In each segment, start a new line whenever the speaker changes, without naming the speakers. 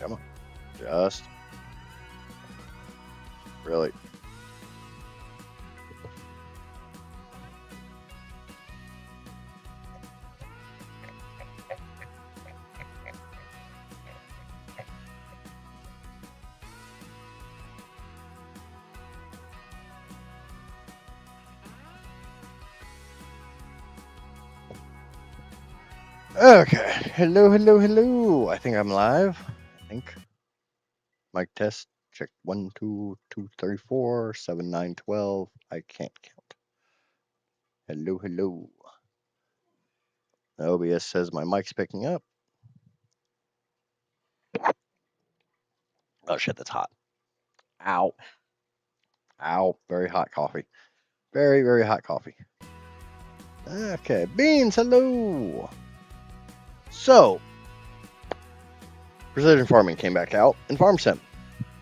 Come on. Just. Really. Okay. Hello, hello, hello. I think I'm live. I think. Mic test. Check 1, 2, 2, 3, 4, 7, 9, 12. I can't count. Hello, hello. OBS says my mic's picking up. Oh shit, that's hot. Ow. Ow. Very hot coffee. Very, very hot coffee. Okay. Beans, hello. So, precision farming came back out in FarmSim.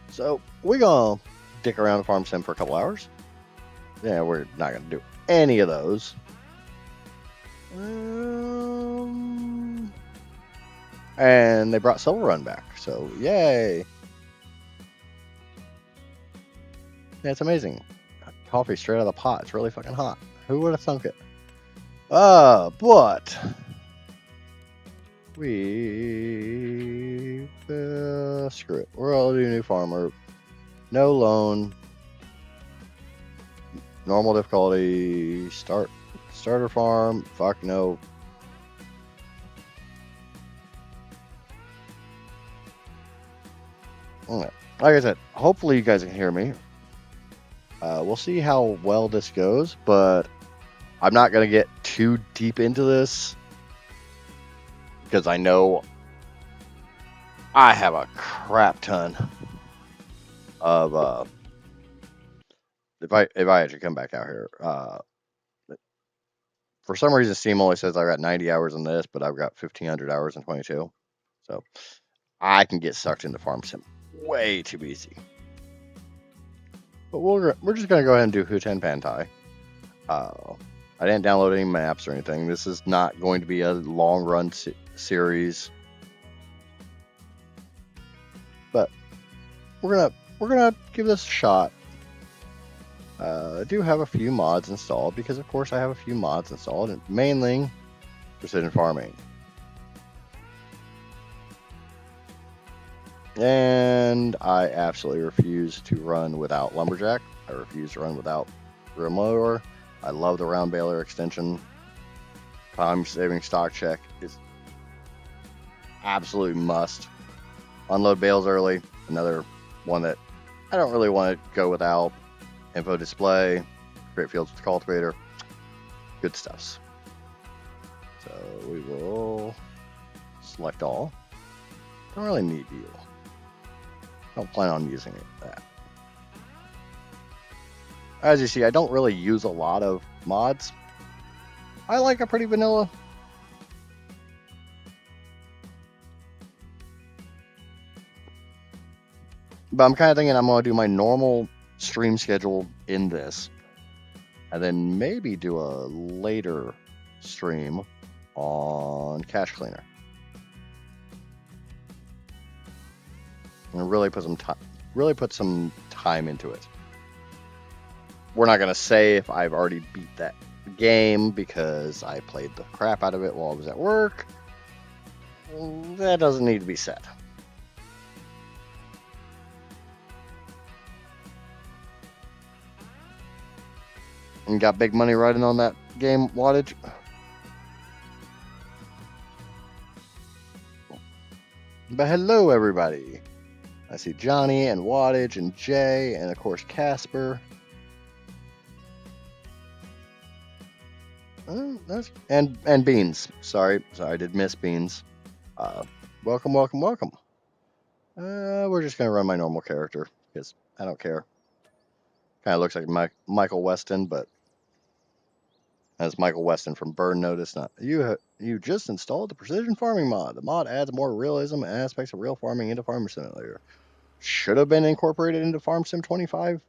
So, we're going to dick around in FarmSim for a couple hours. Yeah, we're not going to do any of those. And they brought Silver Run back, so yay. Yeah, it's amazing. Coffee straight out of the pot. It's really fucking hot. Who would have thunk it? But we screw it. We're all do new farmer. No loan. Normal difficulty. Starter farm. Fuck no. Like I said, hopefully you guys can hear me. We'll see how well this goes, but I'm not going to get too deep into this because I know I have a crap ton of if I actually come back out here. For some reason, Steam only says I've got 90 hours in this, but I've got 1,500 hours in 22. So I can get sucked into FarmSim way too easy. But we're just going to go ahead and do Huten Pantai. I didn't download any maps or anything. This is not going to be a long run series. But we're gonna give this a shot. I do have a few mods installed because, of course, I have a few mods installed, and mainly precision farming. And I absolutely refuse to run without lumberjack. I refuse to run without room mower. I love the round baler extension. Time saving stock check is absolute must. Unload bales early. Another one that I don't really want to go without. Info display. Create fields with cultivator. Good stuffs. So we will select all. Don't really need you. Don't plan on using that. As you see, I don't really use a lot of mods. I like a pretty vanilla. But I'm kind of thinking I'm going to do my normal stream schedule in this. And then maybe do a later stream on Cache Cleaner. And really put some time into it. We're not going to say if I've already beat that game because I played the crap out of it while I was at work. That doesn't need to be said. And got big money riding on that game wattage. But hello, everybody. I see Johnny and Wattage and Jay and, of course, Casper. And Beans. Sorry, I did miss Beans. Welcome. We're just going to run my normal character because I don't care. Kind of looks like Michael Weston, but that's Michael Weston from Burn Notice. Not you. You just installed the Precision Farming mod. The mod adds more realism and aspects of real farming into Farmer Simulator. Should have been incorporated into FarmSim 25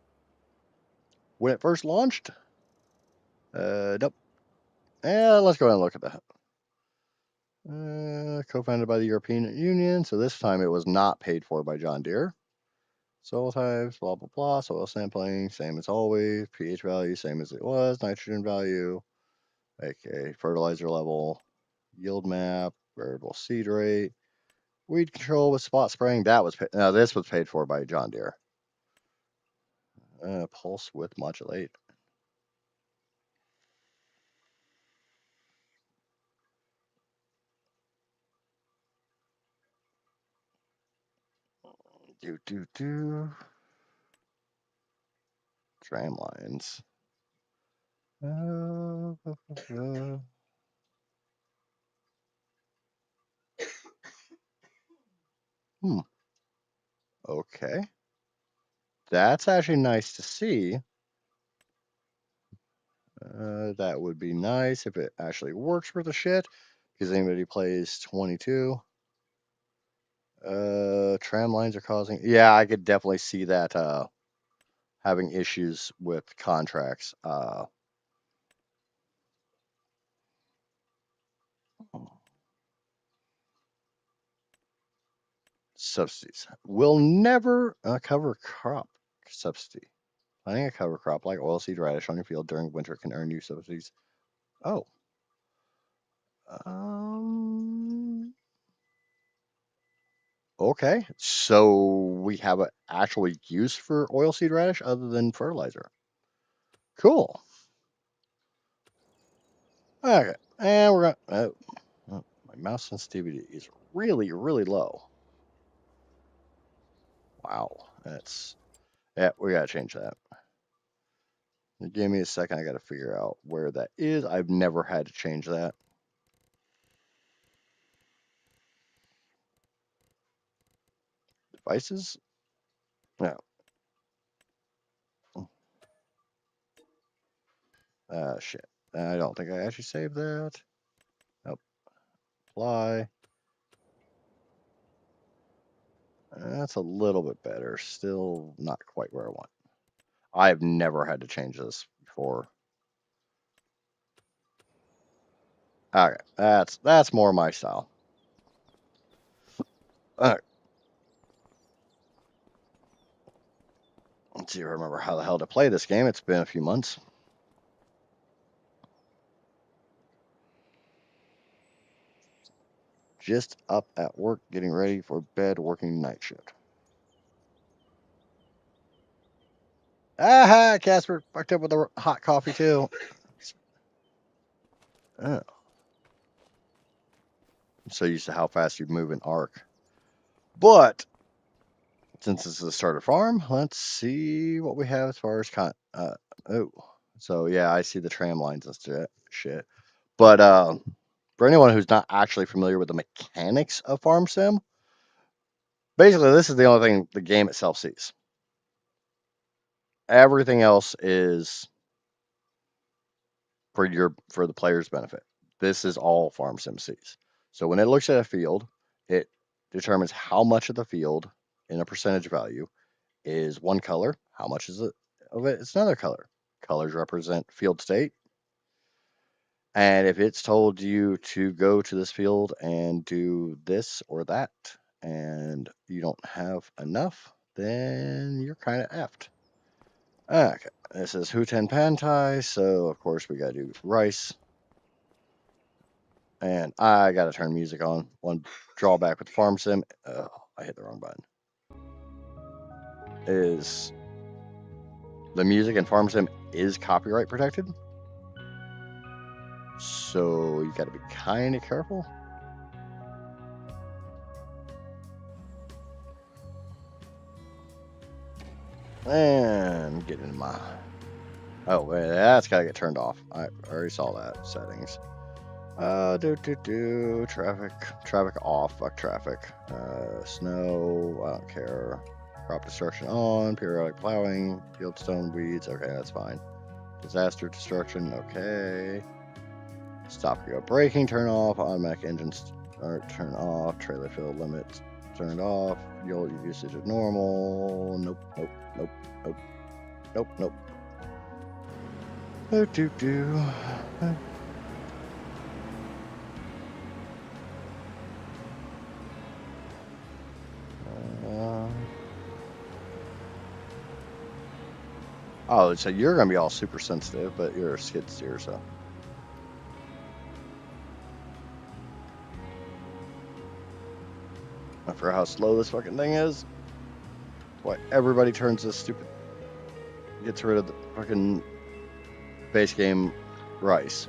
when it first launched. Nope. Let's go ahead and look at that. Co-founded by the European Union, so this time it was not paid for by John Deere. Soil types, blah, blah, blah. Soil sampling, same as always. pH value, same as it was. Nitrogen value, aka fertilizer level. Yield map, variable seed rate. Weed control with spot spraying. That was paid. Now, this was paid for by John Deere. Pulse width modulate. Do. Tram lines. Okay. That's actually nice to see. That would be nice if it actually works for the shit. Because anybody plays 22. Tram lines are causing. Yeah, I could definitely see that having issues with contracts. Subsidies will never cover crop subsidy. Planting a cover crop like oilseed radish on your field during winter can earn you subsidies. Oh. Okay. So we have an actual use for oilseed radish other than fertilizer. Cool. Okay. And we're going to. My mouse sensitivity is really, really low. Wow. That's. Yeah, we got to change that. Give me a second. I got to figure out where that is. I've never had to change that. Devices? No. Shit. I don't think I actually saved that. Nope. Apply. That's a little bit better. Still not quite where I want. I've never had to change this before. Okay, that's more my style. Alright. Let's see if I remember how the hell to play this game. It's been a few months. Just up at work, getting ready for bed, working night shift. Aha! Casper fucked up with the hot coffee too. Oh. I'm so used to how fast you move in Ark. But since this is a starter farm, let's see what we have as far as so yeah, I see the tram lines and shit. But for anyone who's not actually familiar with the mechanics of FarmSim, basically this is the only thing the game itself sees. Everything else is for the player's benefit. This is all FarmSim sees. So when it looks at a field, it determines how much of the field in a percentage value is one color, how much is it of it is another color. Colors represent field state. And if it's told you to go to this field and do this or that, and you don't have enough, then you're kind of effed. Okay, this is Huten Pantai, so of course we gotta do rice. And I gotta turn music on. One drawback with FarmSim, I hit the wrong button, is the music in FarmSim is copyright protected. So you gotta be kind of careful. And get into my... Oh, wait, that's gotta get turned off. I already saw that. Settings. Traffic off. Fuck traffic. Snow. I don't care. Crop destruction on. Periodic plowing. Fieldstone weeds. Okay, that's fine. Disaster destruction. Okay. Stop go braking. Turn off. Automatic engines start. Turn off. Trailer fill limits turned off. Fuel usage of normal. Nope. Oh, so you're gonna be all super sensitive, but you're a skid steer, so. I forgot how slow this fucking thing is. That's why everybody turns this stupid. Gets rid of the fucking base game rice.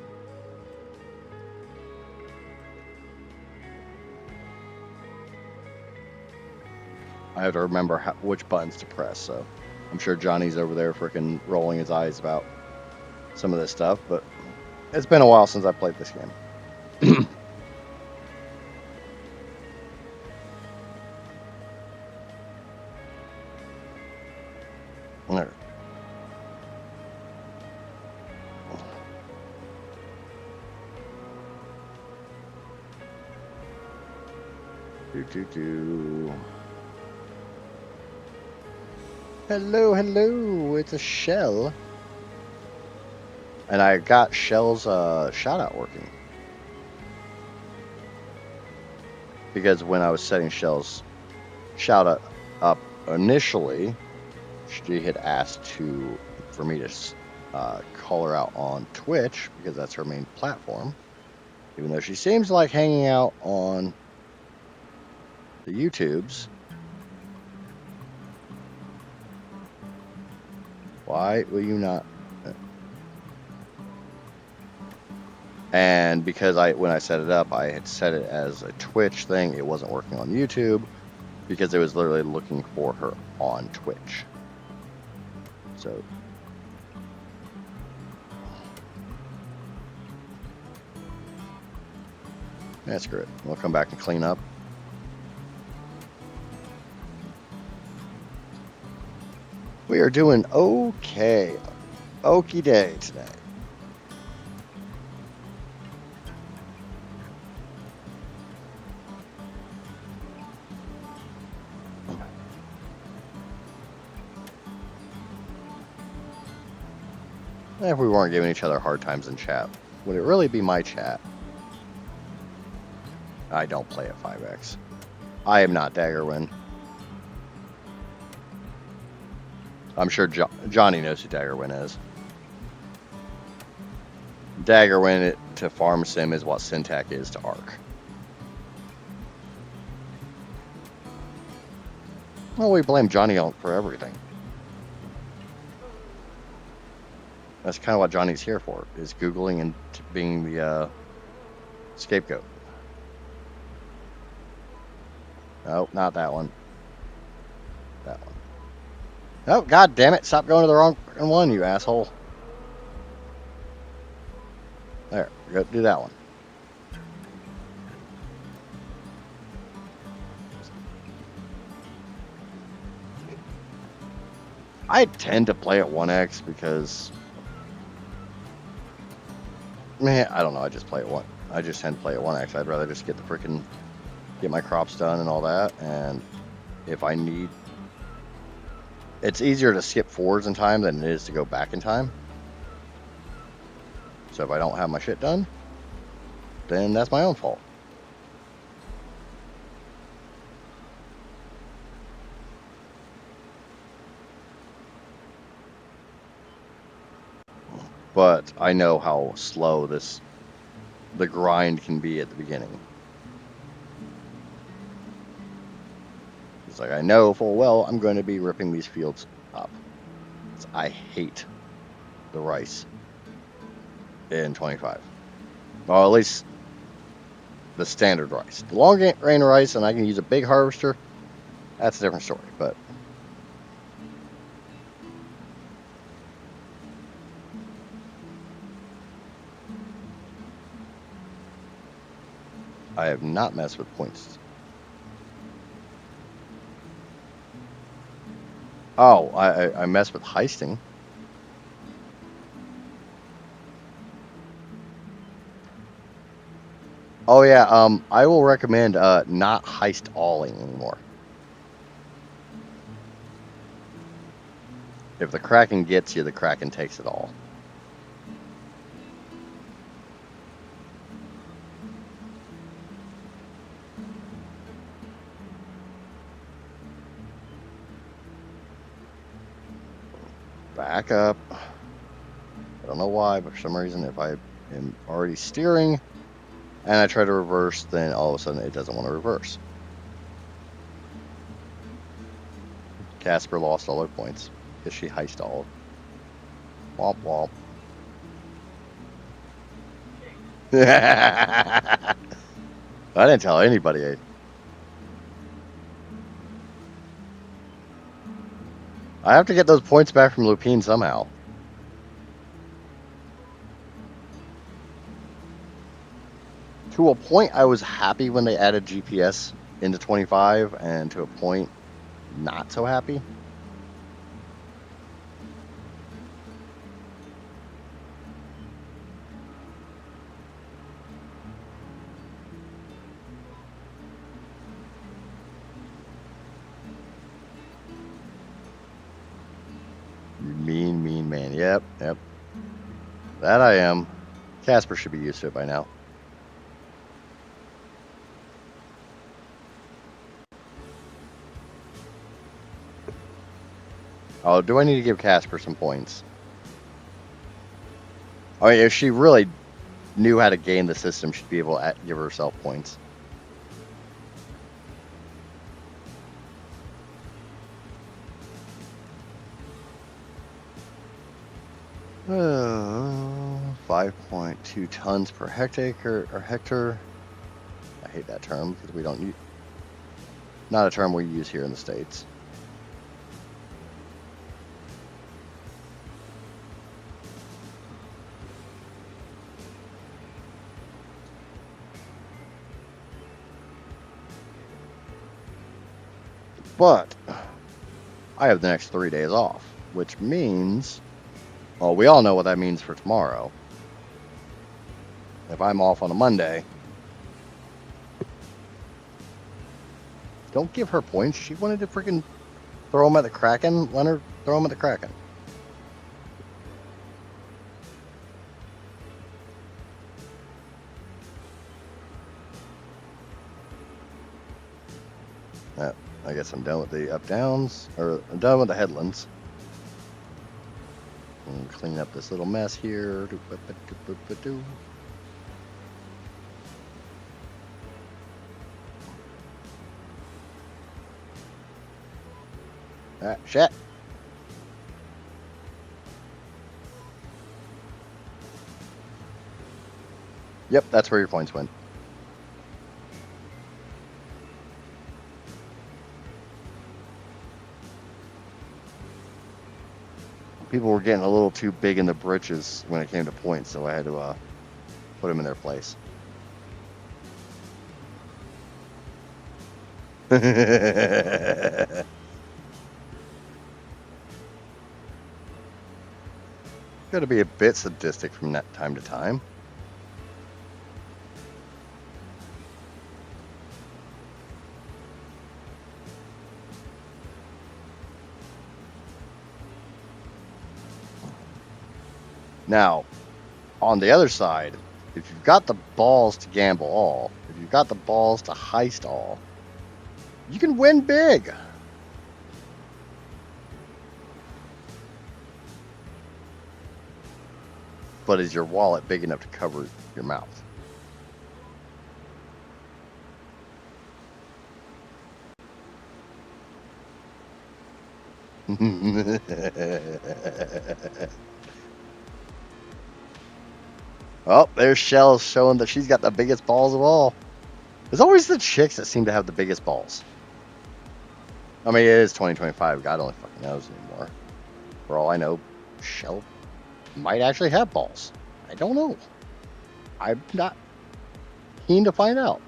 I have to remember which buttons to press, so I'm sure Johnny's over there freaking rolling his eyes about some of this stuff, but it's been a while since I played this game. There. Hello, hello, it's a Shell. And I got Shell's shout out working. Because when I was setting Shell's shout out up initially, she had asked for me to call her out on Twitch because that's her main platform. Even though she seems like hanging out on the YouTubes. Why will you not? And because when I set it up, I had set it as a Twitch thing. It wasn't working on YouTube because it was literally looking for her on Twitch. So that's great. We'll come back and clean up. We are doing okay. Okie day today. If we weren't giving each other hard times in chat, would it really be my chat? I don't play at 5x. I am not Daggerwin. I'm sure Johnny knows who Daggerwin is. Daggerwin to FarmSim is what Syntac is to Arc. Well, we blame Johnny for everything. That's kind of what Johnny's here for, is Googling and being the scapegoat. No, not that one. That one. Oh, god damn it. Stop going to the wrong one, you asshole. There, go do that one. I tend to play at 1x because, man, I don't know. I just play at 1. I just tend to play at 1x. I'd rather just get my crops done and all that. And if I need, it's easier to skip forwards in time than it is to go back in time. So if I don't have my shit done, then that's my own fault. But I know how slow the grind can be at the beginning. It's like I know full well I'm going to be ripping these fields up. I hate the rice in 25. Well, at least the standard rice. The long grain rice, and I can use a big harvester, that's a different story, but I have not messed with points. Oh, I messed with heisting. Oh yeah, I will recommend not heist alling anymore. If the Kraken gets you, the Kraken takes it all. back up. I don't know why, but for some reason, if I am already steering and I try to reverse, then all of a sudden it doesn't want to reverse. Casper lost all her points because she high stalled. Womp womp. I didn't tell anybody. I have to get those points back from Lupine somehow. To a point, I was happy when they added GPS into 25, and to a point, not so happy. Mean man. Yep. That I am. Casper should be used to it by now. Oh, do I need to give Casper some points? I mean, if she really knew how to game the system, she'd be able to give herself points. Oh, 5.2 tons per hectare or hectare. I hate that term because we don't use, not a term we use here in the States. But I have the next 3 days off, which means, well, we all know what that means for tomorrow. If I'm off on a Monday, don't give her points. She wanted to freaking throw them at the Kraken. Let her throw them at the Kraken. I guess I'm done with the up-downs, or I'm done with the headlands. And clean up this little mess here. Ah, shit. Yep, that's where your points went. People were getting a little too big in the britches when it came to points, so I had to put them in their place. Got to be a bit sadistic from that time to time. Now, on the other side, if you've got the balls to gamble all, if you've got the balls to heist all, you can win big. But is your wallet big enough to cover your mouth? Oh, there's Shell showing that she's got the biggest balls of all. There's always the chicks that seem to have the biggest balls. I mean, it is 2025. God only fucking knows anymore. For all I know, Shell might actually have balls. I don't know. I'm not keen to find out.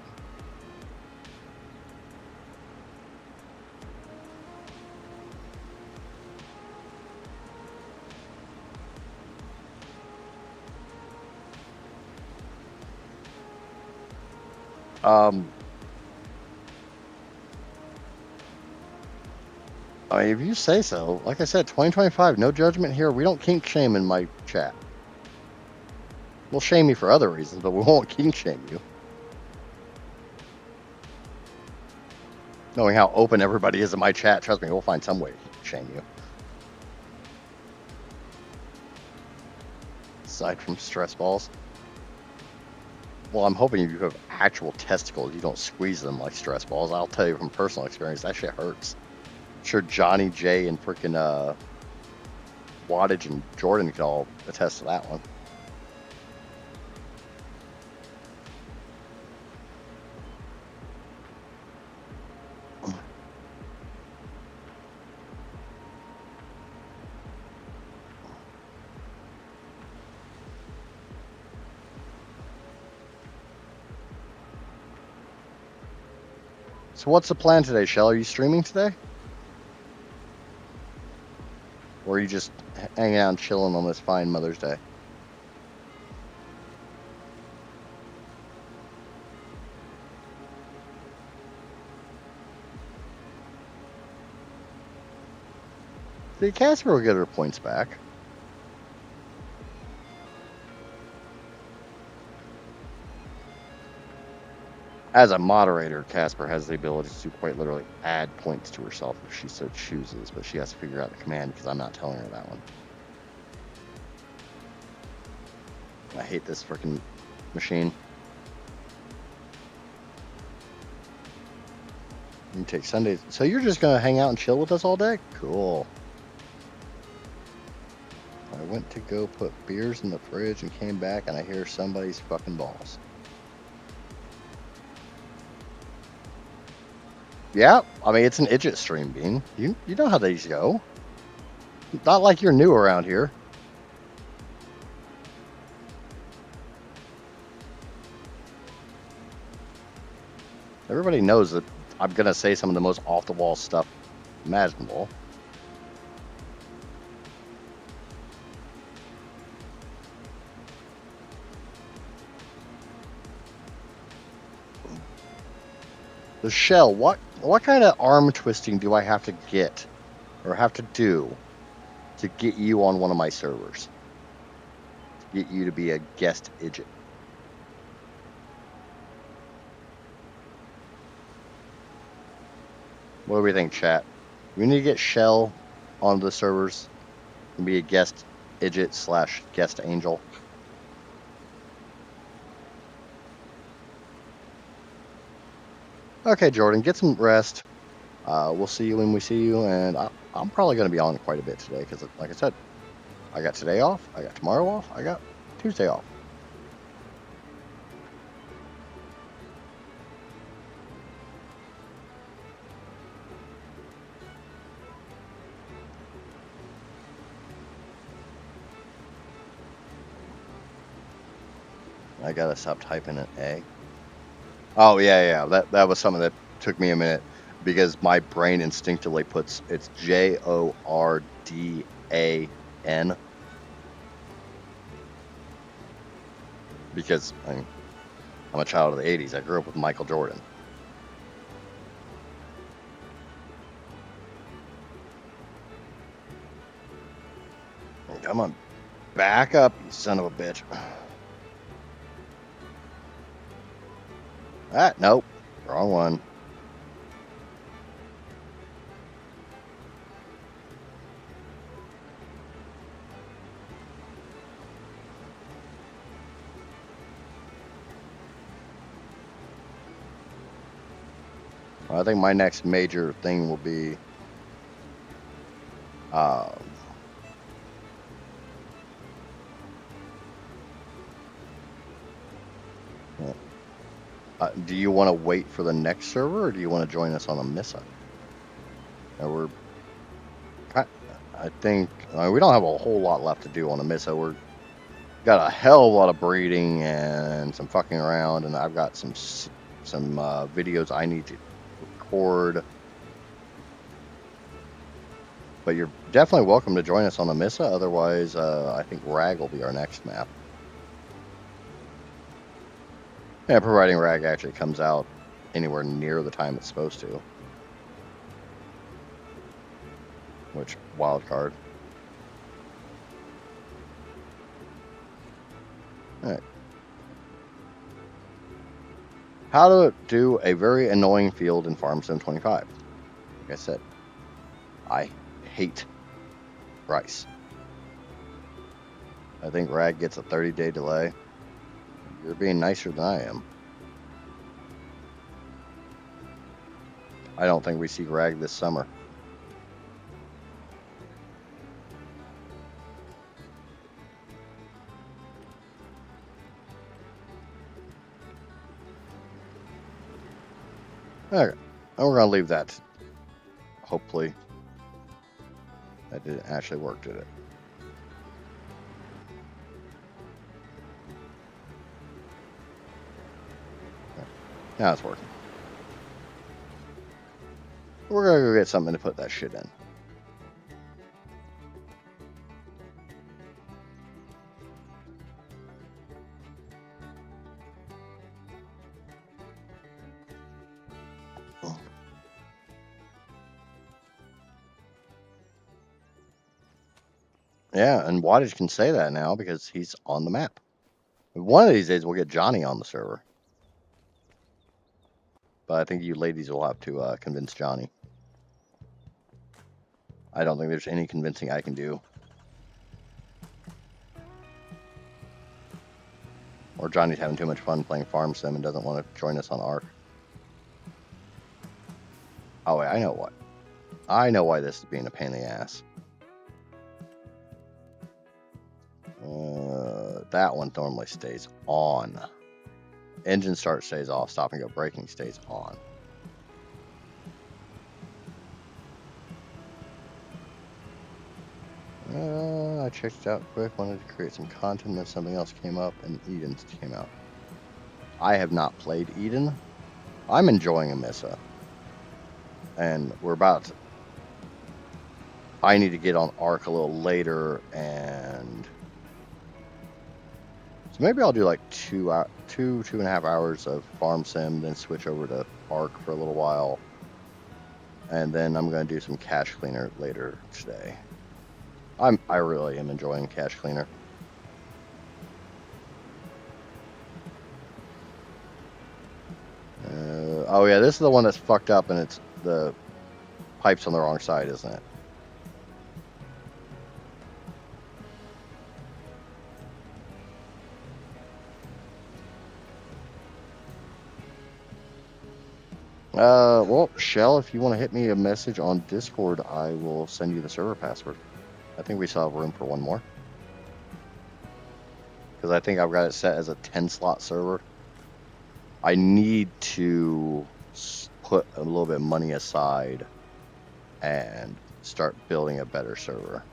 I mean, if you say so, like I said, 2025, no judgment here. We don't kink shame in my chat. We'll shame you for other reasons, but we won't kink shame you. Knowing how open everybody is in my chat, trust me, we'll find some way to shame you. aside from stress balls. Well, I'm hoping if you have actual testicles, you don't squeeze them like stress balls. I'll tell you from personal experience, that shit hurts. I'm sure Johnny J and freaking Wattage and Jordan can all attest to that one. So what's the plan today, Shell? Are you streaming today? Or are you just hanging out and chilling on this fine Mother's Day? See, Casper will get her points back. As a moderator, Casper has the ability to quite literally add points to herself if she so chooses, but she has to figure out the command because I'm not telling her that one. I hate this freaking machine. You can take Sundays. So you're just going to hang out and chill with us all day? Cool. I went to go put beers in the fridge and came back and I hear somebody's fucking balls. Yeah, I mean, it's an Idjit stream, Bean. You know how these go. Not like you're new around here. Everybody knows that I'm going to say some of the most off-the-wall stuff imaginable. The Shell, what kind of arm twisting do I have to get or have to do to get you on one of my servers? To get you to be a guest Idjit? What do we think, chat? We need to get Shell onto the servers and be a guest Idjit / guest angel. Okay, Jordan, get some rest. We'll see you when we see you, and I'm probably going to be on quite a bit today because, like I said, I got today off, I got tomorrow off, I got Tuesday off. I gotta stop typing an A. Oh yeah, that was something that took me a minute because my brain instinctively puts it's Jordan. Because I'm a child of the 80s. I grew up with Michael Jordan. Come on, back up, you son of a bitch. Ah, nope, wrong one. I think my next major thing will be do you want to wait for the next server, or do you want to join us on a Missa? I think we don't have a whole lot left to do on a Missa. We're got a hell of a lot of breeding and some fucking around, and I've got some videos I need to record. But you're definitely welcome to join us on the Missa. Otherwise, I think Rag will be our next map. Yeah, providing Rag actually comes out anywhere near the time it's supposed to. Which, wild card. Alright. How to do a very annoying field in FarmSim 25. Like I said, I hate rice. I think Rag gets a 30-day delay. You're being nicer than I am. I don't think we see Rag this summer. Okay, and we're going to leave that. Hopefully, that didn't actually work, did it? Now it's working. We're going to go get something to put that shit in. Yeah, and Wattage can say that now because he's on the map. One of these days we'll get Johnny on the server. But I think you ladies will have to convince Johnny. I don't think there's any convincing I can do. Or Johnny's having too much fun playing FarmSim and doesn't want to join us on Ark. Oh, wait, I know what. I know why this is being a pain in the ass. That one normally stays on. Engine start stays off. Stop and go braking stays on. I checked it out quick. Wanted to create some content. Then something else came up and Eden's came out. I have not played Eden. I'm enjoying Amissa. And we're about to... I need to get on Ark a little later, and so maybe I'll do like 2.5 hours of FarmSim, then switch over to Ark for a little while, and then I'm going to do some Cache Cleaner later today. I really am enjoying Cache Cleaner. Oh yeah, this is the one that's fucked up, and it's the pipe's on the wrong side, isn't it? Well, Shell, if you want to hit me a message on Discord, I will send you the server password. I think we still have room for one more. Because I think I've got it set as a 10-slot server. I need to put a little bit of money aside and start building a better server.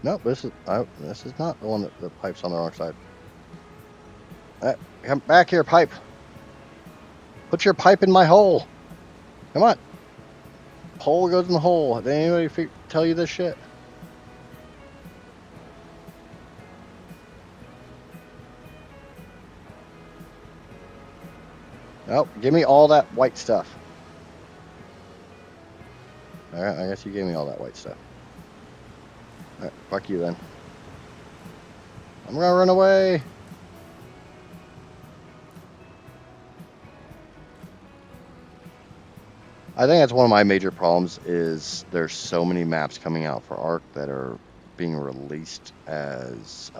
Nope, this is not the one that the pipe's on the wrong side. Come back here, pipe. Put your pipe in my hole. Come on. Hole goes in the hole. Did anybody tell you this shit? Nope, give me all that white stuff. Alright, I guess you gave me all that white stuff. Alright, fuck you then. I'm gonna run away. I think that's one of my major problems is there's so many maps coming out for Ark that are being released as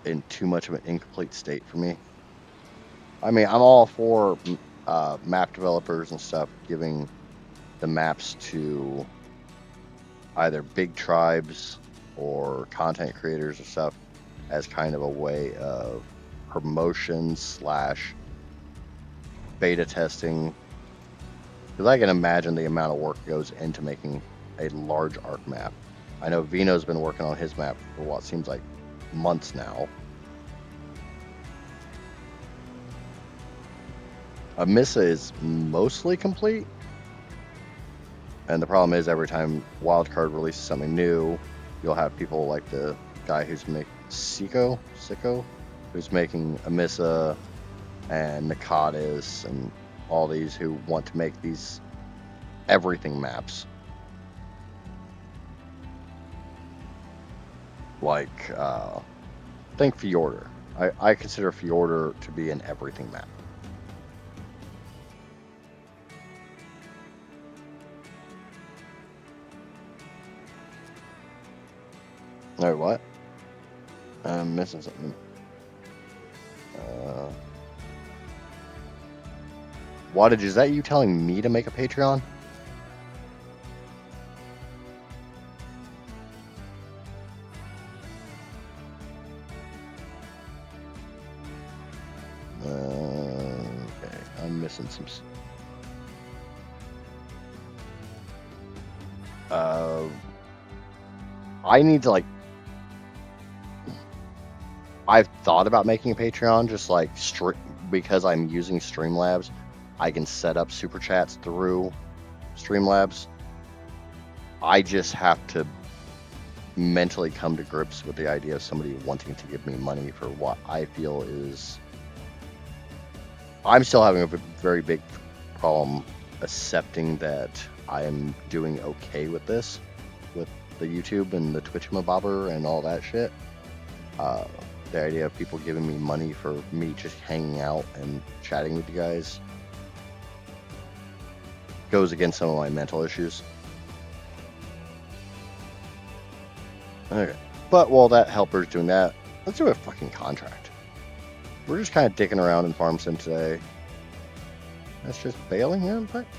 in too much of an incomplete state for me. I mean, I'm all for map developers and stuff giving the maps to either big tribes or content creators or stuff as kind of a way of promotion / beta testing. Because I can imagine the amount of work goes into making a large Ark map. I know Vino's been working on his map for what seems like months now. Amissa is mostly complete. And the problem is every time Wildcard releases something new, you'll have people like the guy who's making Sicko, who's making Amissa and Nakatis and all these who want to make these everything maps. Like, think Fjorder. I consider Fjorder to be an everything map. Oh, what? I'm missing something. Wattage, is that you telling me to make a Patreon? Okay, I'm missing some. I need to, like, I've thought about making a Patreon, just like because I'm using Streamlabs, I can set up super chats through Streamlabs. I just have to mentally come to grips with the idea of somebody wanting to give me money for what I feel is. I'm still having a very big problem accepting that I am doing okay with this, with the YouTube and the Twitch mabobber and all that shit. The idea of people giving me money for me just hanging out and chatting with you guys goes against some of my mental issues. Okay. But while that helper's doing that, let's do a fucking contract. We're just kind of dicking around in FarmSim today. That's just bailing here, in fact.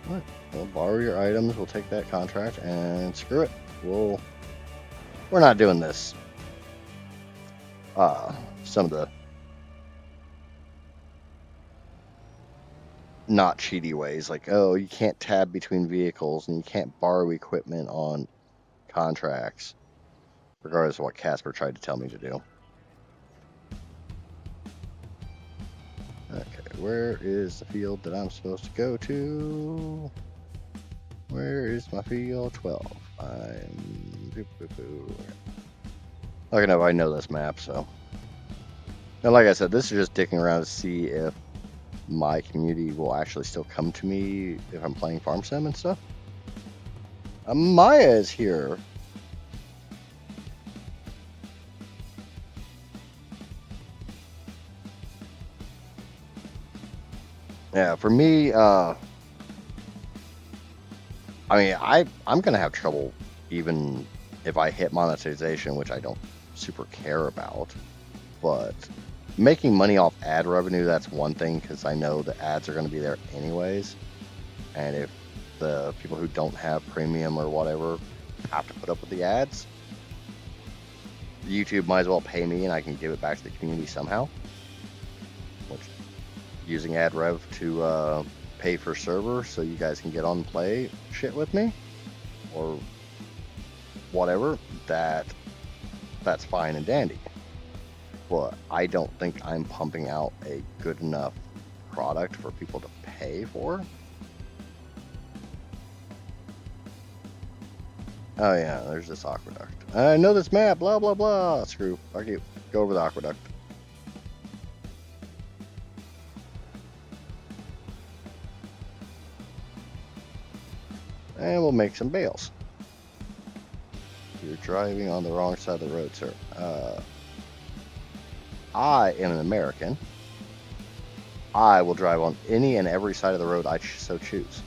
What? We'll borrow your items, we'll take that contract, and screw it. We're not doing this. Some of the not cheaty ways, like, oh, you can't tab between vehicles and you can't borrow equipment on contracts, regardless of what Casper tried to tell me to do. Okay, where is the field that I'm supposed to go to? Where is my field? 12. Okay, no, I know this map, so. And like I said, this is just dicking around to see if my community will actually still come to me if I'm playing FarmSim and stuff. Maya is here. Yeah, for me, I mean, I'm gonna have trouble even if I hit monetization, which I don't super care about. But making money off ad revenue, that's one thing, because I know the ads are going to be there anyways. And if the people who don't have premium or whatever have to put up with the ads, YouTube might as well pay me and I can give it back to the community somehow. Which, using ad rev to pay for server so you guys can get on and play shit with me or whatever, that's fine and dandy. But I don't think I'm pumping out a good enough product for people to pay for. Oh yeah, there's this aqueduct. I know this map, blah blah blah. Screw, fuck you. Go over the aqueduct. And we'll make some bales. You're driving on the wrong side of the road, sir. I am an American. I will drive on any and every side of the road I so choose.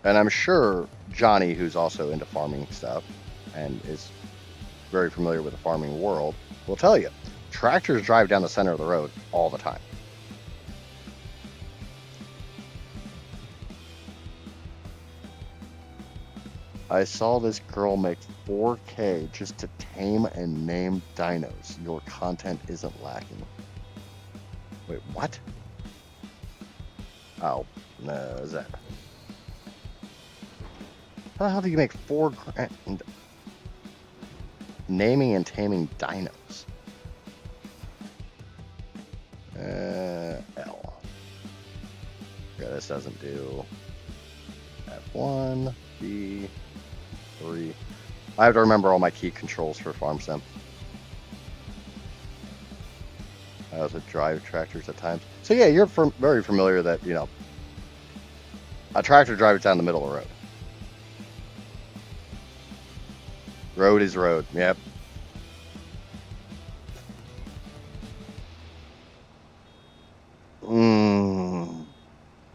And I'm sure Johnny, who's also into farming stuff and is very familiar with the farming world, will tell you, tractors drive down the center of the road all the time. I saw this girl make 4K just to tame and name dinos. Your content isn't lacking. Wait, what? Oh, no, is that... How the hell do you make 4 grand naming and taming dinos? L. Yeah, this doesn't do F1, B, 3. I have to remember all my key controls for FarmSim. I also drive tractors at times. So yeah, you're very familiar that, you know, a tractor drives down the middle of the road. Road is road. Yep.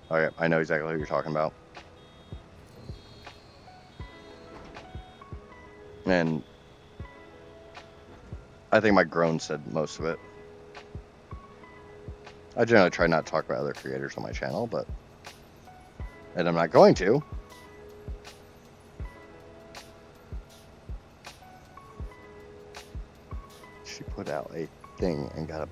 Okay, I know exactly who you're talking about. And I think my groan said most of it. I generally try not to talk about other creators on my channel, and I'm not going to. She put out a thing and got a...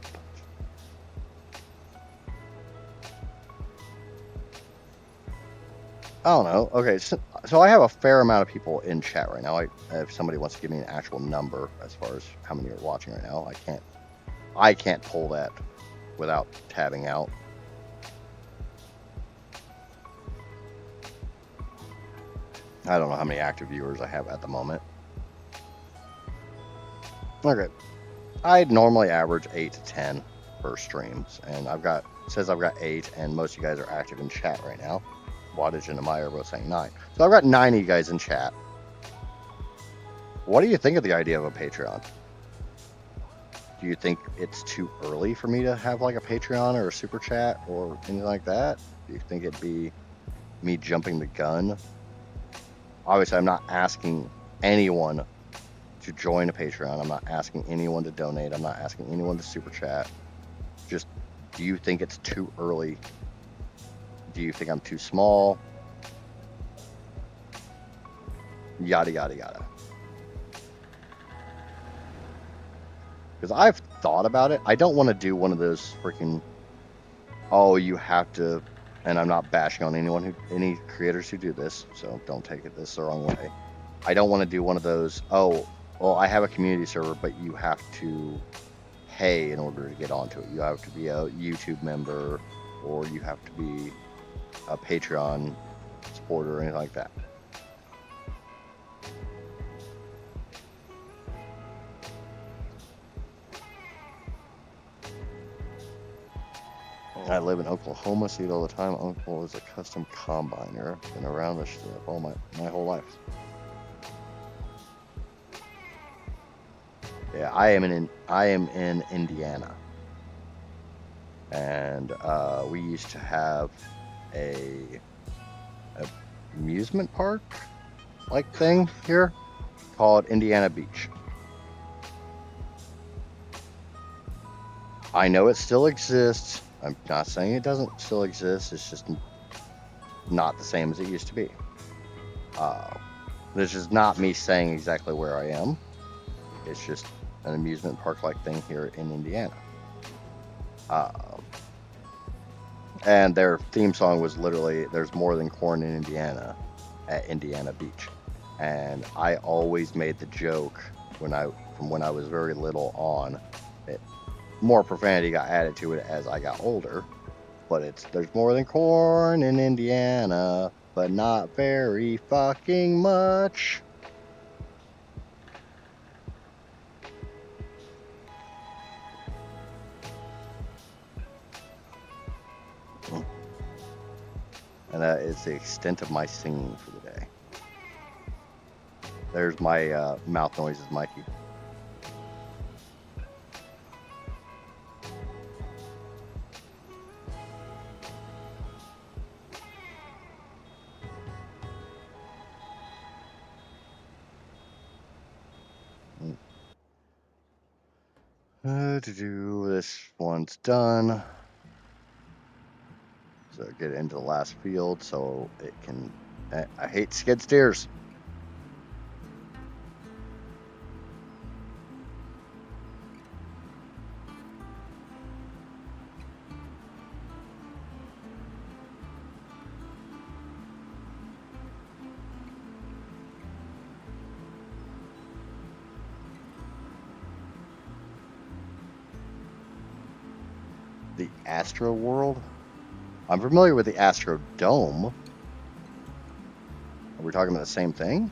I don't know. Okay, so I have a fair amount of people in chat right now. If somebody wants to give me an actual number as far as how many are watching right now, I can't pull that without tabbing out. I don't know how many active viewers I have at the moment. Okay, I'd normally average 8 to 10 per streams, and it says I've got 8, and most of you guys are active in chat right now. Wattage and Amaya are both saying 9. So I've got 9 of you guys in chat. What do you think of the idea of a Patreon? Do you think it's too early for me to have like a Patreon or a super chat or anything like that? Do you think it'd be me jumping the gun? Obviously, I'm not asking anyone to join a Patreon. I'm not asking anyone to donate. I'm not asking anyone to super chat. Just, do you think it's too early? Do you think I'm too small? Yada, yada, yada. Because I've thought about it. I don't want to do one of those freaking, oh, you have to, and I'm not bashing on any creators who do this, so don't take it this the wrong way. I don't want to do one of those, oh, well, I have a community server, but you have to pay in order to get onto it. You have to be a YouTube member, or you have to be a Patreon supporter or anything like that. I live in Oklahoma, see it all the time. Uncle is a custom combiner. Been around this shit all my whole life. Yeah, I am in Indiana, and we used to have a amusement park like thing here called Indiana Beach. I know it still exists. I'm not saying it doesn't still exist. It's just not the same as it used to be. This is not me saying exactly where I am. It's just an amusement park like thing here in Indiana. And their theme song was literally, "There's more than corn in Indiana" at Indiana Beach. And I always made the joke from when I was very little on. More profanity got added to it as I got older, but "There's more than corn in Indiana, but not very fucking much." And that is the extent of my singing for the day. There's my mouth noises, Mikey. This one's done. So get into the last field so it can. I hate skid steers. The Astro World? I'm familiar with the Astro Dome. Are we talking about the same thing?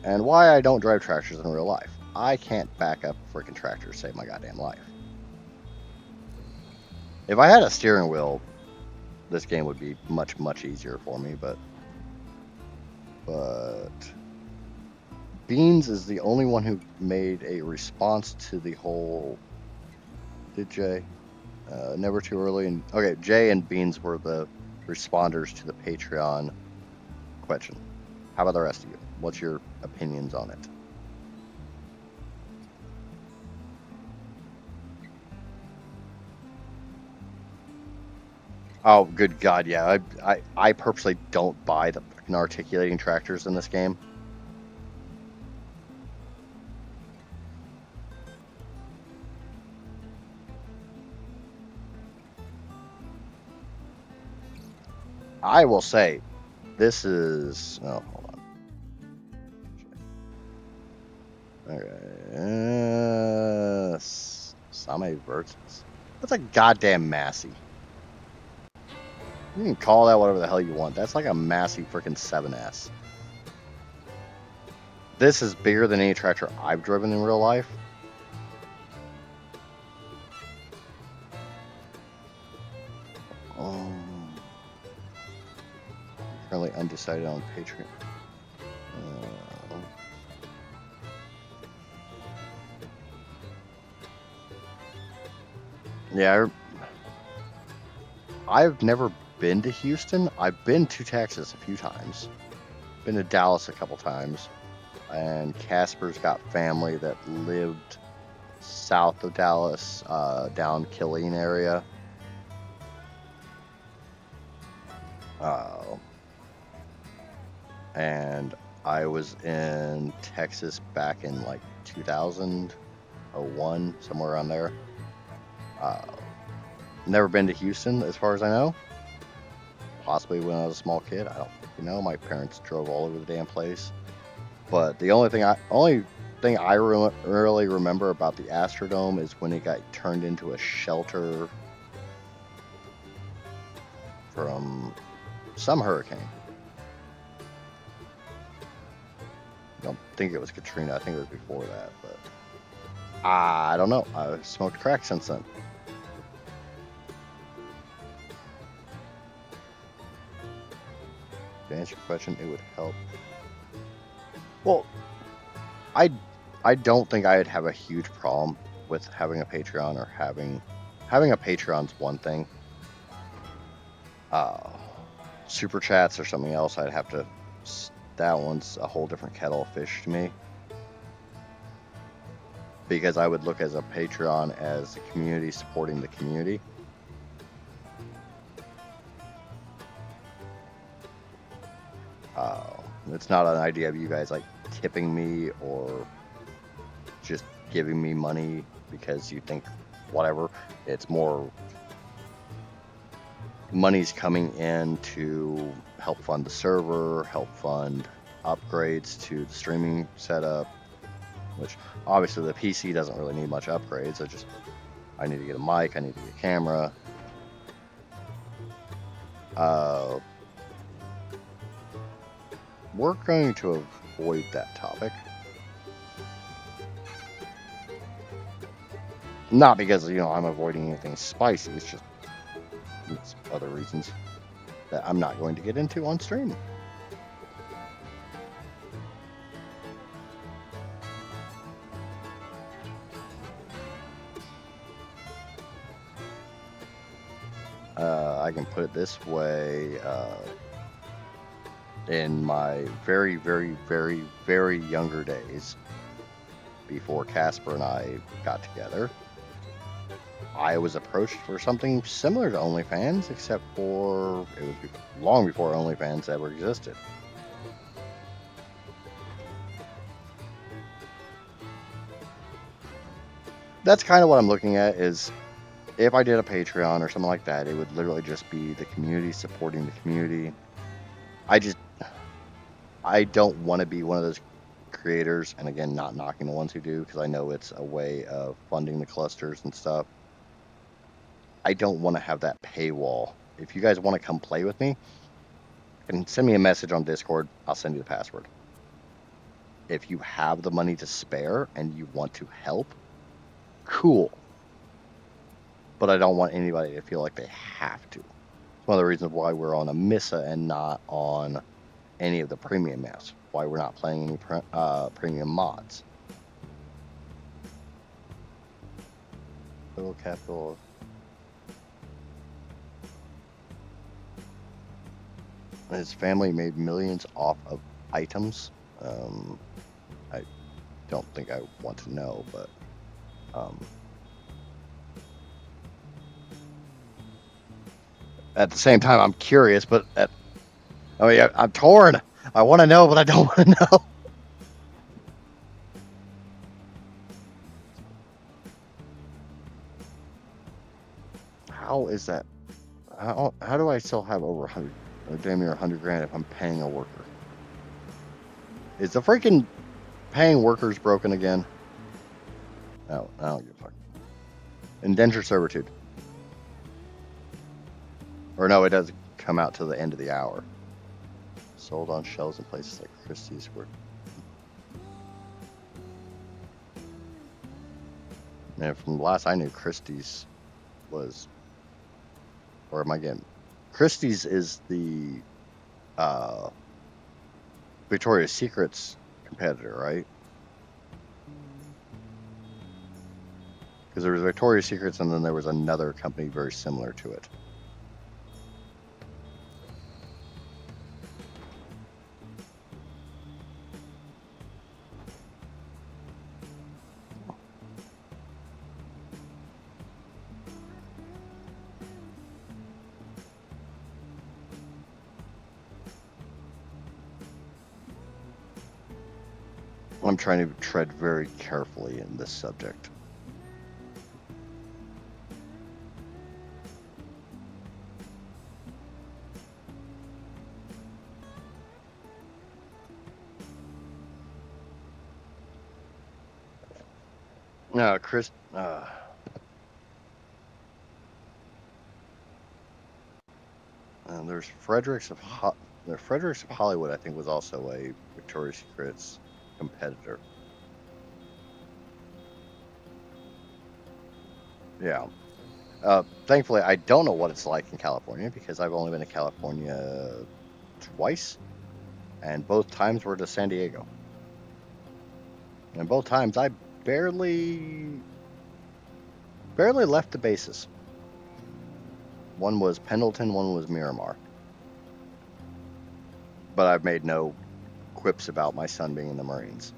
And why I don't drive tractors in real life. I can't back up a freaking tractor to save my goddamn life. If I had a steering wheel, this game would be much, much easier for me, but Beans is the only one who made a response to the whole. Did Jay? Never too early. And okay, Jay and Beans were the responders to the Patreon question. How about the rest of you? What's your opinions on it? Oh, good God, yeah. I purposely don't buy the fucking articulating tractors in this game. I will say, this is. Oh, hold on. Okay. Same Versus. That's a goddamn Massey. You can call that whatever the hell you want. That's like a Massey freaking 7S. This is bigger than any tractor I've driven in real life. Currently undecided on Patreon. Yeah, I've never been to Houston. I've been to Texas a few times. Been to Dallas a couple times. And Casper's got family that lived south of Dallas, down Killeen area. And I was in Texas back in like 2001, somewhere around there. Never been to Houston, as far as I know. Possibly when I was a small kid. I don't know. My parents drove all over the damn place. But the only thing I really remember about the Astrodome is when it got turned into a shelter from some hurricane. I don't think it was Katrina. I think it was before that, but I don't know. I've smoked crack since then. To answer your question, it would help. Well, I don't think I'd have a huge problem with having a Patreon or having a Patreon's one thing. Super chats or something else, I'd have to. That one's a whole different kettle of fish to me. Because I would look as a Patreon as the community supporting the community. It's not an idea of you guys like tipping me or just giving me money because you think whatever. It's more money's coming in to help fund the server, help fund upgrades to the streaming setup, which obviously the PC doesn't really need much upgrades. I need to get a mic, I need to get a camera. We're going to avoid that topic. Not because, I'm avoiding anything spicy. It's just other reasons that I'm not going to get into on stream. I can put it this way. In my very, very, very, very younger days, before Casper and I got together, I was approached for something similar to OnlyFans, except for it was long before OnlyFans ever existed. That's kind of what I'm looking at, is if I did a Patreon or something like that, it would literally just be the community supporting the community. I don't want to be one of those creators, and again, not knocking the ones who do, because I know it's a way of funding the clusters and stuff. I don't want to have that paywall. If you guys want to come play with me, and send me a message on Discord, I'll send you the password. If you have the money to spare and you want to help, cool. But I don't want anybody to feel like they have to. That's one of the reasons why we're on a Missa and not on any of the premium maps. Why we're not playing any premium mods. Total capital. His family made millions off of items. I don't think I want to know, but at the same time, I'm curious. But I'm torn. I want to know, but I don't want to know. How is that? How do I still have over 100, or damn near 100 grand if I'm paying a worker? Is the freaking paying workers broken again? No, I don't give a fuck. Indentured servitude. Or no, it doesn't come out till the end of the hour. Sold on shelves in places like Christie's. And from the last I knew, Christie's was, or am I getting? Christie's is the Victoria's Secret's competitor, right? Because there was Victoria's Secrets, and then there was another company very similar to it. I'm trying to tread very carefully in this subject. No, Chris. There's Fredericks of Hollywood. I think was also a Victoria's Secret's competitor. Yeah. Thankfully, I don't know what it's like in California because I've only been to California twice, and both times were to San Diego. And both times I barely left the bases. One was Pendleton, one was Miramar. But I've made no quips about my son being in the Marines.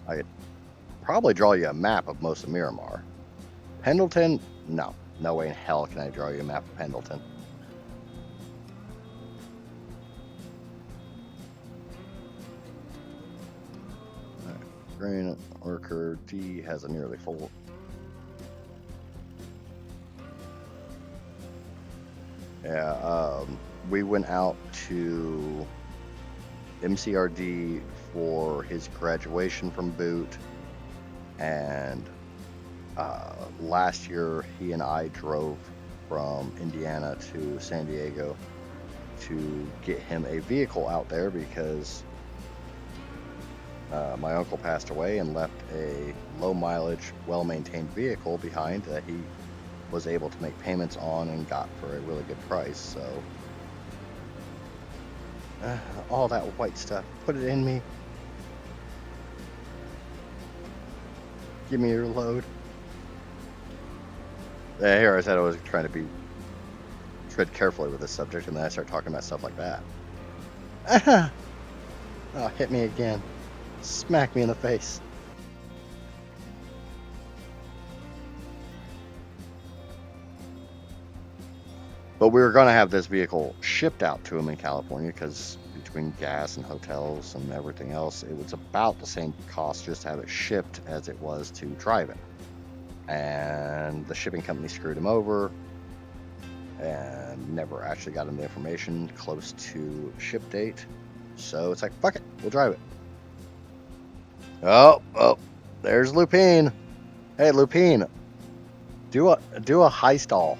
I could probably draw you a map of most of Miramar. Pendleton, no way in hell can I draw you a map of Pendleton. Green worker D has a nearly full. Yeah, we went out to MCRD for his graduation from boot, and last year he and I drove from Indiana to San Diego to get him a vehicle out there because my uncle passed away and left a low mileage, well-maintained vehicle behind that he was able to make payments on and got for a really good price. So all that white stuff, put it in me. Give me your load. Here I said I was trying to tread carefully with this subject, and then I start talking about stuff like that. Oh, hit me again. Smack me in the face. But we were going to have this vehicle shipped out to him in California because between gas and hotels and everything else, it was about the same cost just to have it shipped as it was to drive it. And the shipping company screwed him over and never actually got him the information close to ship date. So it's like, fuck it, we'll drive it. Oh, there's Lupine. Hey, Lupine, do a high stall.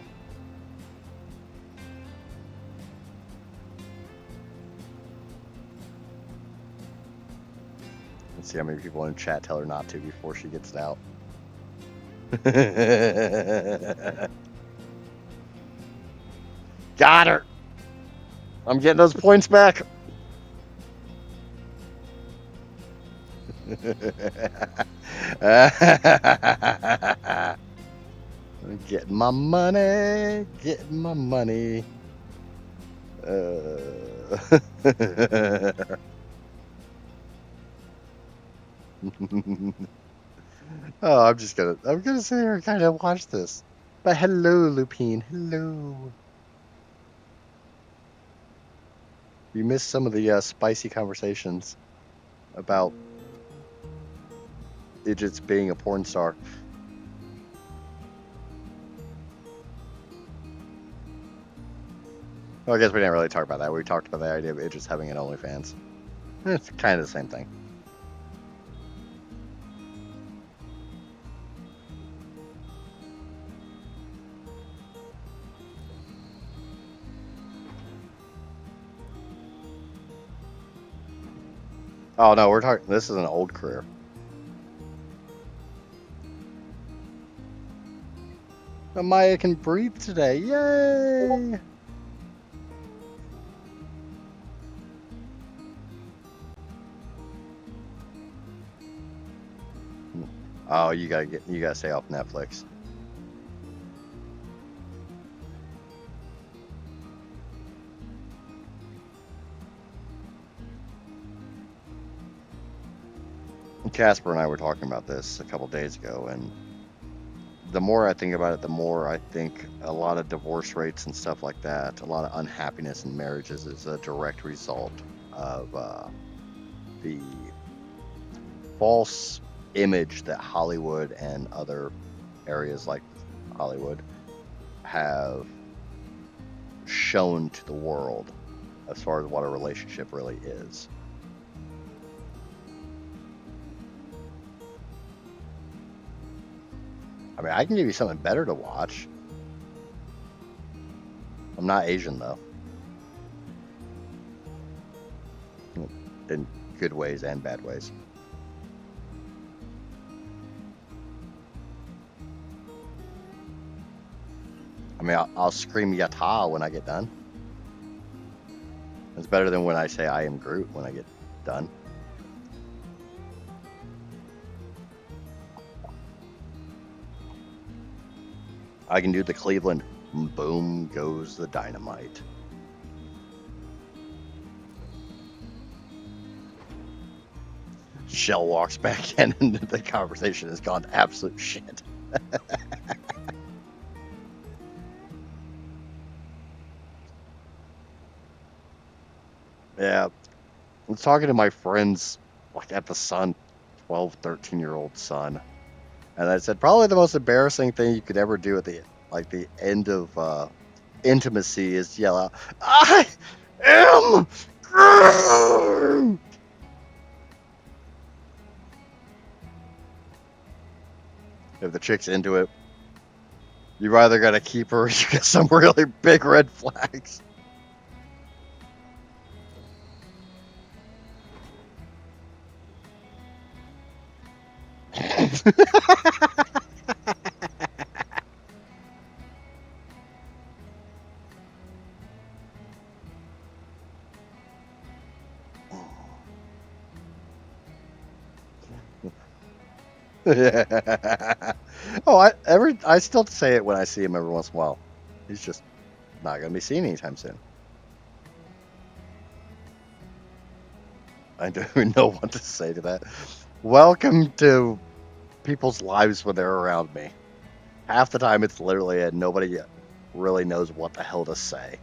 See how many people in chat tell her not to before she gets it out. Got her! I'm getting those points back! Getting my money, getting my money. Oh, I'm gonna sit here and kind of watch this. But hello, Lupine, hello. You missed some of the spicy conversations about Idjits being a porn star. Well, I guess we didn't really talk about that. We talked about the idea of Idjits having an OnlyFans. It's kind of the same thing. Oh no, we're talking. This is an old career. Maya can breathe today. Yay! Oh, you gotta stay off Netflix. Casper and I were talking about this a couple days ago, and the more I think about it, the more I think a lot of divorce rates and stuff like that, a lot of unhappiness in marriages is a direct result of the false image that Hollywood and other areas like Hollywood have shown to the world as far as what a relationship really is. I mean, I can give you something better to watch. I'm not Asian, though. In good ways and bad ways. I mean, I'll scream Yata when I get done. It's better than when I say I am Groot when I get done. I can do the Cleveland, boom goes the dynamite. Shell walks back in and the conversation has gone to absolute shit. Yeah. I was talking to my friends, like at the son, 12, 13-year-old son. And I said, probably the most embarrassing thing you could ever do at the end of intimacy is yell out, I am Groot! If the chick's into it, you've either got to keep her or you got some really big red flags. Oh, I still say it when I see him every once in a while. He's just not going to be seen anytime soon. I don't even know what to say to that. Welcome to people's lives when they're around me. Half the time it's literally and nobody really knows what the hell to say.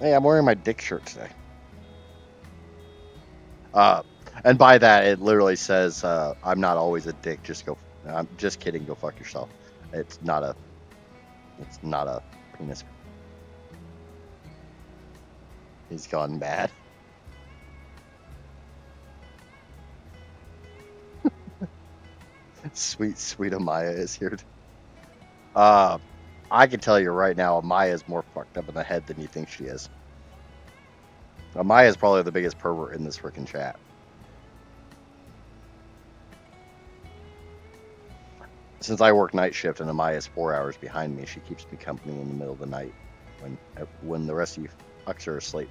Hey, I'm wearing my dick shirt today. And by that, it literally says, I'm not always a dick, I'm just kidding, go fuck yourself. It's not a penis. He's gone mad. Sweet Amaya is here. I can tell you right now, Amaya is more fucked up in the head than you think she is. Amaya's probably the biggest pervert in this freaking chat. Since I work night shift and Amaya's 4 hours behind me, she keeps me company in the middle of the night when the rest of you fucks are asleep.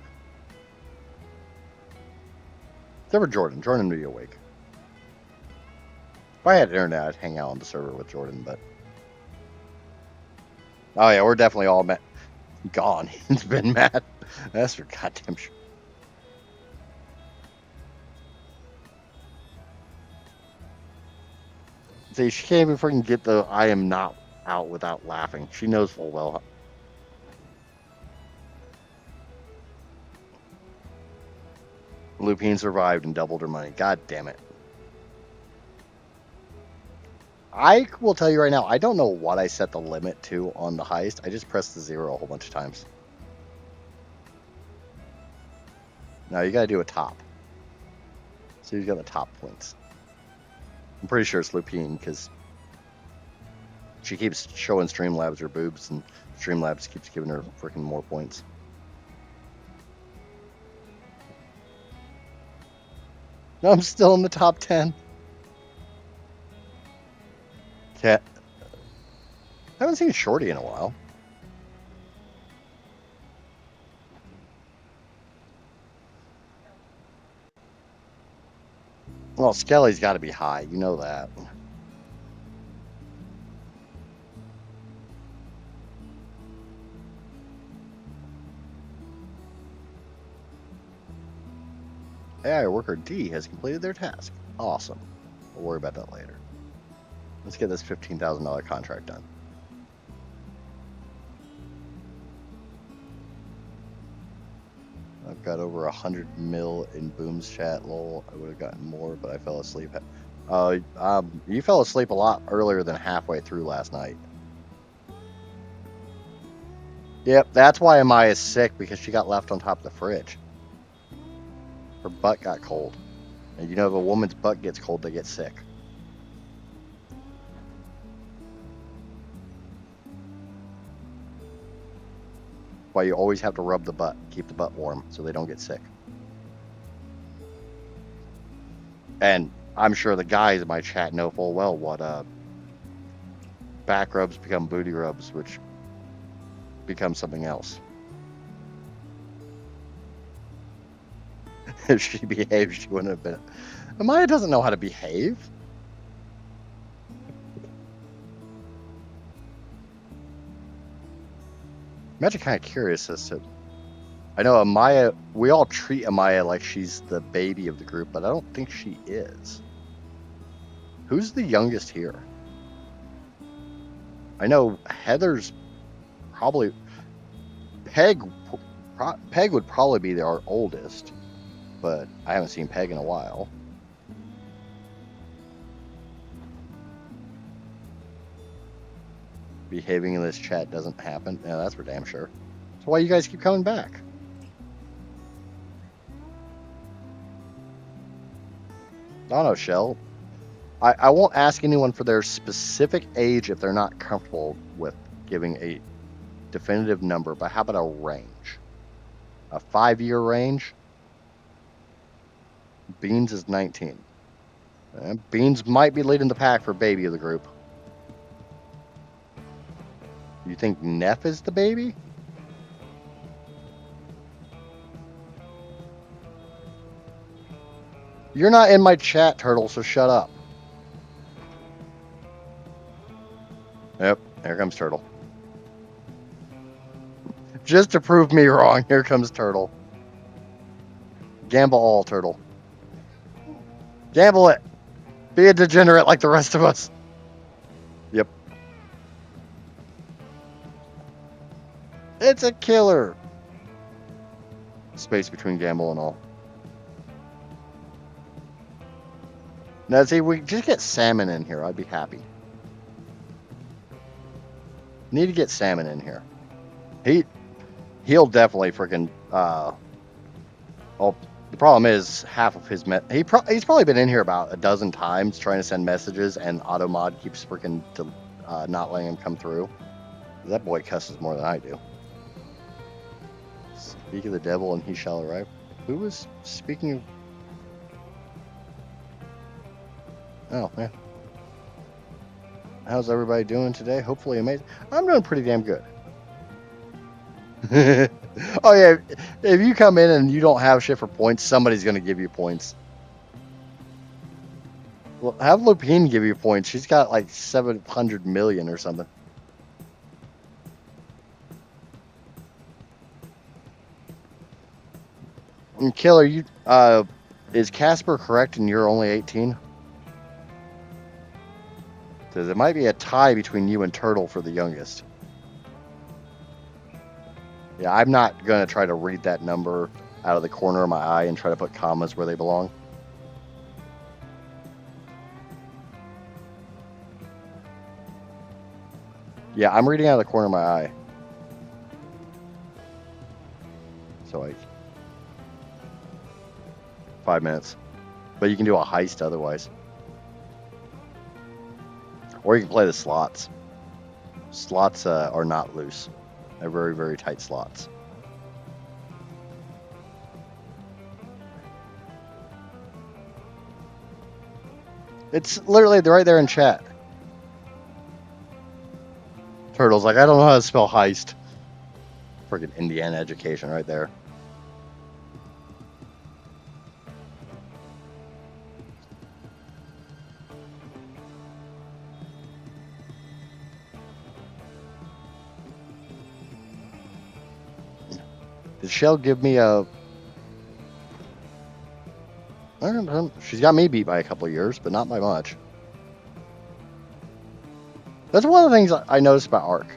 Except for Jordan. Jordan would be awake. If I had internet, I'd hang out on the server with Jordan, but... Oh yeah, we're definitely all gone. He's been mad. That's for goddamn sure. See, she can't even freaking get the I am not out without laughing. She knows full well. Lupine survived and doubled her money. God damn it. I will tell you right now, I don't know what I set the limit to on the heist. I just pressed the 0 a whole bunch of times. Now you gotta do a top. So you got the top points. I'm pretty sure it's Lupine because she keeps showing Streamlabs her boobs and Streamlabs keeps giving her freaking more points. No, I'm still in the top 10. I haven't seen Shorty in a while. Well, Skelly's got to be high. You know that. AI worker D has completed their task. Awesome. We'll worry about that later. Let's get this $15,000 contract done. I've got over 100 mil in Boom's chat, lol. I would have gotten more, but I fell asleep. You fell asleep a lot earlier than halfway through last night. Yep, that's why Amaya's sick, because she got left on top of the fridge. Her butt got cold. And you know, if a woman's butt gets cold, they get sick. Why you always have to rub the butt, keep the butt warm, so they don't get sick. And I'm sure the guys in my chat know full well what back rubs become booty rubs, which becomes something else. If she behaved, she wouldn't have been. Amaya doesn't know how to behave. I'm actually kind of curious as to. I know Amaya, we all treat Amaya like she's the baby of the group, but I don't think she is. Who's the youngest here? I know Heather's probably. Peg would probably be our oldest, but I haven't seen Peg in a while. Behaving in this chat doesn't happen. Yeah, that's for damn sure. So why you guys keep coming back? I don't know, Shell. I won't ask anyone for their specific age if they're not comfortable with giving a definitive number, but how about a range? A 5-year range? Beans is 19. Beans might be leading the pack for baby of the group. You think Neff is the baby? You're not in my chat, Turtle, so shut up. Yep, here comes Turtle. Just to prove me wrong, here comes Turtle. Gamble all, Turtle. Gamble it. Be a degenerate like the rest of us. Yep. It's a killer. Space between gamble and all. Now, see, we just get Salmon in here. I'd be happy. Need to get Salmon in here. He'll definitely freaking. Oh, the problem is half of his he's probably been in here about a dozen times trying to send messages, and AutoMod keeps freaking not letting him come through. That boy cusses more than I do. Speak of the devil, and he shall arrive. Who was speaking of... Oh, yeah. How's everybody doing today? Hopefully amazing. I'm doing pretty damn good. Oh, yeah. If you come in and you don't have shit for points, somebody's going to give you points. Well, have Lupine give you points. She's got like 700 million or something. And Killer, you is Casper correct and you're only 18? Because it might be a tie between you and Turtle for the youngest. Yeah, I'm not going to try to read that number out of the corner of my eye and try to put commas where they belong. Yeah, I'm reading out of the corner of my eye. So, like, 5 minutes. But you can do a heist otherwise. Or you can play the slots. Slots are not loose. They're very, very tight slots. It's literally right there in chat. Turtle's like, I don't know how to spell heist. Friggin' Indiana education right there. Did Shell give me a... I don't know. She's got me beat by a couple of years, but not by much. That's one of the things I noticed about Ark.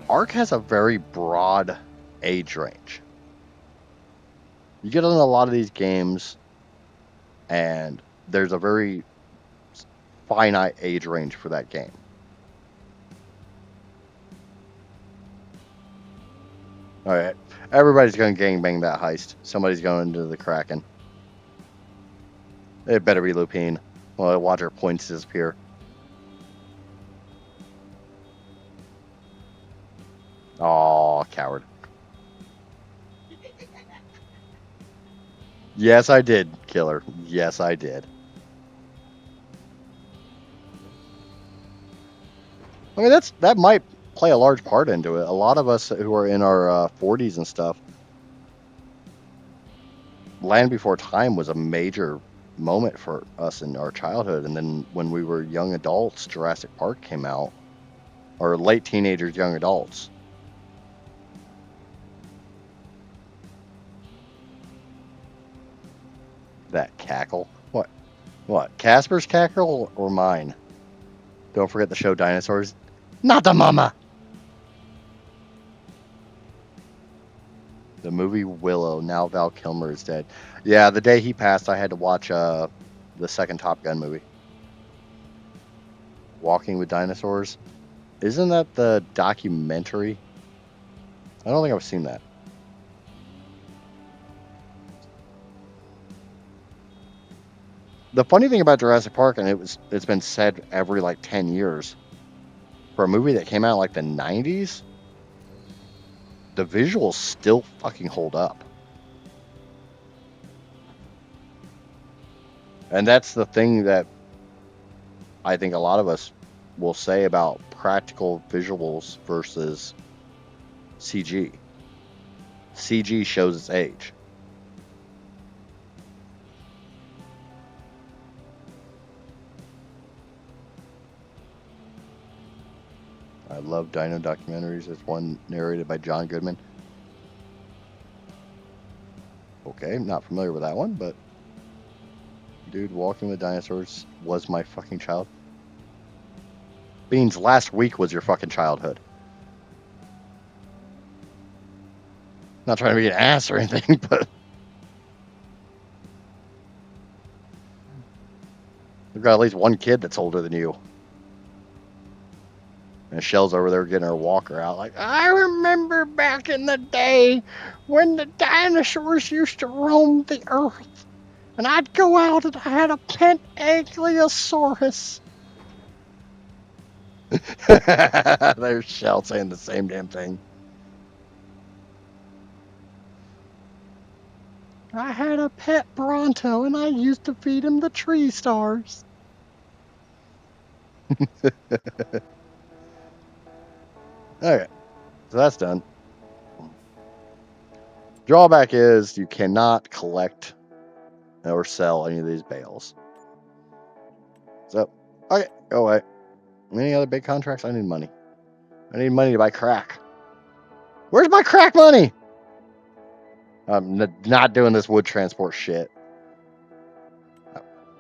Ark has a very broad age range. You get in a lot of these games, and there's a very finite age range for that game. All right, everybody's going to gangbang that heist. Somebody's going into the Kraken. It better be Lupine. Well, watch her points disappear. Aw, coward. Yes, I did, Killer. Yes, I did. I mean, that might play a large part into it. A lot of us who are in our 40s and stuff, Land Before Time was a major moment for us in our childhood. And then when we were young adults, Jurassic Park came out, or late teenagers, young adults. That cackle. What? Casper's cackle or mine? Don't forget the show Dinosaurs. Not the mama! The movie Willow. Now Val Kilmer is dead. Yeah, the day he passed, I had to watch the second Top Gun movie. Walking with Dinosaurs. Isn't that the documentary? I don't think I've seen that. The funny thing about Jurassic Park, and it's been said every like 10 years, for a movie that came out in like the 90s, the visuals still fucking hold up. And that's the thing that I think a lot of us will say about practical visuals versus CG. CG shows its age. I love dino documentaries. There's one narrated by John Goodman. Okay, not familiar with that one, but dude, Walking with Dinosaurs was my fucking child. Beans, last week was your fucking childhood. Not trying to be an ass or anything, but we've got at least one kid that's older than you. And Shell's over there getting her walker out like, I remember back in the day when the dinosaurs used to roam the earth. And I'd go out and I had a pet Ankylosaurus. There's Shell saying the same damn thing. I had a pet Bronto and I used to feed him the tree stars. Okay, so that's done. Drawback is you cannot collect or sell any of these bales. So, okay, go away. Any other big contracts? I need money. I need money to buy crack. Where's my crack money? I'm not doing this wood transport shit.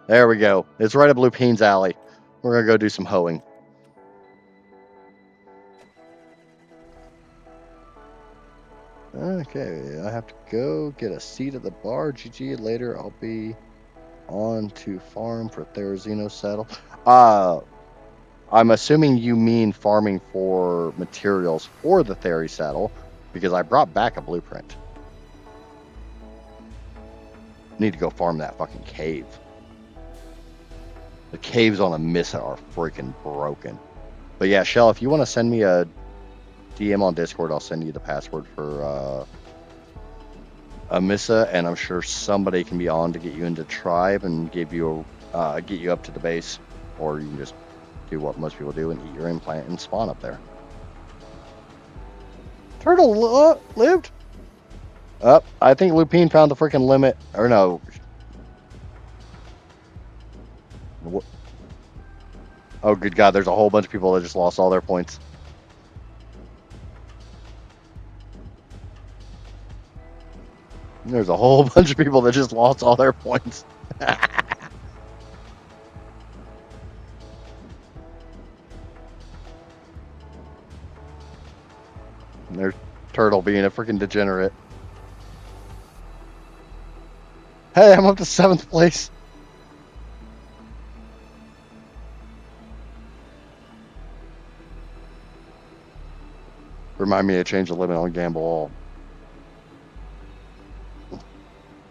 There we go. It's right up Lupine's alley. We're going to go do some hoeing. Okay, I have to go get a seat at the bar. GG. Later, I'll be on to farm for Therizino saddle. I'm assuming you mean farming for materials for the Theri saddle, because I brought back a blueprint. Need to go farm that fucking cave. The caves on Amissa are freaking broken. But yeah, Shell, if you want to send me a DM on Discord, I'll send you the password for Amissa, and I'm sure somebody can be on to get you into tribe and give you get you up to the base, or you can just do what most people do and eat your implant and spawn up there. Turtle lived? I think Lupine found the freaking limit, or no. What? Oh, good God, there's a whole bunch of people that just lost all their points. There's a whole bunch of people that just lost all their points. And there's Turtle being a freaking degenerate. Hey, I'm up to 7th place. Remind me to change the limit on Gamble All.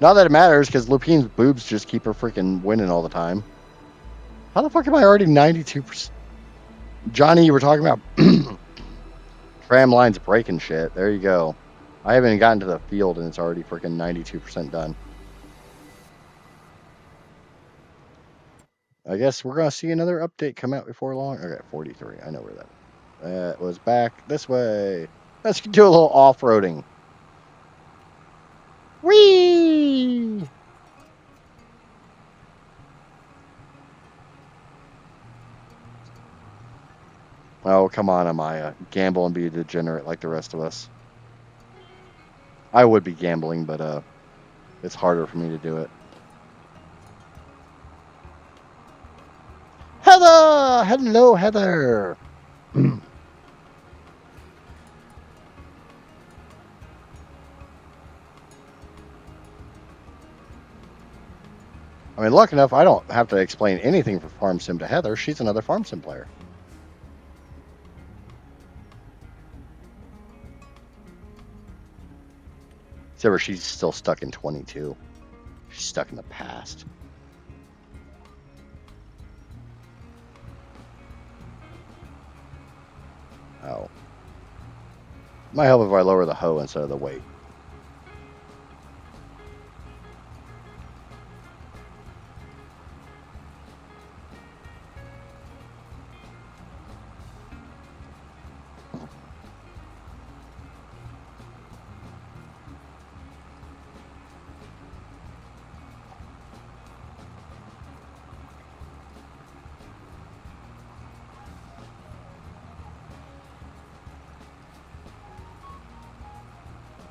Not that it matters, because Lupine's boobs just keep her freaking winning all the time. How the fuck am I already 92%? Johnny, you were talking about tram lines breaking shit. There you go. I haven't even gotten to the field, and it's already freaking 92% done. I guess we're going to see another update come out before long. Okay, 43. I know where that was. Back this way. Let's do a little off-roading. Whee! Oh, come on, Amaya. Gamble and be a degenerate like the rest of us. I would be gambling, but it's harder for me to do it. Heather! Hello, Heather! I mean, lucky enough, I don't have to explain anything for FarmSim to Heather. She's another FarmSim player. Except for she's still stuck in 22. She's stuck in the past. Oh. Might help if I lower the hoe instead of the weight.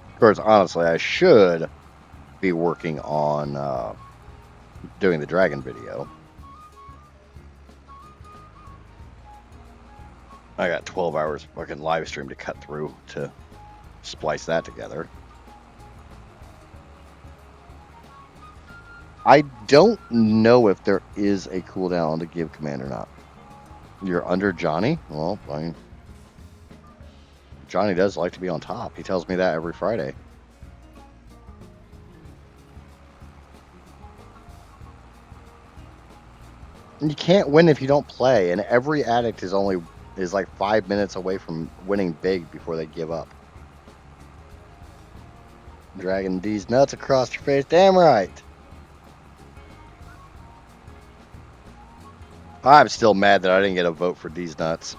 Of course, honestly, I should be working on doing the dragon video. I got 12 hours of fucking live stream to cut through to splice that together. I don't know if there is a cooldown to give command or not. You're under Johnny? Well, I mean, Johnny does like to be on top. He tells me that every Friday. You can't win if you don't play, and every addict is like 5 minutes away from winning big before they give up. Dragging these nuts across your face. Damn right. I'm still mad that I didn't get a vote for these nuts.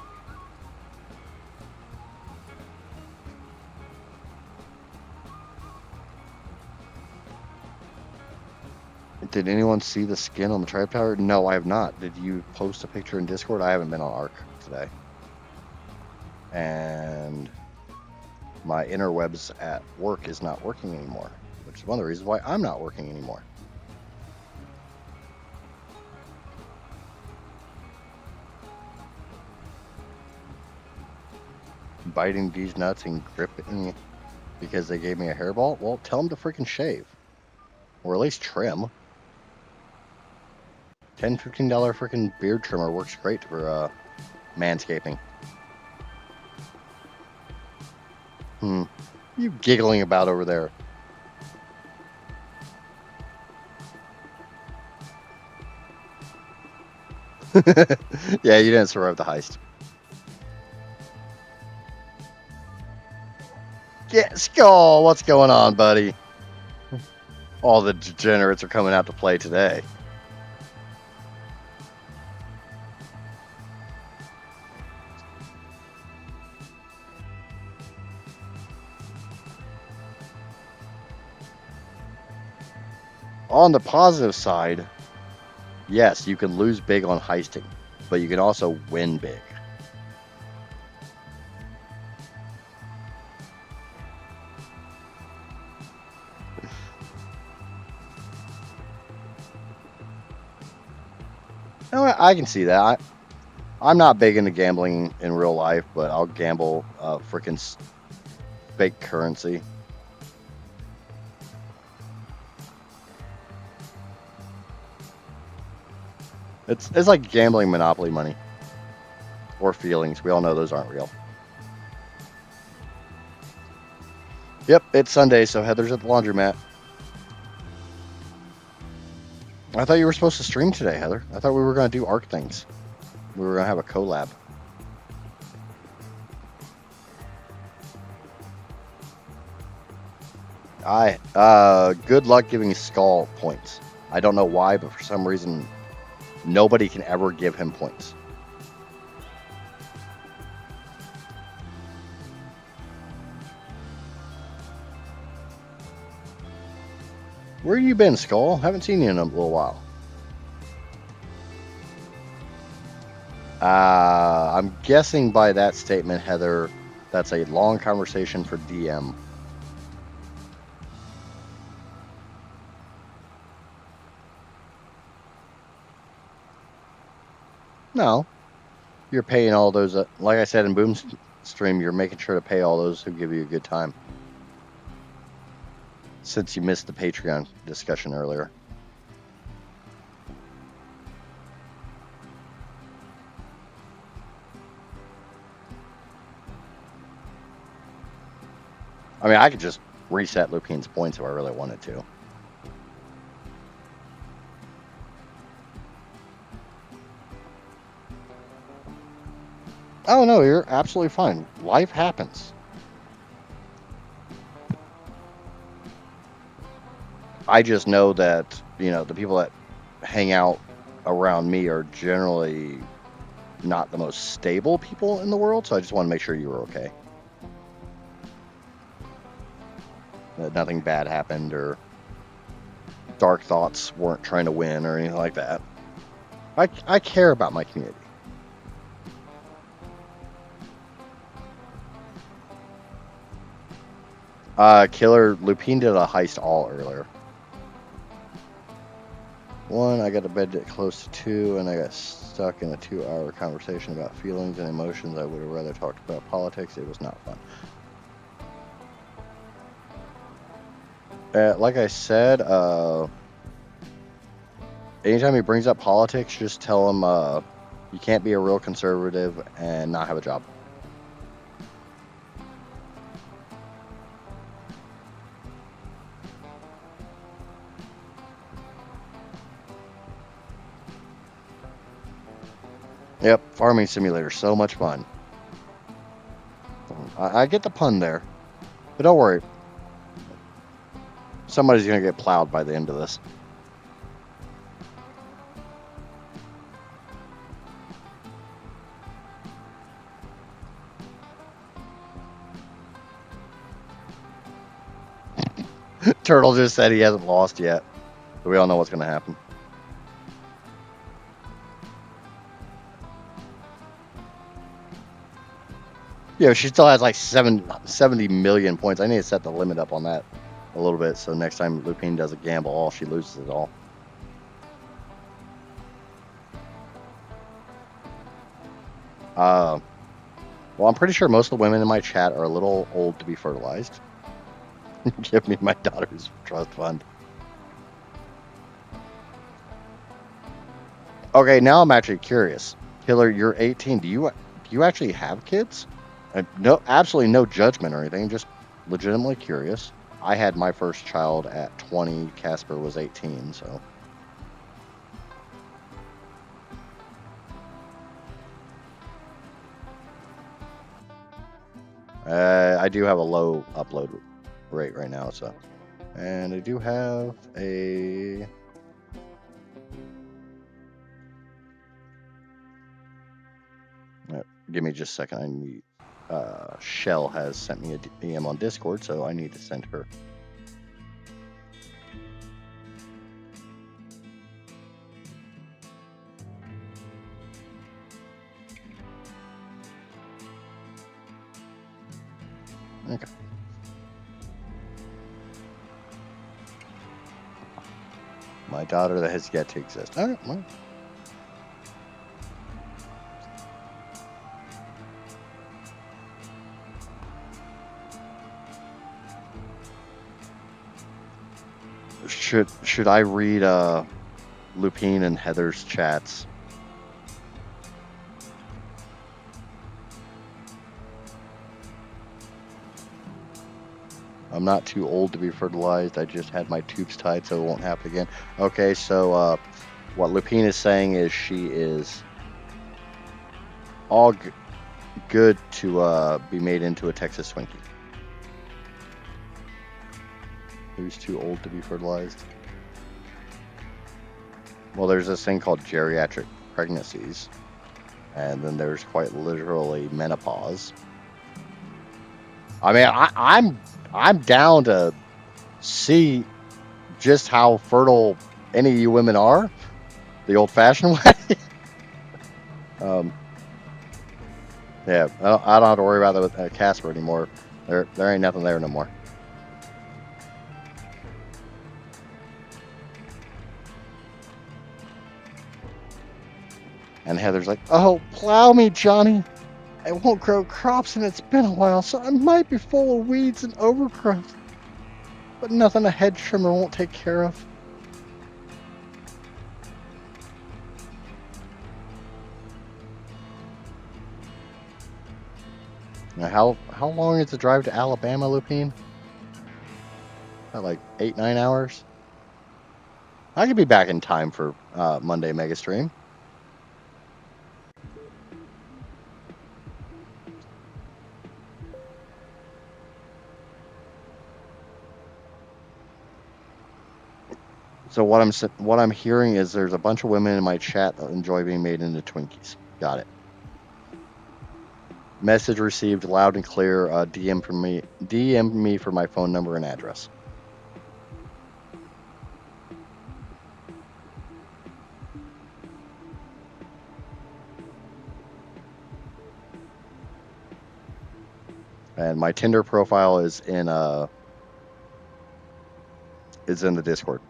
Did anyone see the skin on the tribe tower? No, I have not. Did you post a picture in Discord? I haven't been on Arc today. And my interwebs at work is not working anymore, which is one of the reasons why I'm not working anymore. Biting these nuts and gripping because they gave me a hairball? Well, tell them to freaking shave. Or at least trim. $10, $15 freaking beard trimmer works great for manscaping. You giggling about over there? Yeah, you didn't survive the heist. Yeah, Skull, what's going on, buddy? All the degenerates are coming out to play today. On the positive side, yes, you can lose big on heisting, but you can also win big. I can see that. I'm not big into gambling in real life, but I'll gamble freaking fake currency. It's like gambling Monopoly money or feelings. We all know those aren't real. Yep, it's Sunday, so Heather's at the laundromat. I thought you were supposed to stream today, Heather. I thought we were going to do Arc things. We were going to have a collab. Good luck giving Skull points. I don't know why, but for some reason, nobody can ever give him points. Where you been, Skull? Haven't seen you in a little while. I'm guessing by that statement, Heather, that's a long conversation for DM. No. You're paying all those, like I said in Boom's stream, you're making sure to pay all those who give you a good time. Since you missed the Patreon discussion earlier. I mean, I could just reset Lupine's points if I really wanted to. Oh, no, you're absolutely fine. Life happens. I just know that, the people that hang out around me are generally not the most stable people in the world, so I just want to make sure you were okay. That nothing bad happened or dark thoughts weren't trying to win or anything like that. I care about my community. Killer, Lupine did a heist all earlier. 1, I got to bed at close to 2, and I got stuck in a 2-hour conversation about feelings and emotions. I would have rather talked about politics. It was not fun. Like I said, anytime he brings up politics, just tell him you can't be a real conservative and not have a job. Yep, farming simulator, so much fun. I get the pun there, but don't worry. Somebody's gonna get plowed by the end of this. Turtle just said he hasn't lost yet. So we all know what's gonna happen. Yeah, she still has like 70 million points. I need to set the limit up on that a little bit, so next time Lupine does a gamble, all she loses it all. Well, I'm pretty sure most of the women in my chat are a little old to be fertilized. Give me my daughter's trust fund. Okay, now I'm actually curious. Killer, you're 18. Do you actually have kids? No, absolutely no judgment or anything. Just legitimately curious. I had my first child at 20. Casper was 18. So. I do have a low upload rate right now, so. And I do have a. Give me just a second. I need. Shell has sent me a DM on Discord, so I need to send her. Okay. My daughter that has yet to exist. All right, well. Should I read Lupine and Heather's chats? I'm not too old to be fertilized. I just had my tubes tied, so it won't happen again. Okay, so what Lupine is saying is she is all good to be made into a Texas Twinkie. Who's too old to be fertilized? Well, there's this thing called geriatric pregnancies, and then there's quite literally menopause. I mean, I'm down to see just how fertile any of you women are, the old-fashioned way. Yeah, I don't have to worry about that with Casper anymore. There ain't nothing there no more. And Heather's like, "Oh, plow me, Johnny. I won't grow crops, and it's been a while, so I might be full of weeds and overgrowth, but nothing a hedge trimmer won't take care of." Now, how long is the drive to Alabama, Lupine? Like 8-9 hours. I could be back in time for Monday Mega Stream. So what I'm hearing is there's a bunch of women in my chat that enjoy being made into Twinkies. Got it. Message received loud and clear. DM me for my phone number and address. And my Tinder profile is in the Discord.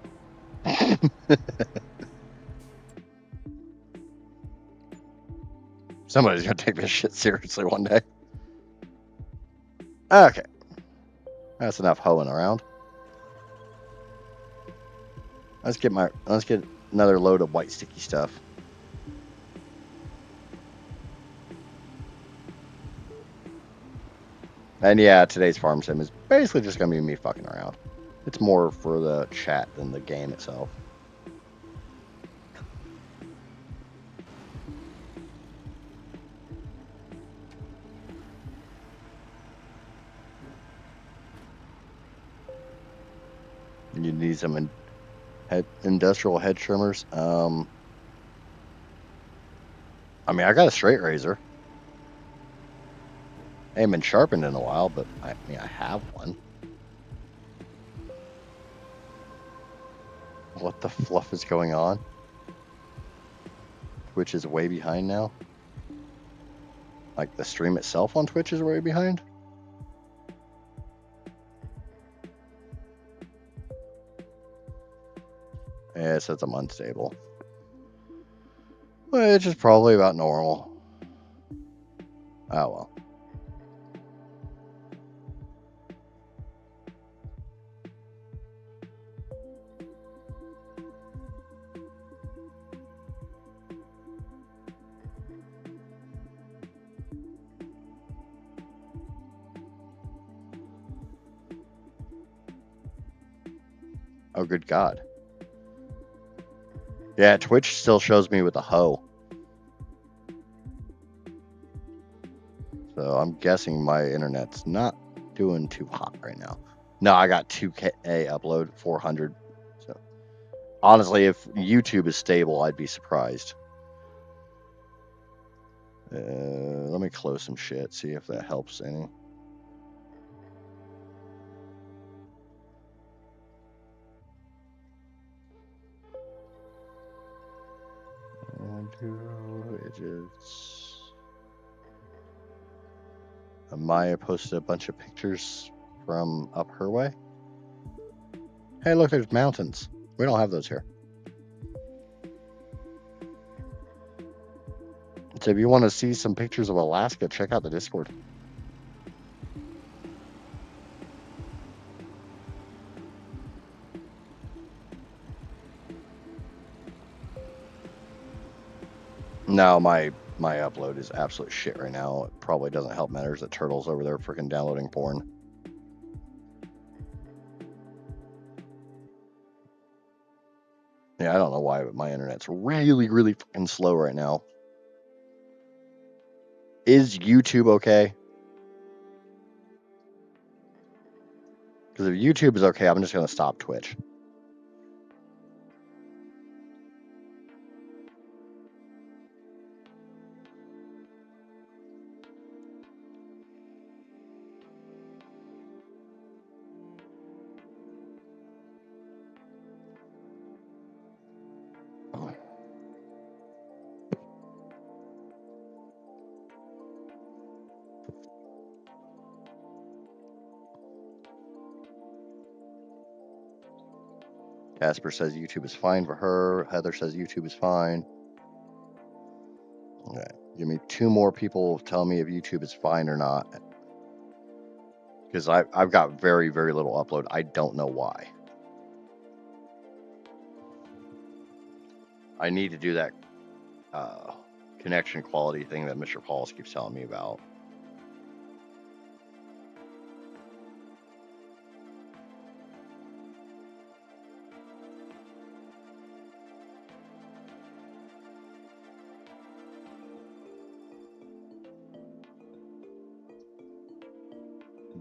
Somebody's gonna take this shit seriously one day. Okay, that's enough hoeing around. Let's get another load of white sticky stuff. And yeah, today's FarmSim is basically just gonna be me fucking around. It's more for the chat than the game itself. You need some industrial head trimmers. I mean, I got a straight razor. I haven't been sharpened in a while, but I mean, I have one. What the fluff is going on? Twitch is way behind now. Like the stream itself on Twitch is way behind. Yeah, it says I'm unstable. Which is probably about normal. Oh well. Oh, good God. Yeah, Twitch still shows me with a hoe. So I'm guessing my internet's not doing too hot right now. No, I got 2K upload, 400. So honestly, if YouTube is stable, I'd be surprised. Let me close some shit, see if that helps any. Maya posted a bunch of pictures from up her way. Hey, look, there's mountains. We don't have those here. So if you want to see some pictures of Alaska, check out the Discord. No, my upload is absolute shit right now. It probably doesn't help matters that Turtle's over there freaking downloading porn. Yeah, I don't know why, but my internet's really, really fucking slow right now. Is YouTube okay? Because if YouTube is okay, I'm just going to stop Twitch. Casper says YouTube is fine for her. Heather says YouTube is fine. Okay, give me 2 more people tell me if YouTube is fine or not. Because I've got very, very little upload. I don't know why. I need to do that connection quality thing that Mr. Pauls keeps telling me about.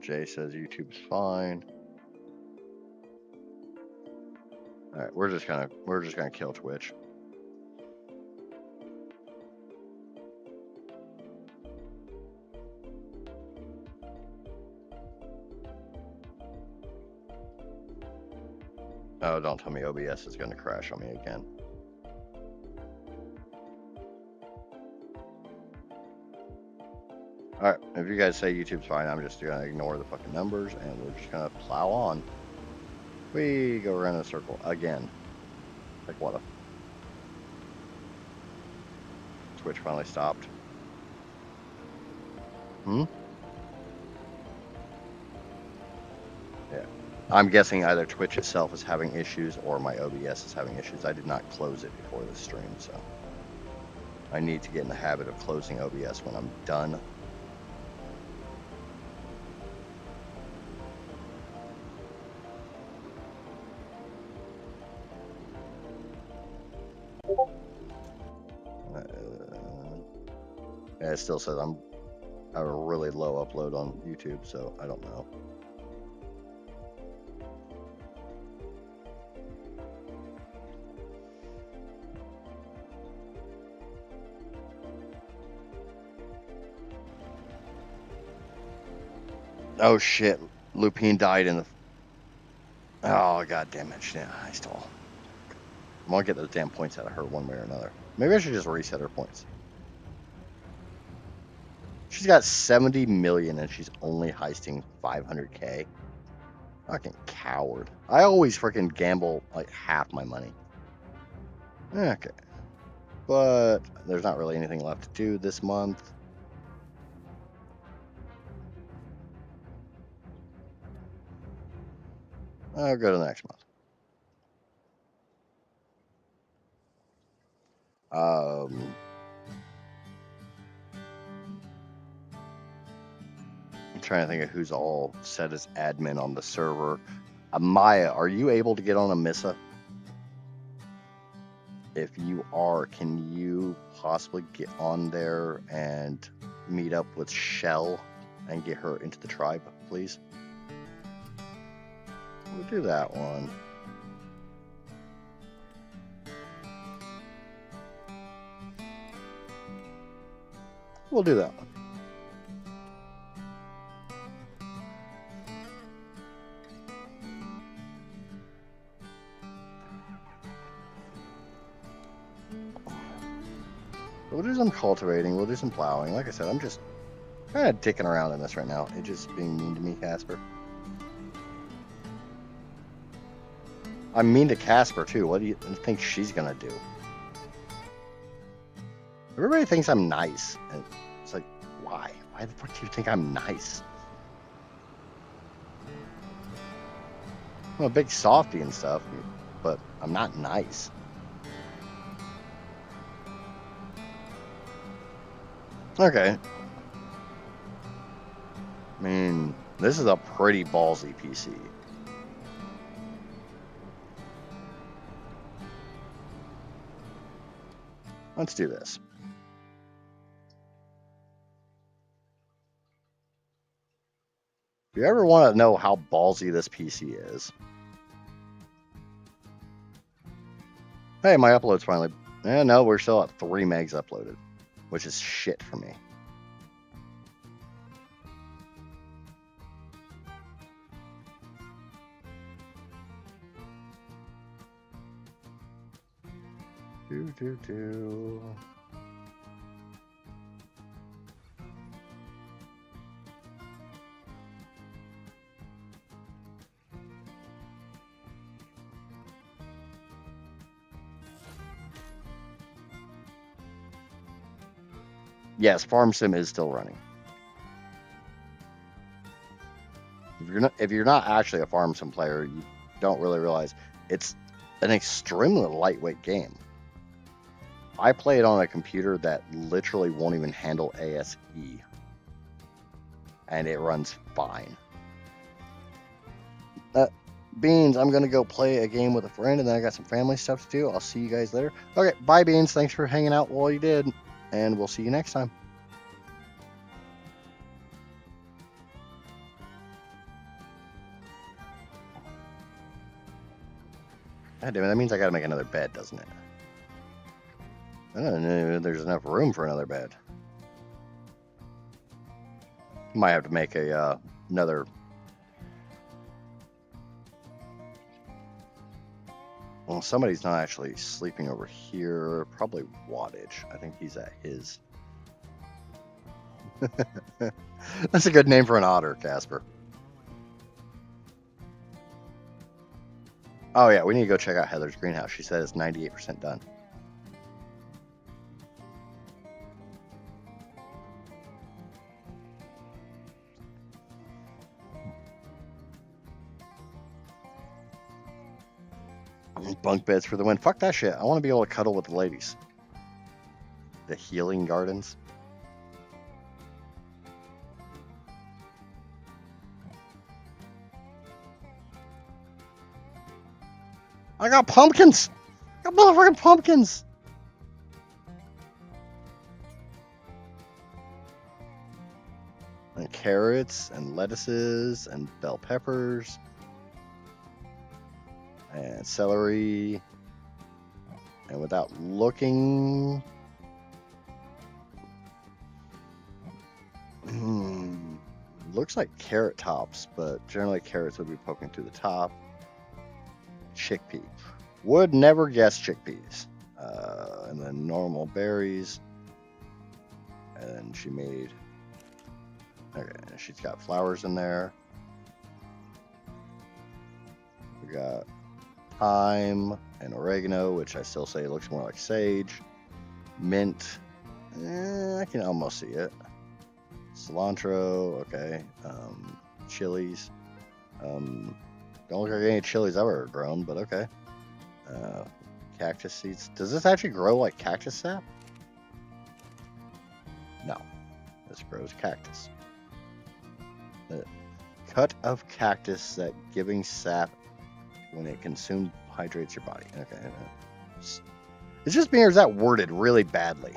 Jay says YouTube's fine. All right, we're just gonna kill Twitch. Oh, don't tell me OBS is gonna crash on me again. All right, if you guys say YouTube's fine, I'm just gonna ignore the fucking numbers and we're just gonna plow on. We go around in a circle again. Like what a... Twitch finally stopped. Yeah. I'm guessing either Twitch itself is having issues or my OBS is having issues. I did not close it before the stream, so I need to get in the habit of closing OBS when I'm done. Yeah, it still says I have a really low upload on YouTube, so I don't know. Oh shit, Lupine died in the... Oh god damn it, yeah, I stall. I'm gonna get those damn points out of her one way or another. Maybe I should just reset her points. She's got 70 million and she's only heisting 500k. Fucking coward. I always freaking gamble like half my money. Okay. But there's not really anything left to do this month. I'll go to the next month. I'm trying to think of who's all set as admin on the server. Maya, are you able to get on a Missa? If you are, can you possibly get on there and meet up with Shell and get her into the tribe, please? We'll do that one. We'll do that one. We'll do some cultivating. We'll do some plowing. Like I said, I'm just kind of dicking around in this right now. It's just being mean to me, Casper. I'm mean to Casper, too. What do you think she's going to do? Everybody thinks I'm nice. And it's like, why? Why the fuck do you think I'm nice? I'm a big softy and stuff, but I'm not nice. Okay. I mean, this is a pretty ballsy PC. Let's do this. If you ever want to know how ballsy this PC is... Hey, my upload's finally... no, we're still at 3 megs uploaded, which is shit for me. Yes, FarmSim is still running. If you're not actually a FarmSim player, you don't really realize it's an extremely lightweight game. I play it on a computer that literally won't even handle ASE, and it runs fine. Beans, I'm gonna go play a game with a friend, and then I got some family stuff to do. I'll see you guys later. Okay, bye, Beans. Thanks for hanging out while you did, and we'll see you next time. God damn it, that means I gotta make another bed, doesn't it? I don't know if there's enough room for another bed. Might have to make a another... Well, somebody's not actually sleeping over here. Probably Wattage. I think he's at his. That's a good name for an otter, Casper. Oh yeah, we need to go check out Heather's greenhouse. She said it's 98% done. Bunk beds for the win. Fuck that shit. I want to be able to cuddle with the ladies. The healing gardens. I got pumpkins! I got motherfucking pumpkins! And carrots, and lettuces, and bell peppers. And celery. And without looking... looks like carrot tops, but generally carrots would be poking through the top. Chickpea. Would never guess chickpeas. And then normal berries. And she made... Okay, she's got flowers in there. We got thyme and oregano, which I still say looks more like sage. Mint. I can almost see it. Cilantro, okay. Chilies. Don't look like any chilies I've ever grown, but okay. Cactus seeds. Does this actually grow like cactus sap? No. This grows cactus. The cut of cactus that giving sap when it consumed hydrates your body. Okay. It's just me, or is that worded really badly?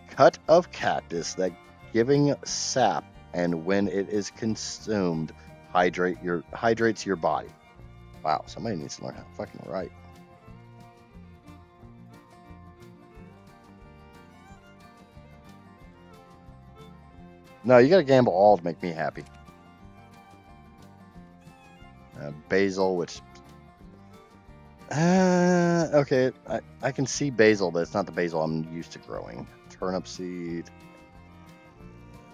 Cut of cactus that giving sap and when it is consumed hydrates your body. Wow, somebody needs to learn how to fucking write. No, you gotta gamble all to make me happy. Basil, which... okay, I can see basil, but it's not the basil I'm used to growing. Turnip seed.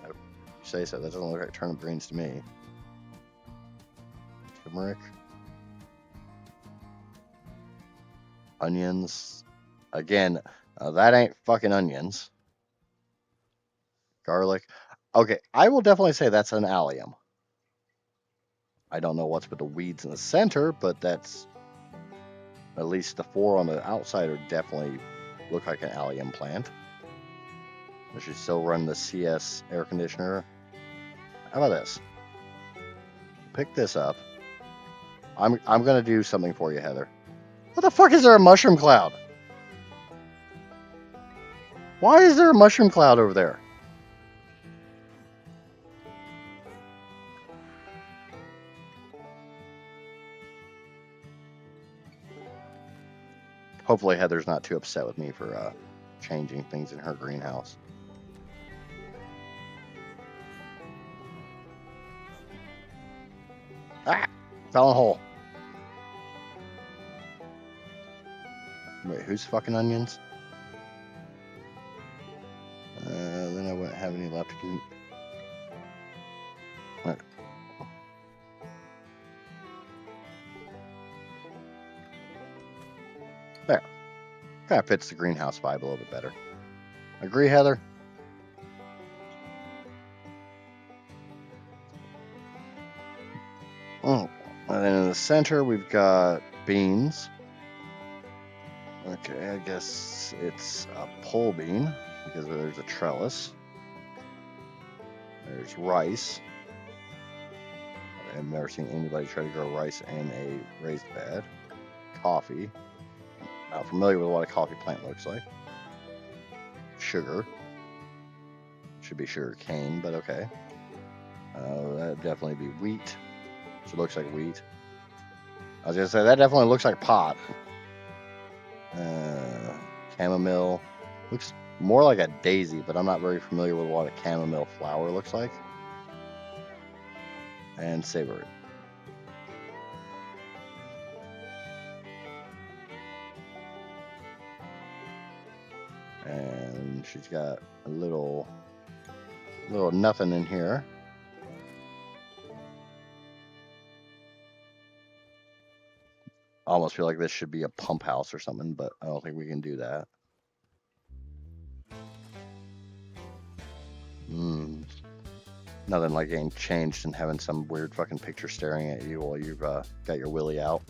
You say so, that doesn't look like turnip greens to me. Turmeric. Onions. Again, that ain't fucking onions. Garlic. Okay, I will definitely say that's an allium. I don't know what's with the weeds in the center, but that's... At least the 4 on the outside are definitely look like an allium plant. I should still run the CS air conditioner. How about this? Pick this up. I'm gonna do something for you, Heather. What the fuck is there a mushroom cloud? Why is there a mushroom cloud over there? Hopefully Heather's not too upset with me for changing things in her greenhouse. Ah! Fell in a hole. Wait, who's fucking onions? Then I wouldn't have any left to eat. Right. There. Kind of fits the greenhouse vibe a little bit better. Agree, Heather? Oh, and then in the center we've got beans. Okay, I guess it's a pole bean because there's a trellis. There's rice. I've never seen anybody try to grow rice in a raised bed. Coffee. Not familiar with what a coffee plant looks like. Sugar. Should be sugar cane, but okay. That'd definitely be wheat. It looks like wheat. I was gonna say that definitely looks like pot. Chamomile. Looks more like a daisy, but I'm not very familiar with what a chamomile flower looks like. And savory. And she's got a little nothing in here. I almost feel like this should be a pump house or something, but I don't think we can do that. Nothing like getting changed and having some weird fucking picture staring at you while you've got your willy out.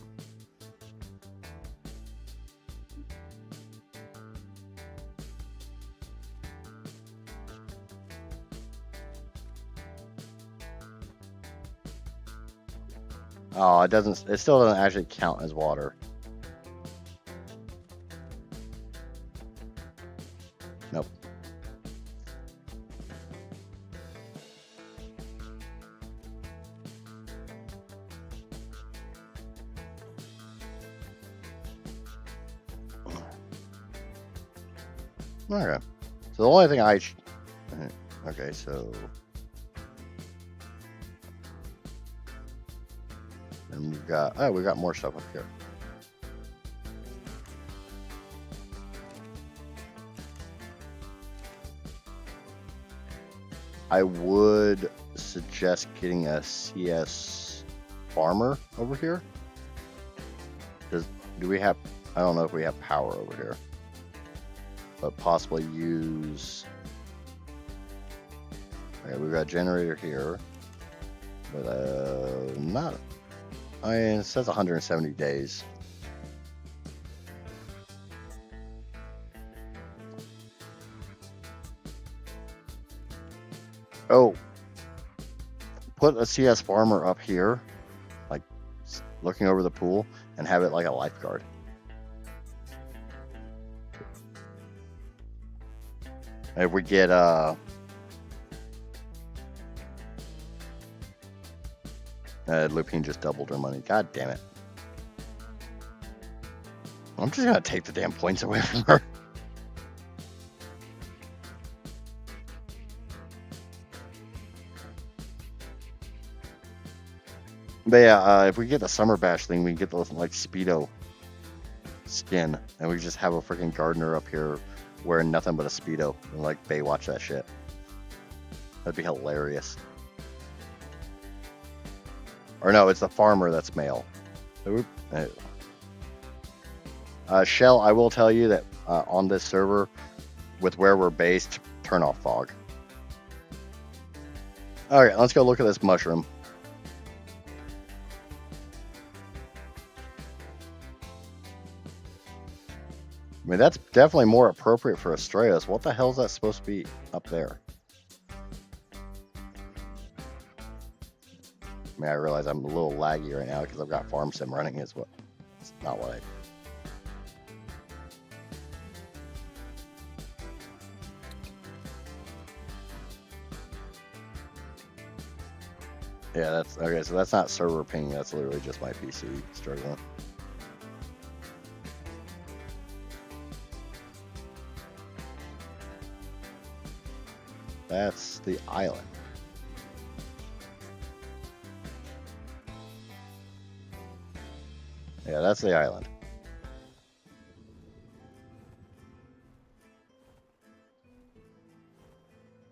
Oh, it doesn't. It still doesn't actually count as water. Nope. Okay. So the only thing Okay, so and we've got more stuff up here. I would suggest getting a CS farmer over here. Do we have? I don't know if we have power over here, but possibly use. Okay, we've got a generator here, but not. I mean, it says 170 days. Oh, put a CS farmer up here, like looking over the pool, and have it like a lifeguard. If we get Lupine just doubled her money. God damn it. I'm just gonna take the damn points away from her. But yeah, if we get the summer bash thing, we can get the like Speedo skin, and we just have a freaking gardener up here wearing nothing but a Speedo and like Baywatch that shit. That'd be hilarious. Or no, it's the farmer that's male. Shell, I will tell you that on this server, with where we're based, turn off fog. Alright, let's go look at this mushroom. I mean, that's definitely more appropriate for Astraeus. What the hell is that supposed to be up there? I mean, I realize I'm a little laggy right now because I've got FarmSim running. It's not what I... Yeah, that's... Okay, so that's not server ping. That's literally just my PC struggling. That's the island. Yeah, that's the island.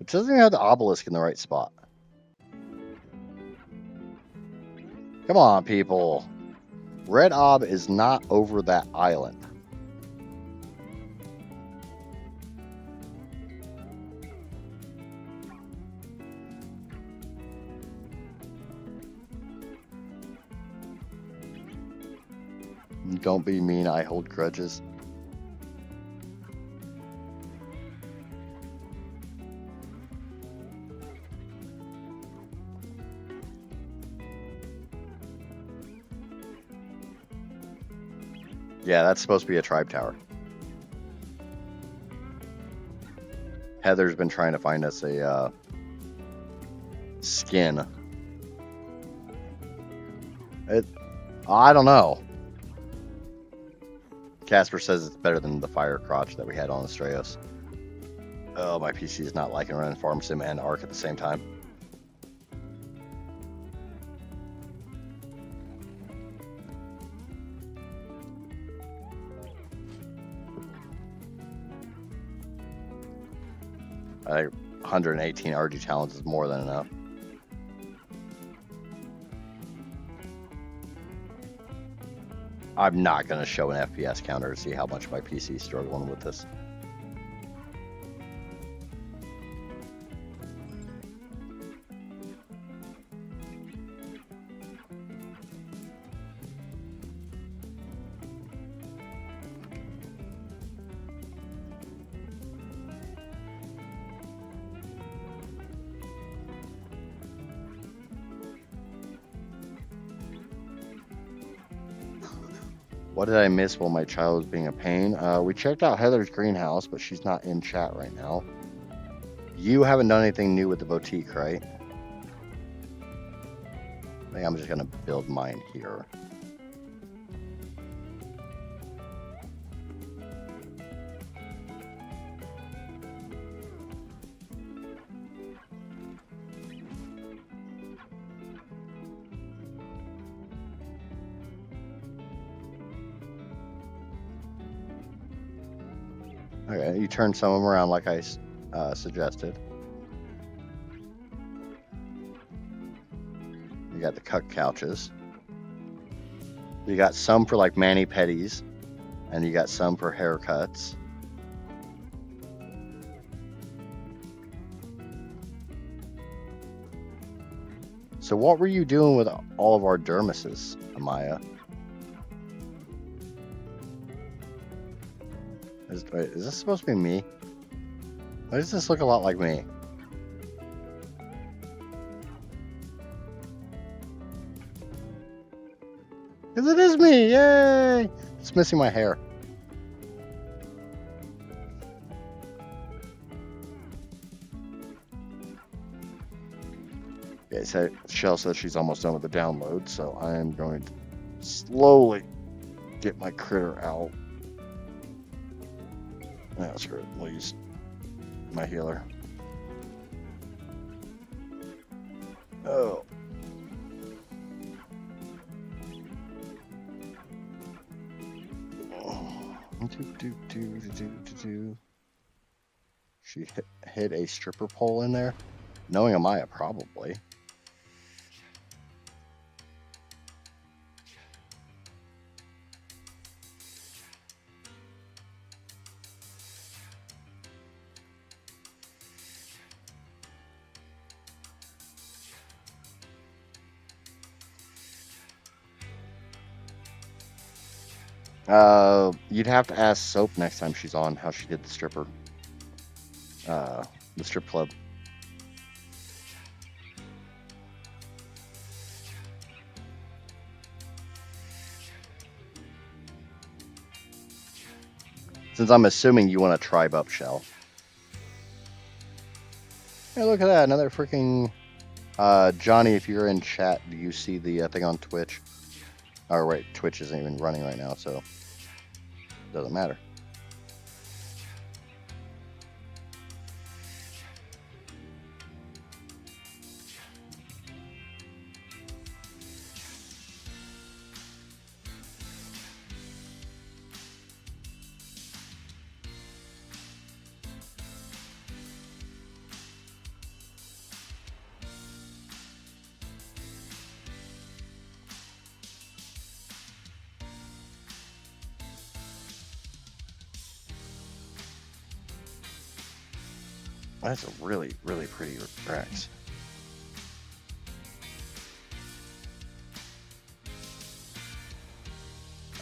It doesn't even have the obelisk in the right spot. Come on, people. Red Ob is not over that island. Don't be mean, I hold grudges. Yeah, that's supposed to be a tribe tower. Heather's been trying to find us a skin. I don't know. Casper says it's better than the fire crotch that we had on Astraeus. Oh, my PC is not liking running FarmSim and Ark at the same time. I think 118 RG talents is more than enough. I'm not going to show an FPS counter to see how much my PC is struggling with this. What did I miss while my child was being a pain? We checked out Heather's greenhouse, but she's not in chat right now. You haven't done anything new with the boutique, right? I think I'm just going to build mine here. Okay, you turn some of them around like I suggested. You got the cuck couches. You got some for like mani-pedis, and you got some for haircuts. So what were you doing with all of our dermises, Amaya? Is this supposed to be me? Why does this look a lot like me? Because it is me! Yay! It's missing my hair. Okay, so Shell says she's almost done with the download, so I am going to slowly get my critter out. Yeah, screw it. We'll use my healer. Oh. She hit a stripper pole in there? Knowing Amaya, probably. You'd have to ask Soap next time she's on how she did the stripper. The strip club. Since I'm assuming you want to tribe up, Shell. Hey, look at that. Another freaking... Johnny, if you're in chat, do you see the thing on Twitch? Oh, wait, Twitch isn't even running right now, so... it doesn't matter. That's a really, really pretty Rex.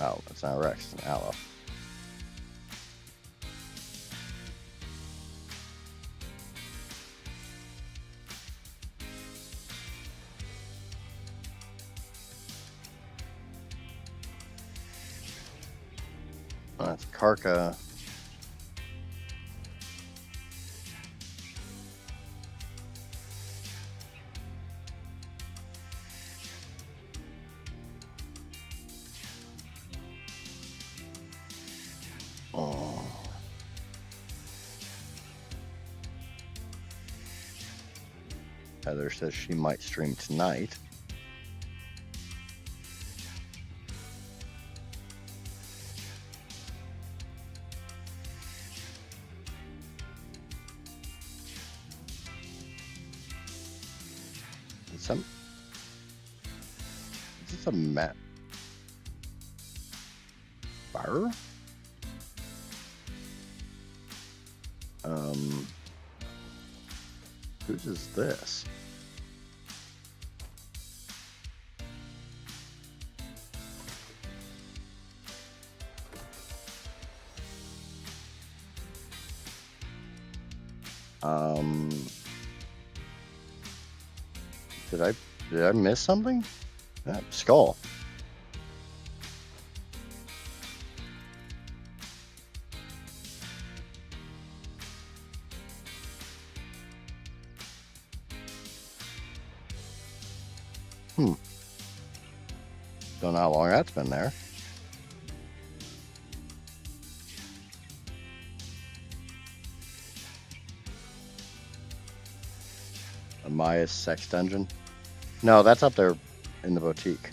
Oh, it's not a Rex, it's an Aloe. Oh, that's Karka. Oh. Heather says she might stream tonight. Is this a map? Fire? Whose is this? Did I miss something? That skull. Don't know how long that's been there. Amaya's sex dungeon. No, that's up there in the boutique.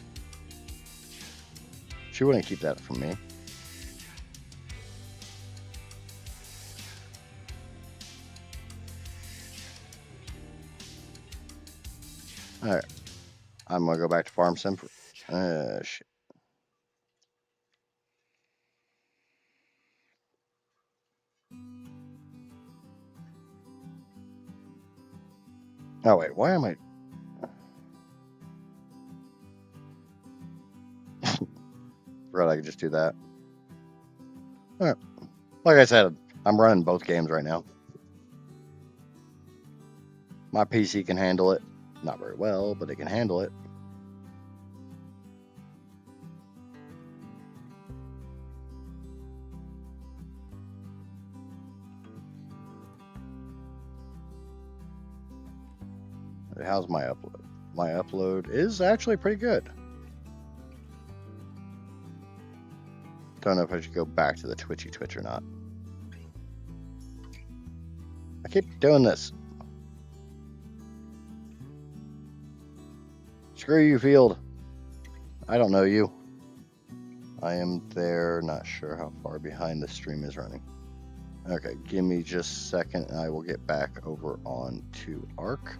She wouldn't keep that from me. Alright. I'm gonna go back to FarmSim for... shit. Oh, wait. Why am I... Forgot I could just do that. Alright. Like I said, I'm running both games right now. My PC can handle it. Not very well, but it can handle it. How's my upload? My upload is actually pretty good. Don't know if I should go back to the Twitch or not. I keep doing this. Screw you, Field. I don't know you. I am there, not sure how far behind the stream is running. Okay, give me just a second and I will get back over on to Arc.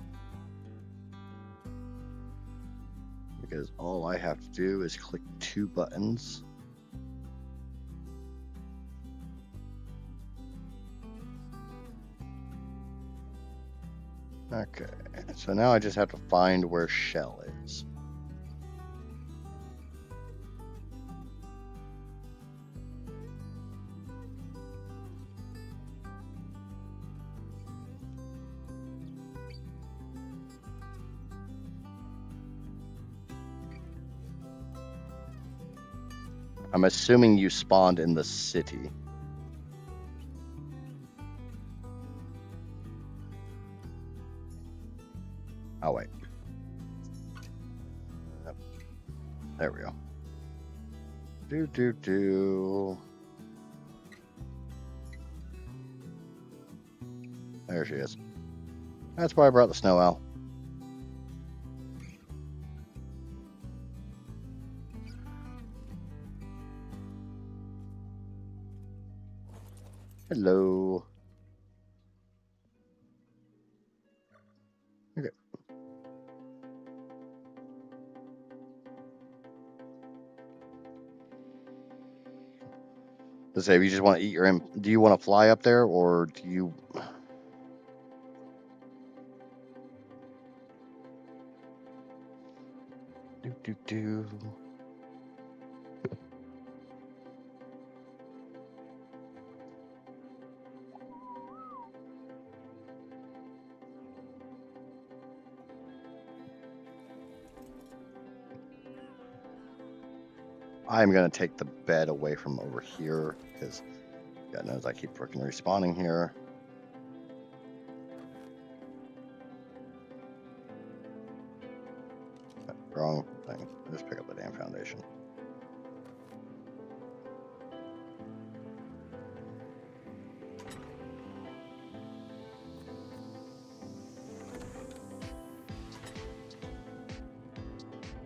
Because all I have to do is click 2 buttons. Okay, so now I just have to find where Shell is. I'm assuming you spawned in the city. Oh, wait. There we go. There she is. That's why I brought the snow owl. Hello. Okay. Let's say if you just want to eat your... Do you want to fly up there, or do you... I'm going to take the bed away from over here, because God knows I keep freaking respawning here. Wrong thing. Just pick up the damn foundation.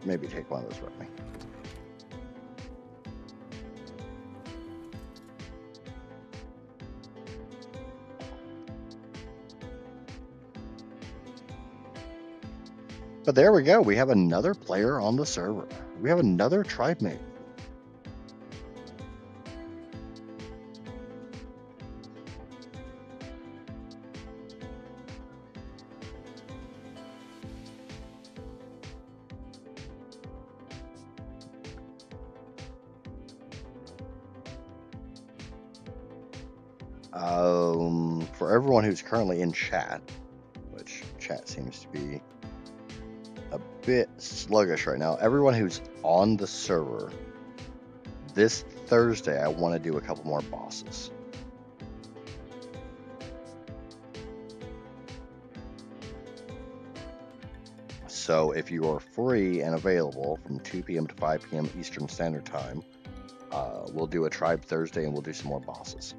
Maybe take one of those with me. But there we go. We have another player on the server. We have another tribe mate. For everyone who's currently in chat, which chat seems to be a bit sluggish right now, everyone who's on the server, this Thursday I want to do a couple more bosses. So if you are free and available from 2 p.m. to 5 p.m. Eastern Standard Time, we'll do a Tribe Thursday and we'll do some more bosses.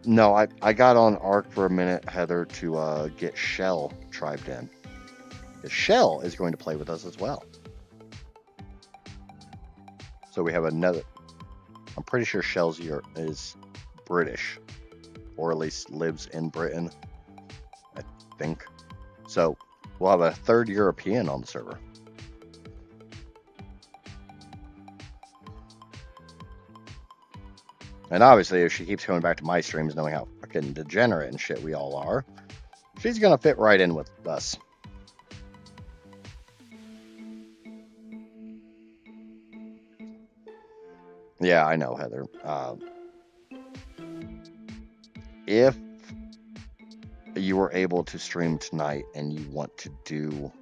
No, I got on Arc for a minute, Heather, to get Shell tribed in. Shell is going to play with us as well. So we have another. I'm pretty sure Shells is British, or at least lives in Britain, I think. So we'll have a third European on the server. And obviously, if she keeps coming back to my streams, knowing how fucking degenerate and shit we all are, she's gonna fit right in with us. Yeah, I know, Heather. If you were able to stream tonight and you want to do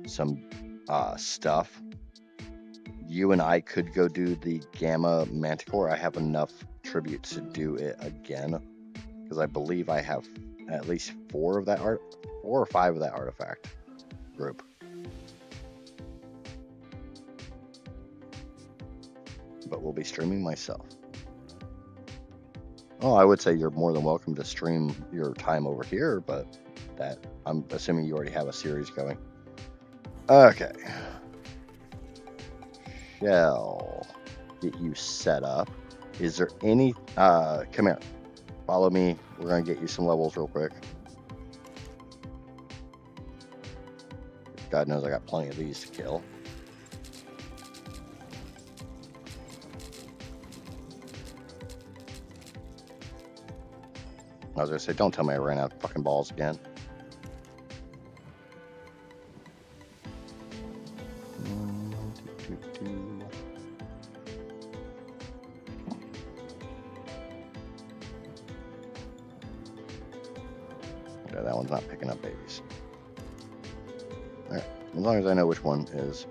some stuff, you and I could go do the Gamma Manticore. I have enough tributes to do it again, because I believe I have at least 4 or 5 of that artifact group. But we'll be streaming myself. Oh, I would say you're more than welcome to stream your time over here, but that I'm assuming you already have a series going. Okay. Shall get you set up. Is there any come here. Follow me. We're gonna get you some levels real quick. God knows I got plenty of these to kill. I was gonna say, don't tell me I ran out of fucking balls again. Yeah, that one's not picking up babies. Alright, as long as I know which one is.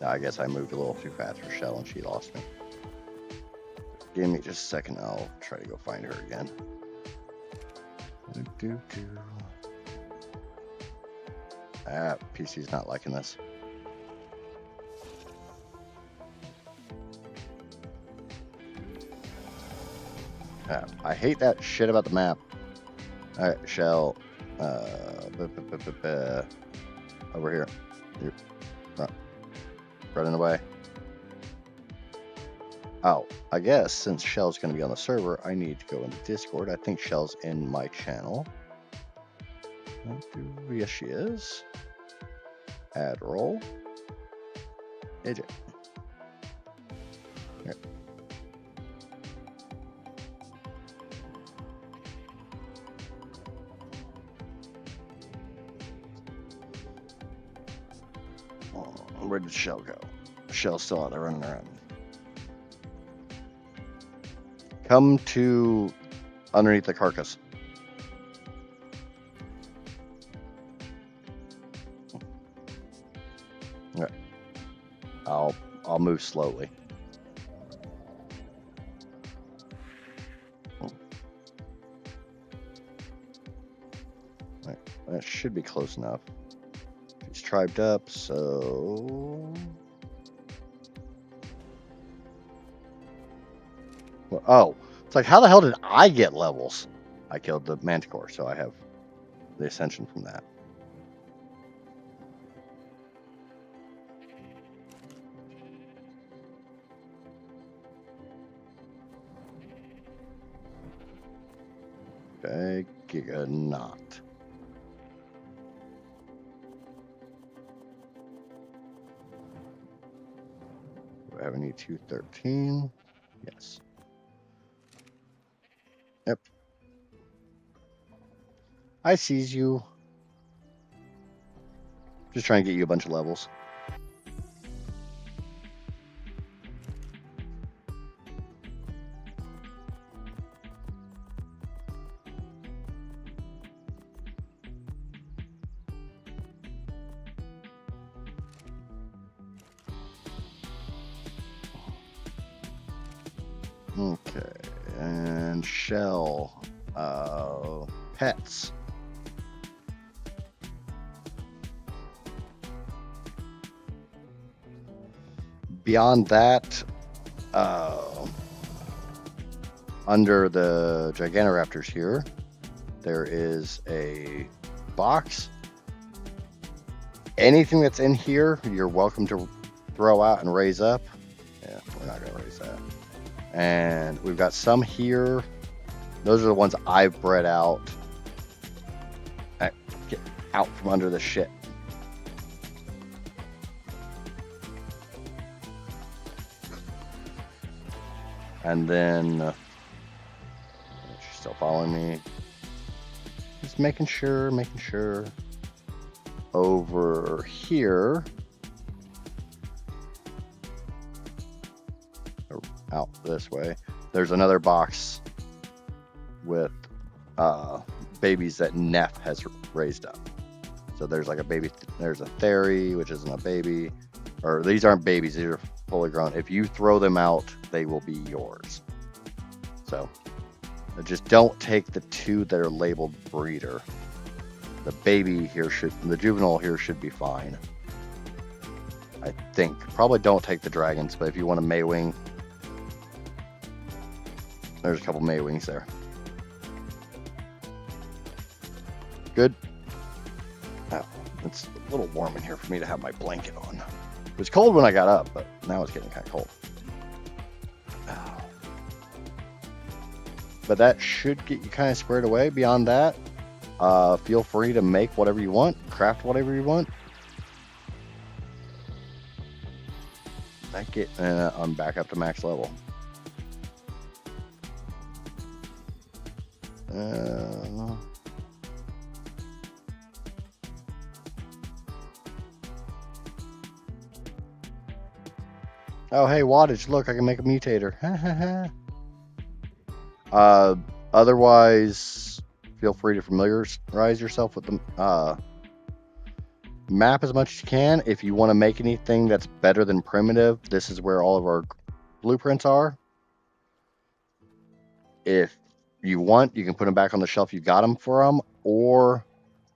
I guess I moved a little too fast for Shell and she lost me. Give me just a second, I'll try to go find her again. PC's not liking this. I hate that shit about the map. Alright, Shell. Over here. Running away. Oh, I guess since Shell's going to be on the server, I need to go into Discord. I think Shell's in my channel. Yes, she is. Add role. AJ. Here. Where did Shell go? Shell's still out there running around. Come to underneath the carcass. Okay. I'll move slowly. Right. That should be close enough. She's tribed up, so... Well, oh, it's like, how the hell did I get levels? I killed the Manticore, so I have the ascension from that. Okay, Giga not. Do I have any 213? Yes. Yep. I sees you. Just trying to get you a bunch of levels. Okay. and shell pets. Beyond that, under the Gigantoraptors here, there is a box. Anything that's in here, you're welcome to throw out and raise up. Yeah, we're not going to raise that. And we've got some here. Those are the ones I've bred out. Get out from under the shit. And then, she's still following me. Just making sure. Over here, or out this way, there's another box with babies that Neff has raised up. So there's like a baby, there's a Theory, which isn't a baby, or these aren't babies, these are fully grown. If you throw them out, they will be yours. So just don't take the two that are labeled breeder. The baby here the juvenile here should be fine. I think. Probably don't take the dragons, but if you want a Maywing, there's a couple Maywings there. Good. Oh, it's a little warm in here for me to have my blanket on. It was cold when I got up, but now it's getting kind of cold. Oh. But that should get you kind of squared away. Beyond that, feel free to make whatever you want, craft whatever you want. I'm back up to max level. Oh, hey, wattage, look, I can make a mutator. Otherwise, feel free to familiarize yourself with the map as much as you can. If you want to make anything that's better than primitive, this is where all of our blueprints are. If you want, you can put them back on the shelf you got them from, or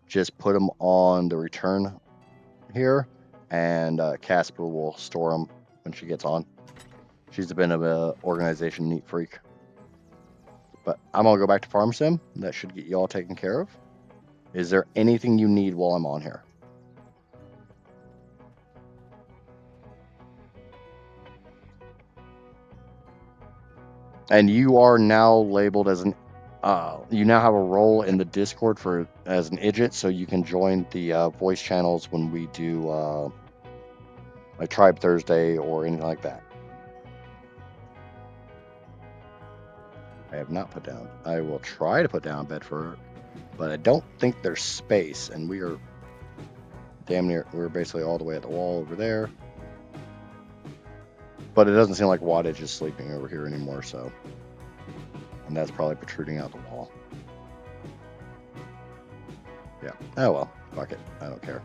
just put them on the return here, and Casper will store them when she gets on. She's a bit of an organization neat freak. But I'm going to go back to FarmSim. That should get you all taken care of. Is there anything you need while I'm on here? And you are now labeled as an you now have a role in the Discord as an idjit, so you can join the voice channels when we do like Tribe Thursday or anything like that. I have not put down. I will try to put down a bed for her, but I don't think there's space, and we are damn near. We're basically all the way at the wall over there. But it doesn't seem like Wattage is sleeping over here anymore, so. And that's probably protruding out the wall. Yeah. Oh well. Fuck it. I don't care.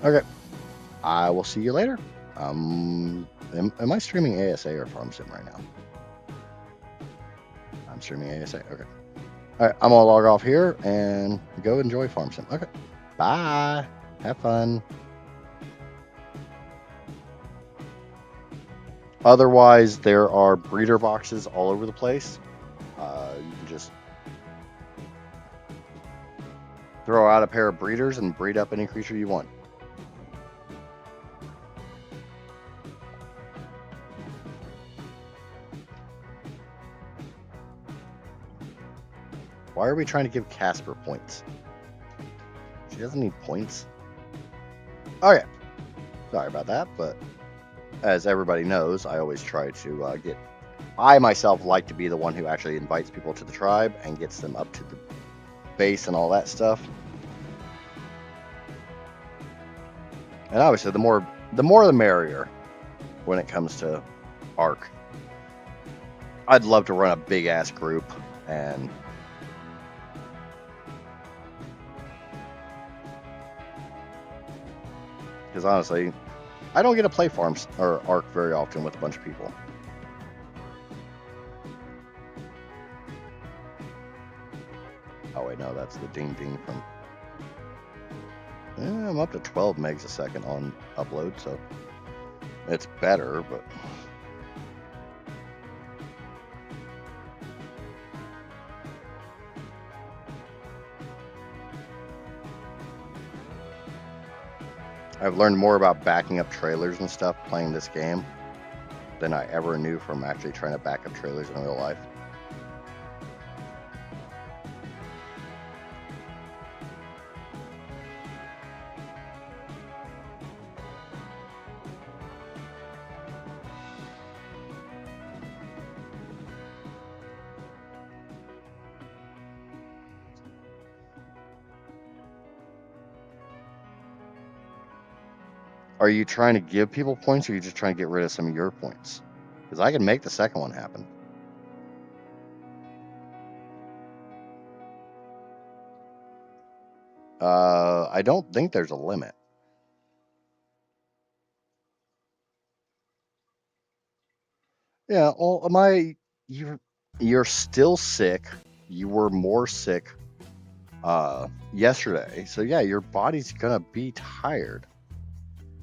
Okay. I will see you later. Am I streaming ASA or FarmSim right now? I'm streaming ASA. Okay. All right. I'm gonna log off here and go enjoy FarmSim. Okay. Bye. Have fun. Otherwise, there are breeder boxes all over the place. You can just throw out a pair of breeders and breed up any creature you want. Why are we trying to give Casper points? She doesn't need points. Okay. Sorry about that, but as everybody knows, I always try to I myself like to be the one who actually invites people to the tribe and gets them up to the base and all that stuff. And obviously, the more the merrier when it comes to Ark. I'd love to run a big ass group and because honestly, I don't get to play Farms or Ark very often with a bunch of people. Oh wait, no, that's the ding ding from. I'm up to 12 megs a second on upload, so it's better, but. I've learned more about backing up trailers and stuff playing this game than I ever knew from actually trying to back up trailers in real life. Are you trying to give people points, or are you just trying to get rid of some of your points? Because I can make the second one happen. I don't think there's a limit. Yeah, well, you're still sick. You were more sick yesterday, so yeah, your body's gonna be tired.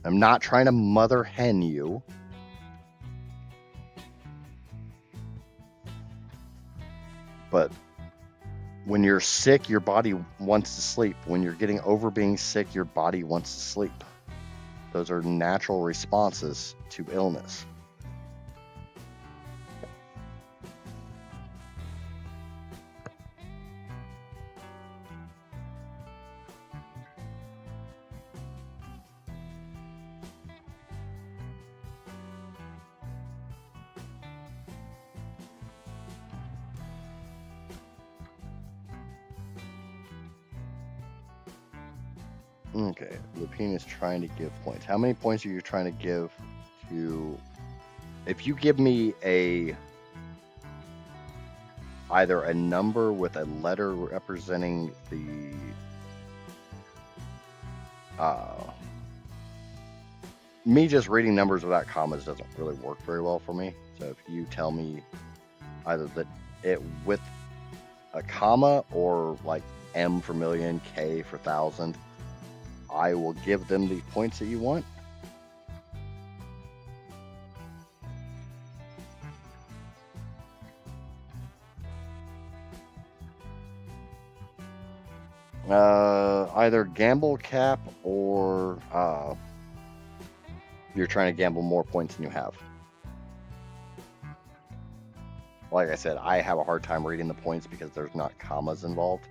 I'm not trying to mother hen you. But when you're sick, your body wants to sleep. When you're getting over being sick, your body wants to sleep. Those are natural responses to illness. Okay, Lupine is trying to give points. How many points are you trying to give to... If you give me either a number with a letter representing the me just reading numbers without commas doesn't really work very well for me. So if you tell me either that it with a comma or like M for million, K for thousand, I will give them the points that you want. Either gamble cap or you're trying to gamble more points than you have. Like I said, I have a hard time reading the points because there's not commas involved.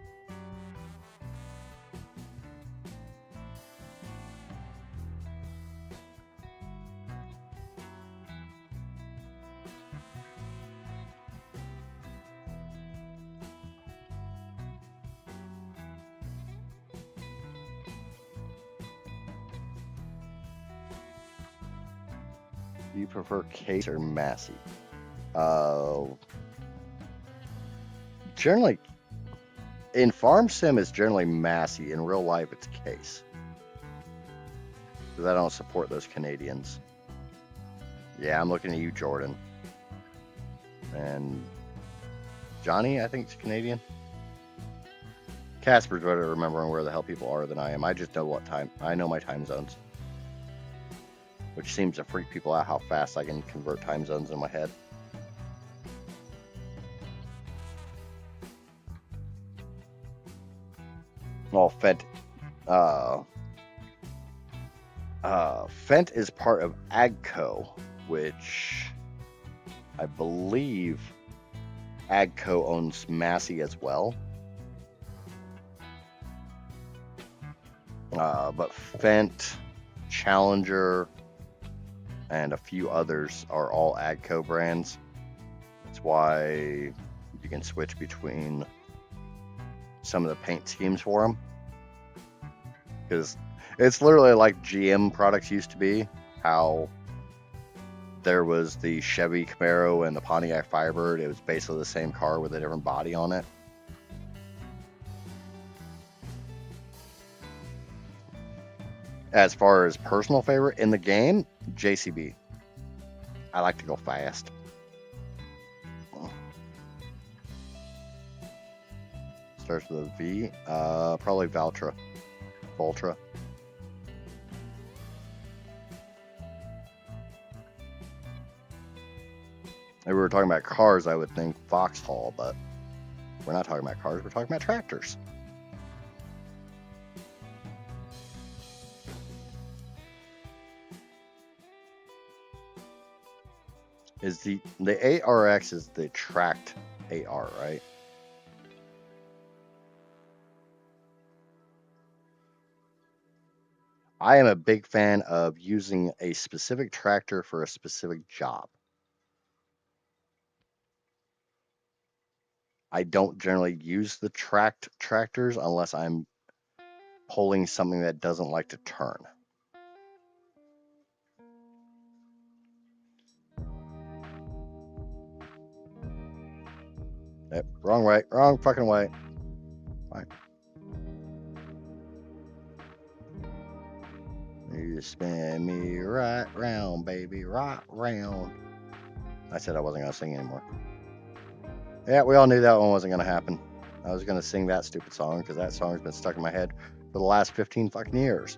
Do you prefer Case or Massey? Generally, in FarmSim, it's generally Massey. In real life, it's Case. Because I don't support those Canadians. Yeah, I'm looking at you, Jordan. And Johnny, I think, is Canadian. Casper's better at remembering where the hell people are than I am. I just know what time. I know my time zones. Which seems to freak people out how fast I can convert time zones in my head. Well, Fent is part of AGCO, which I believe AGCO owns Massey as well. But Fent, Challenger, and a few others are all AGCO brands. That's why you can switch between some of the paint schemes for them. Because it's literally like GM products used to be, how there was the Chevy Camaro and the Pontiac Firebird. It was basically the same car with a different body on it. As far as personal favorite in the game, JCB. I like to go fast. Starts with a V. Probably Valtra. Voltra. If we were talking about cars, I would think Vauxhall, but we're not talking about cars, we're talking about tractors. Is the ARX is the tracked AR, right? I am a big fan of using a specific tractor for a specific job. I don't generally use the tracked tractors unless I'm pulling something that doesn't like to turn. Yep, wrong way, wrong fucking way. Fine. You spin me right round, baby, right round. I said I wasn't gonna sing anymore. Yeah, we all knew that one wasn't gonna happen. I was gonna sing that stupid song because that song's been stuck in my head for the last 15 fucking years.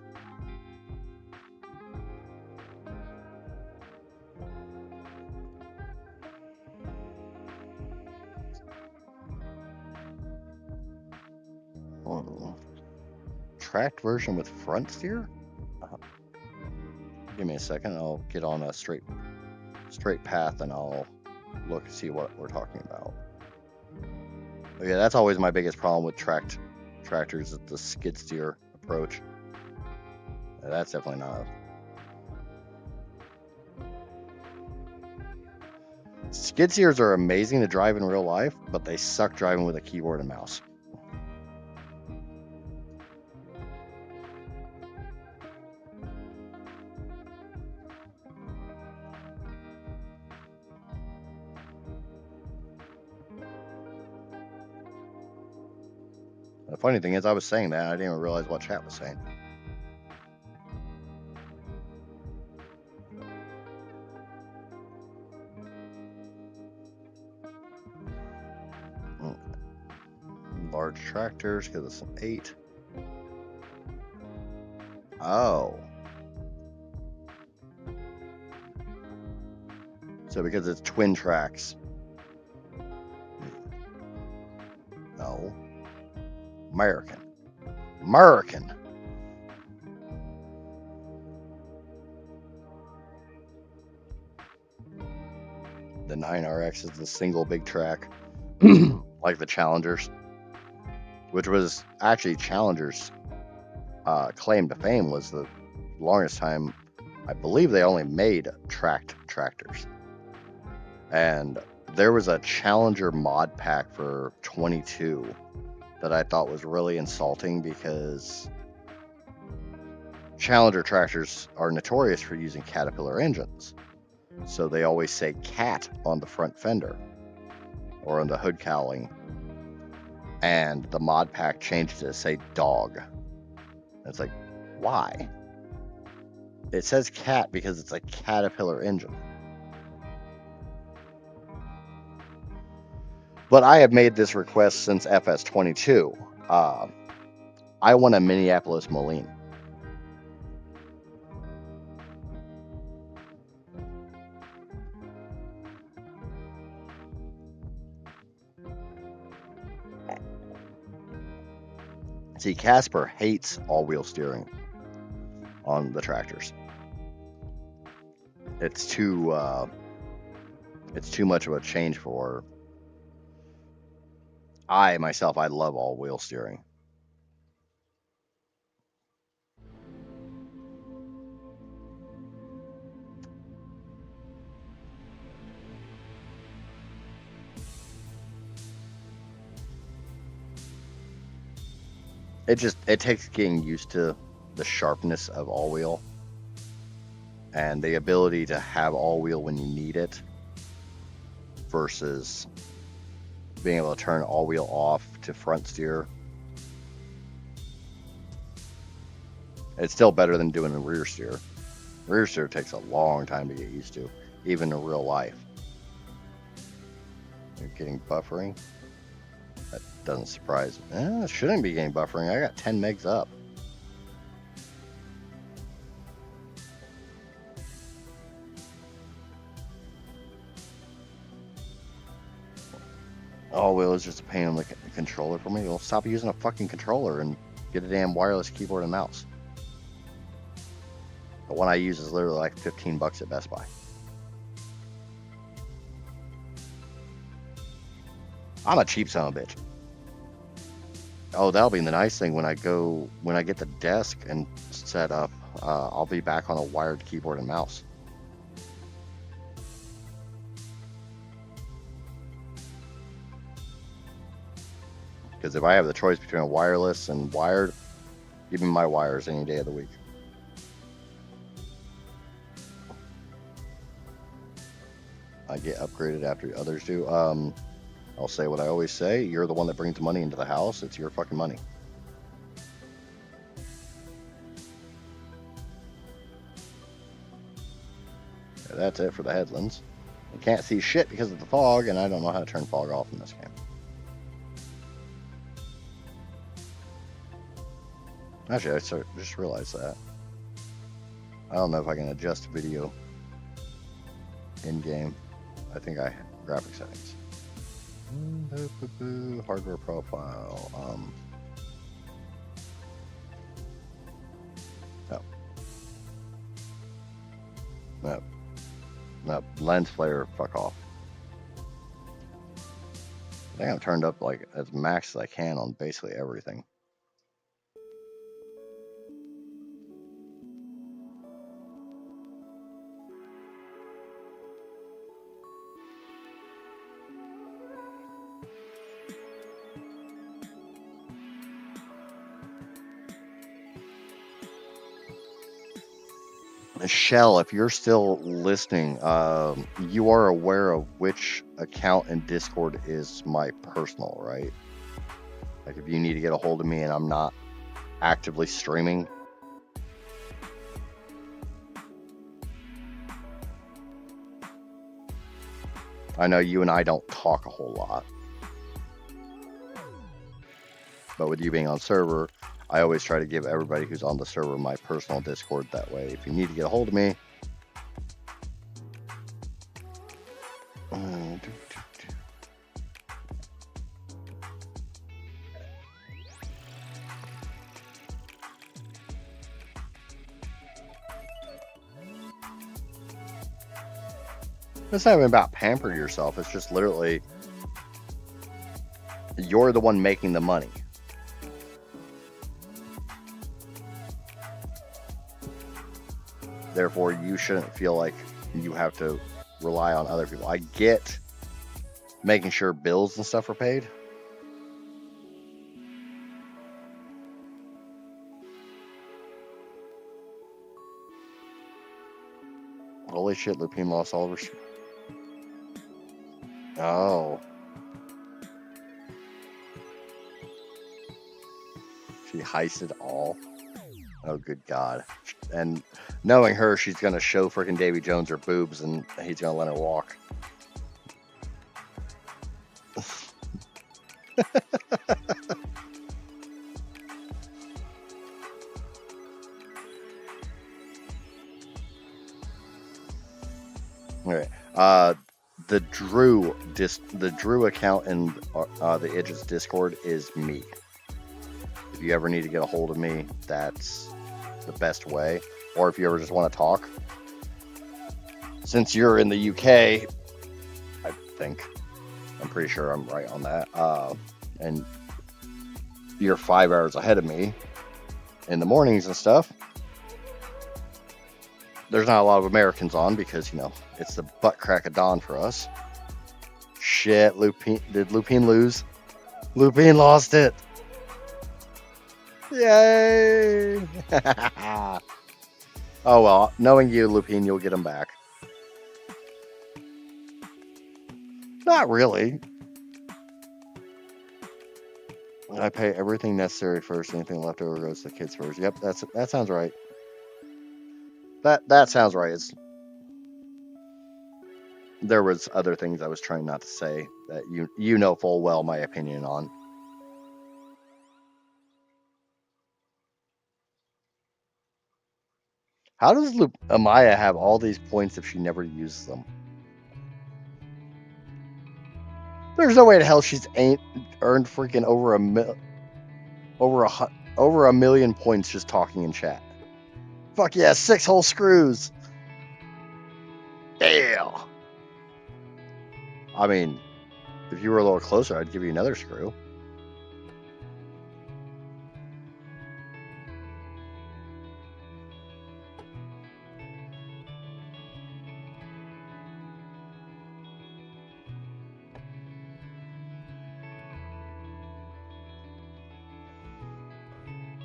Oh. Tracked version with front steer? Give me a second. I'll get on a straight path and I'll look and see what we're talking about. But yeah, that's always my biggest problem with tracked tractors is the skid steer approach. That's definitely not. Skid steers are amazing to drive in real life, but they suck driving with a keyboard and mouse. The funny thing is, I was saying that I didn't even realize what chat was saying. Large tractors because it's an 8. Oh. So because it's twin tracks. No. American. The 9RX is the single big track, like the Challengers, which was actually Challengers' claim to fame was the longest time. I believe they only made tracked tractors. And there was a Challenger mod pack for 22 that I thought was really insulting because Challenger tractors are notorious for using Caterpillar engines. So they always say cat on the front fender or on the hood cowling. And the mod pack changed it to say dog. It's like, why? It says cat because it's a Caterpillar engine. But I have made this request since FS22. I want a Minneapolis Moline. See, Casper hates all-wheel steering on the tractors. It's too much of a change for. I love all-wheel steering. It takes getting used to the sharpness of all-wheel and the ability to have all-wheel when you need it versus being able to turn all-wheel off to front steer. It's still better than doing a rear steer. Rear steer takes a long time to get used to, even in real life. You're getting buffering. That doesn't surprise me. It shouldn't be getting buffering. I got 10 megs up. Oh, well, it's just a pain on the controller for me. Well, stop using a fucking controller and get a damn wireless keyboard and mouse. The one I use is literally like $15 at Best Buy. I'm a cheap son of a bitch. Oh, that'll be the nice thing when I get the desk and set up. I'll be back on a wired keyboard and mouse. Because if I have the choice between a wireless and wired, give me my wires any day of the week. I get upgraded after others do. I'll say what I always say. You're the one that brings the money into the house. It's your fucking money. That's it for the headlands. I can't see shit because of the fog, and I don't know how to turn fog off in this game. Actually, I just realized that. I don't know if I can adjust video in-game. I think I graphic settings. Hardware profile. No. Lens flare, fuck off. I think I've turned up like as max as I can on basically everything. Michelle, if you're still listening, you are aware of which account in Discord is my personal, right? Like if you need to get a hold of me and I'm not actively streaming. I know you and I don't talk a whole lot. But with you being on server, I always try to give everybody who's on the server my personal Discord. That way, if you need to get a hold of me, it's not even about pamper yourself. It's just literally you're the one making the money. Therefore, you shouldn't feel like you have to rely on other people. I get making sure bills and stuff are paid. Holy shit, Lupine lost all of her... Oh. She heisted all. Oh, good God. And knowing her, she's going to show freaking Davy Jones her boobs and he's going to let her walk. All right. The Drew account in the Idgits Discord is me. If you ever need to get a hold of me, that's the best way. Or if you ever just want to talk. Since you're in the UK, I think, I'm pretty sure I'm right on that. And you're 5 hours ahead of me in the mornings and stuff. There's not a lot of Americans on because, you know, it's the butt crack of dawn for us. Shit, Lupine, did Lupine lose? Lupine lost it. Yay! Oh well, knowing you, Lupine, you'll get them back. Not really. I pay everything necessary first. Anything left over goes to the kids first. Yep, that sounds right. That sounds right. There was other things I was trying not to say that you know full well my opinion on. How does Amaya have all these points if she never uses them? There's no way in hell she's ain't earned freaking over a million points just talking in chat. Fuck yeah, 6 whole screws. Damn. I mean, if you were a little closer, I'd give you another screw.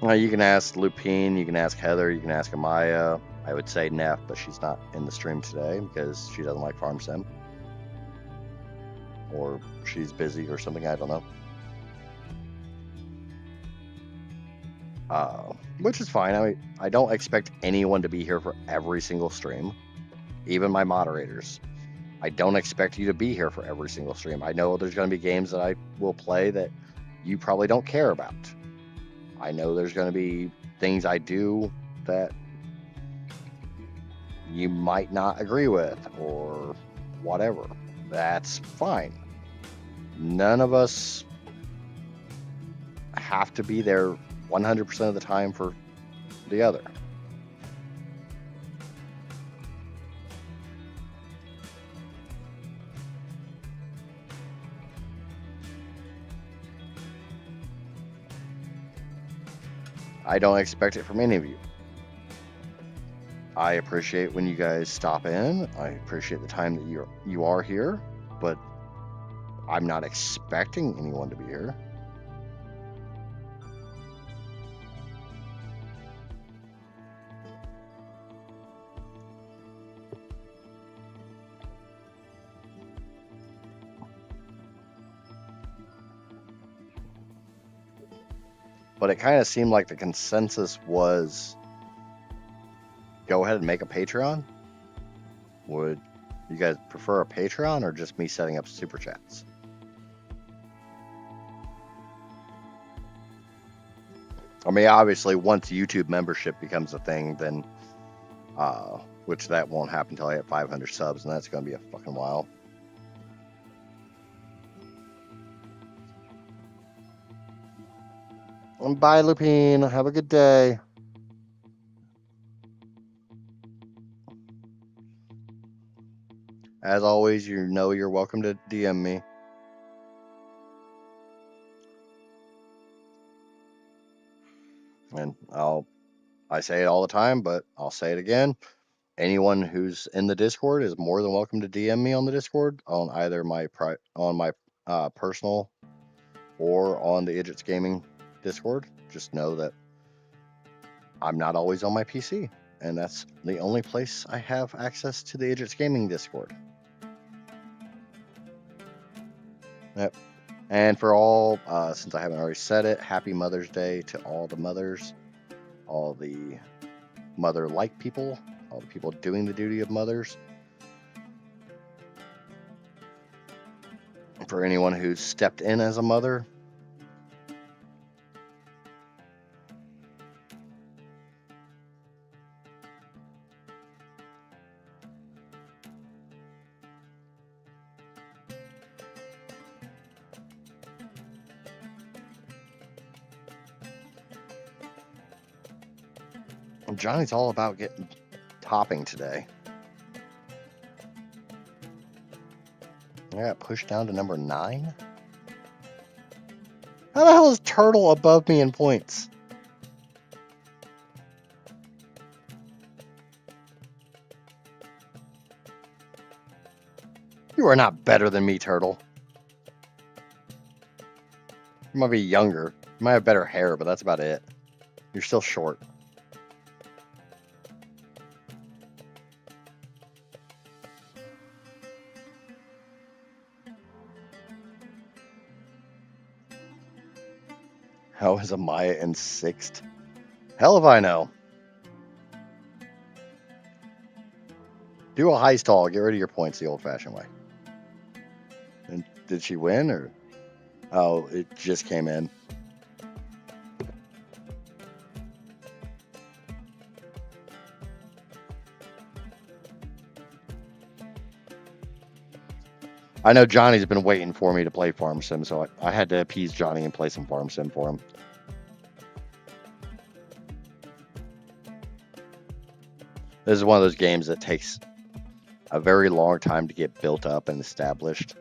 You can ask Lupine, you can ask Heather, you can ask Amaya. I would say Neff, but she's not in the stream today because she doesn't like FarmSim. Or she's busy or something, I don't know. Which is fine. I mean, I don't expect anyone to be here for every single stream, even my moderators. I don't expect you to be here for every single stream. I know there's going to be games that I will play that you probably don't care about. I know there's going to be things I do that you might not agree with or whatever. That's fine. None of us have to be there 100% of the time for the other. I don't expect it from any of you. I appreciate when you guys stop in. I appreciate the time that you are here, but I'm not expecting anyone to be here. But it kind of seemed like the consensus was go ahead and make a Patreon. Would you guys prefer a Patreon or just me setting up super chats? I mean, obviously, once YouTube membership becomes a thing, then, which that won't happen until I hit 500 subs, and that's going to be a fucking while. Bye, Lupine. Have a good day. As always, you know you're welcome to DM me. And I say it all the time, but I'll say it again. Anyone who's in the Discord is more than welcome to DM me on the Discord on either my personal or on the Idiots Gaming Discord. Just know that I'm not always on my PC, and that's the only place I have access to the Idiots Gaming Discord. Yep. And for all, since I haven't already said it, happy Mother's Day to all the mothers, all the mother-like people, all the people doing the duty of mothers. For anyone who's stepped in as a mother. Johnny's all about getting topping today. I got pushed down to number 9. How the hell is Turtle above me in points? You are not better than me, Turtle. You might be younger. You might have better hair, but that's about it. You're still short. How is Amaya in 6th? Hell if I know. Do a high stall. Get rid of your points the old-fashioned way. And did she win, or? Oh, it just came in. I know Johnny's been waiting for me to play FarmSim, so I had to appease Johnny and play some FarmSim for him. This is one of those games that takes a very long time to get built up and established.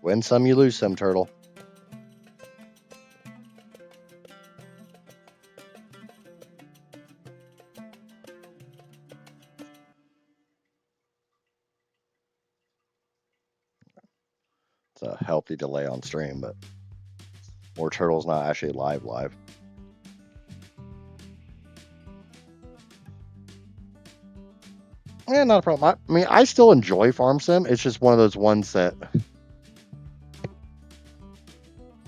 Win some, you lose some, Turtle. It's a healthy delay on stream, but or Turtle's not actually live. Yeah, not a problem. I mean, I still enjoy FarmSim. It's just one of those ones that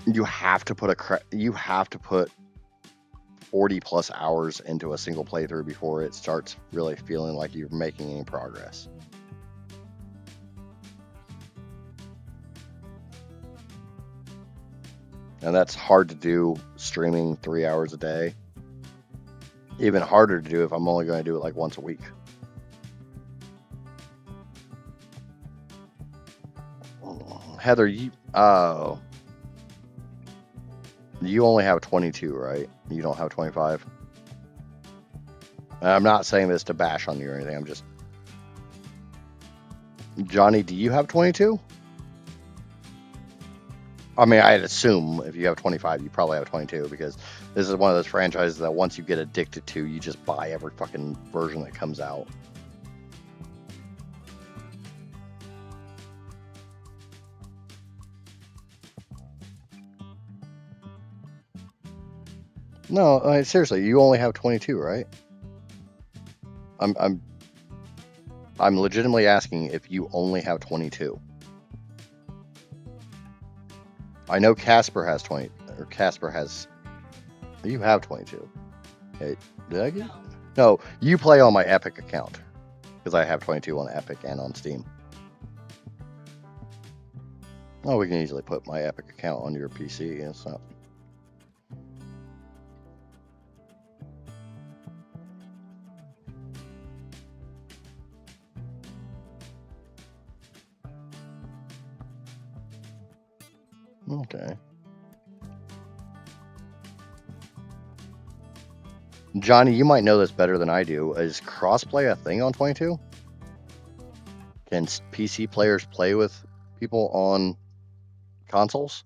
you have to put 40+ hours into a single playthrough before it starts really feeling like you're making any progress. And that's hard to do streaming 3 hours a day. Even harder to do if I'm only going to do it like once a week. Heather, you only have 22, right? You don't have 25. And I'm not saying this to bash on you or anything. I'm just... Johnny, do you have 22? I mean, I'd assume if you have 25, you probably have 22, because this is one of those franchises that once you get addicted to, you just buy every fucking version that comes out. No, I mean, seriously, you only have 22, right? I'm legitimately asking if you only have 22. I know Casper has 20, or Casper has... You have 22. Hey, did I get... No, you play on my Epic account, because I have 22 on Epic and on Steam. Oh, we can easily put my Epic account on your PC. It's not... Okay. Johnny, you might know this better than I do. Is crossplay a thing on 22? Can PC players play with people on consoles?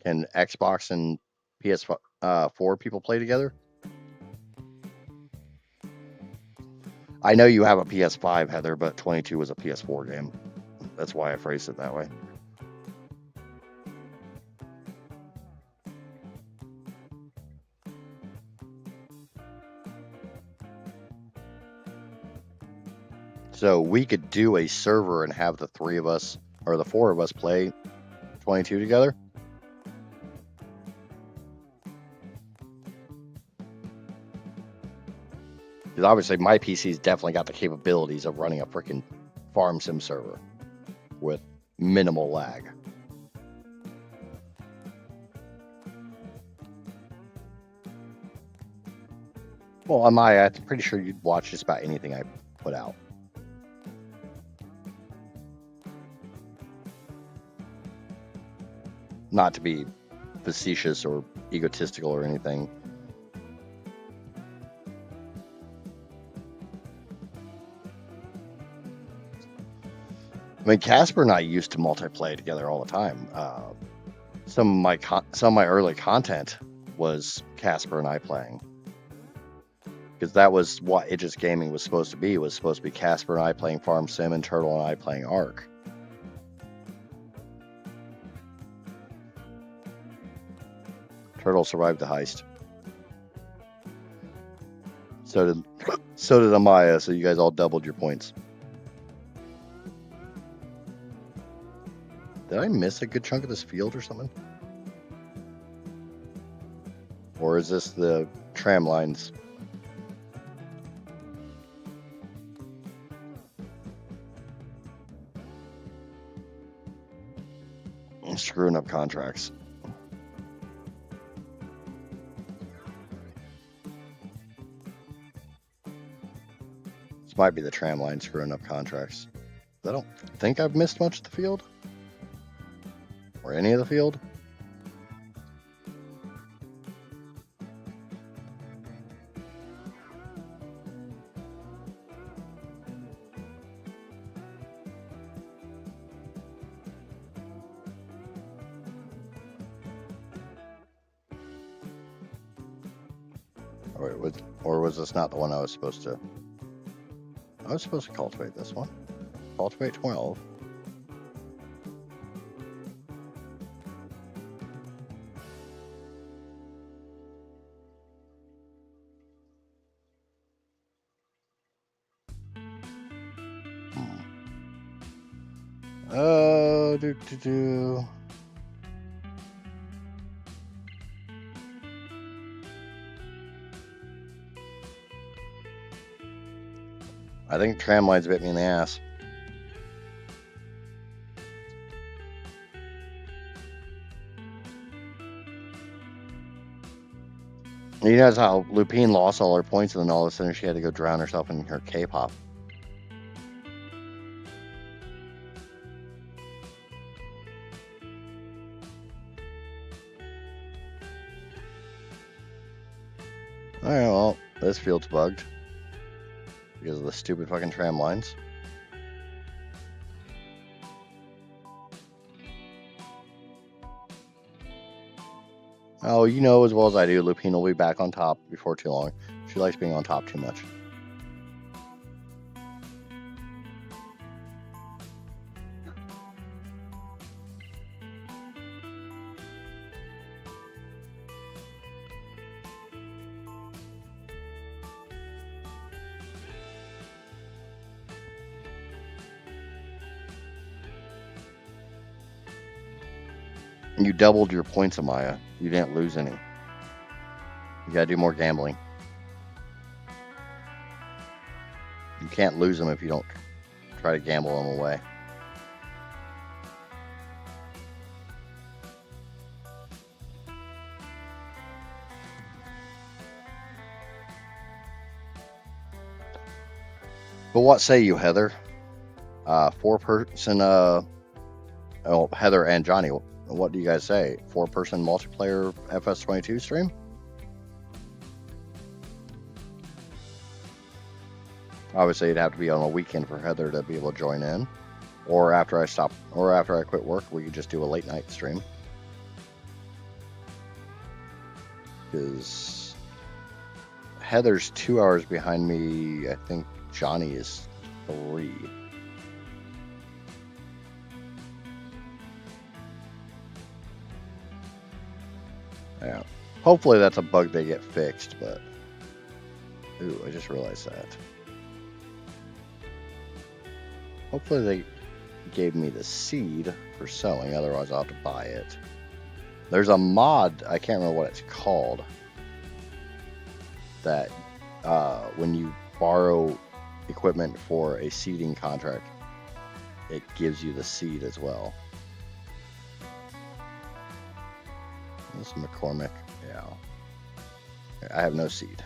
Can Xbox and PS4 people play together? I know you have a PS5, Heather, but 22 was a PS4 game. That's why I phrased it that way. So we could do a server and have the 3 of us, or the 4 of us, play 22 together? Because obviously my PC's definitely got the capabilities of running a freaking FarmSim server with minimal lag. Well, I'm pretty sure you'd watch just about anything I put out. Not to be facetious or egotistical or anything. I mean, Casper and I used to multiplayer together all the time. Some of my early content was Casper and I playing, because that was what Idris Gaming was supposed to be. It was supposed to be Casper and I playing FarmSim and Turtle and I playing Ark. Turtle survived the heist. So did Amaya. So you guys all doubled your points. Did I miss a good chunk of this field or something? Or is this the tram lines? I'm screwing up contracts. This might be the tram line screwing up contracts. I don't think I've missed much of the field. Or any of the field. Or was this not the one I was supposed to? I was supposed to cultivate this one. Cultivate 12. I think tram lines bit me in the ass. You know how Lupine lost all her points and then all of a sudden she had to go drown herself in her K-pop. Alright, well, this field's bugged. Because of the stupid fucking tram lines. Oh, you know as well as I do, Lupine will be back on top before too long. She likes being on top too much. You doubled your points, Amaya. You didn't lose any. You gotta do more gambling. You can't lose them if you don't try to gamble them away. But what say you, Heather? 4-person, oh, Heather and Johnny, what do you guys say? 4-person multiplayer FS22 stream? Obviously, it'd have to be on a weekend for Heather to be able to join in. Or after I quit work, we could just do a late night stream. Because Heather's 2 hours behind me. I think Johnny is 3. Yeah. Hopefully that's a bug they get fixed, but... Ooh, I just realized that. Hopefully they gave me the seed for sowing, otherwise I'll have to buy it. There's a mod, I can't remember what it's called, that when you borrow equipment for a seeding contract, it gives you the seed as well. This is McCormick, yeah. I have no seed.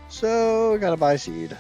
So, gotta buy seed.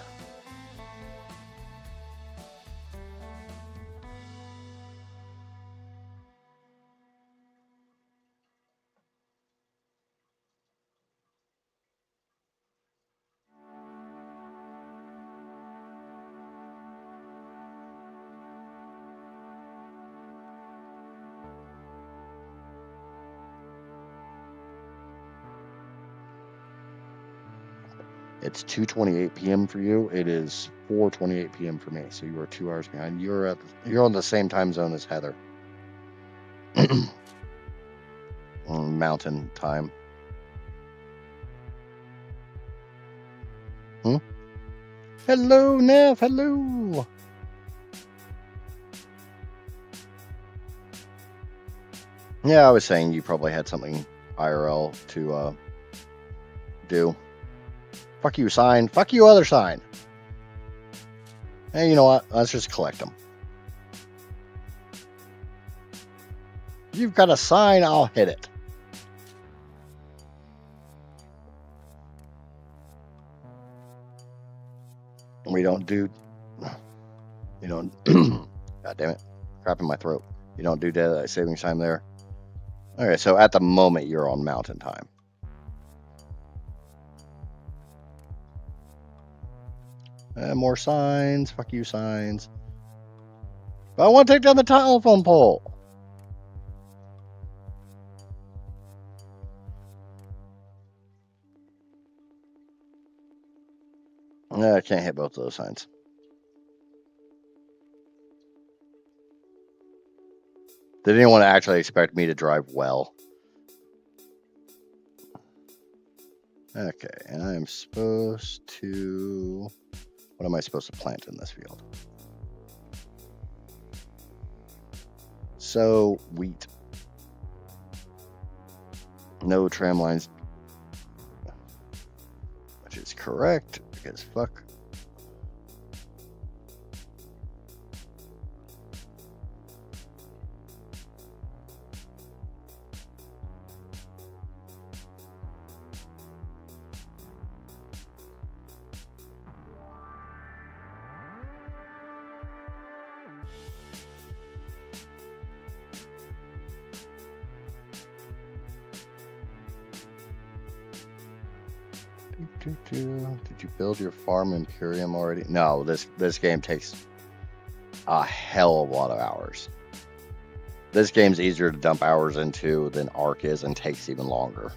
It's 2:28 p.m. for you. It is 4:28 p.m. for me. So you are 2 hours behind. You're on the same time zone as Heather. Mountain time. Hello, Neff. Hello. Yeah, I was saying you probably had something IRL to do. Fuck you, sign. Fuck you, other sign. Hey, you know what? Let's just collect them. You've got a sign, I'll hit it. We don't do... You don't... God damn it. Crap in my throat. You don't do daylight savings time there. Okay, so at the moment, you're on mountain time. More signs. Fuck you, signs. But I want to take down the telephone pole. I can't hit both of those signs. Did anyone actually expect me to drive well? Okay, and I'm supposed to... What am I supposed to plant in this field? So, wheat. No tram lines. Which is correct, because fuck. Did you build your farm Imperium already? No, this game takes a hell of a lot of hours. This game's easier to dump hours into than Ark is and takes even longer.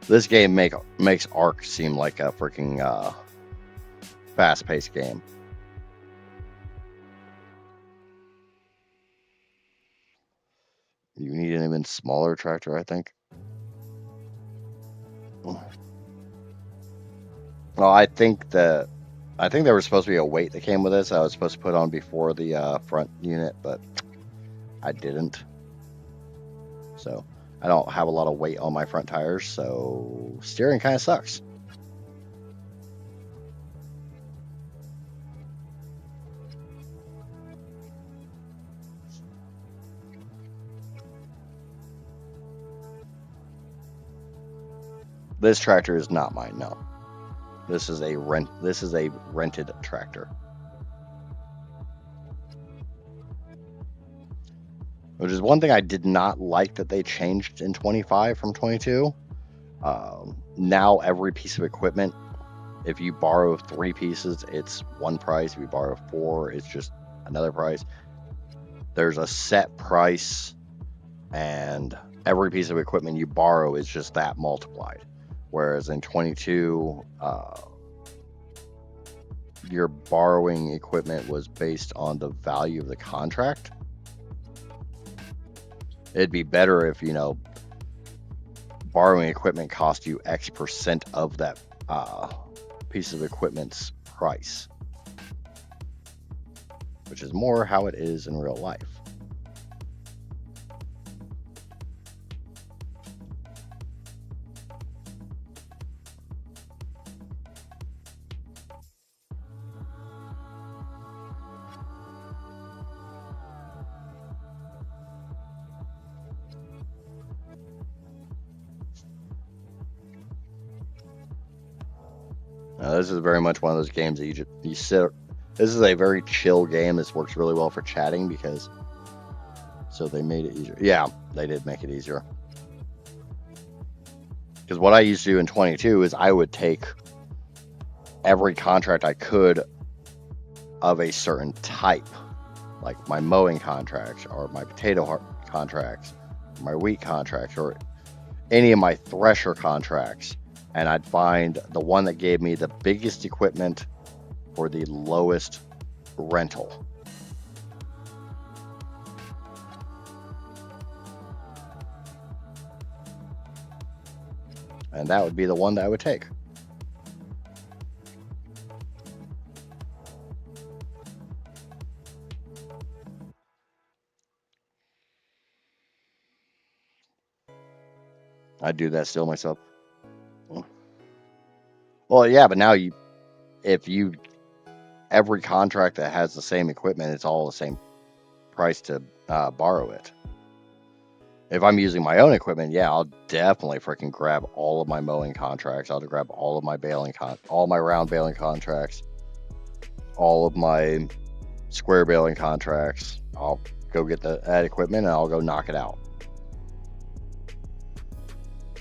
This game makes Ark seem like a freaking fast-paced game. You need an even smaller tractor, I think. Well, I think there was supposed to be a weight that came with this. I was supposed to put on before the front unit, but I didn't. So I don't have a lot of weight on my front tires, so steering kind of sucks. This tractor is not mine, no. This is a rented tractor. Which is one thing I did not like that they changed in 25 from 22. Now every piece of equipment, if you borrow 3 pieces, it's one price. If you borrow 4, it's just another price. There's a set price, and every piece of equipment you borrow is just that multiplied. Whereas in 22, your borrowing equipment was based on the value of the contract. It'd be better if, borrowing equipment cost you X% of that piece of equipment's price, which is more how it is in real life. This is very much one of those games that you sit. This is a very chill game. This works really well for chatting because. So they made it easier. Yeah, they did make it easier. Because what I used to do in 22 is I would take every contract I could of a certain type, like my mowing contracts or my potato contracts, my wheat contracts, or any of my thresher contracts. And I'd find the one that gave me the biggest equipment for the lowest rental. And that would be the one that I would take. I do that still myself. Well, yeah, but now every contract that has the same equipment, it's all the same price to borrow it. If I'm using my own equipment, yeah, I'll definitely freaking grab all of my mowing contracts. I'll grab all of my all my round baling contracts, all of my square baling contracts. I'll go get that equipment and I'll go knock it out.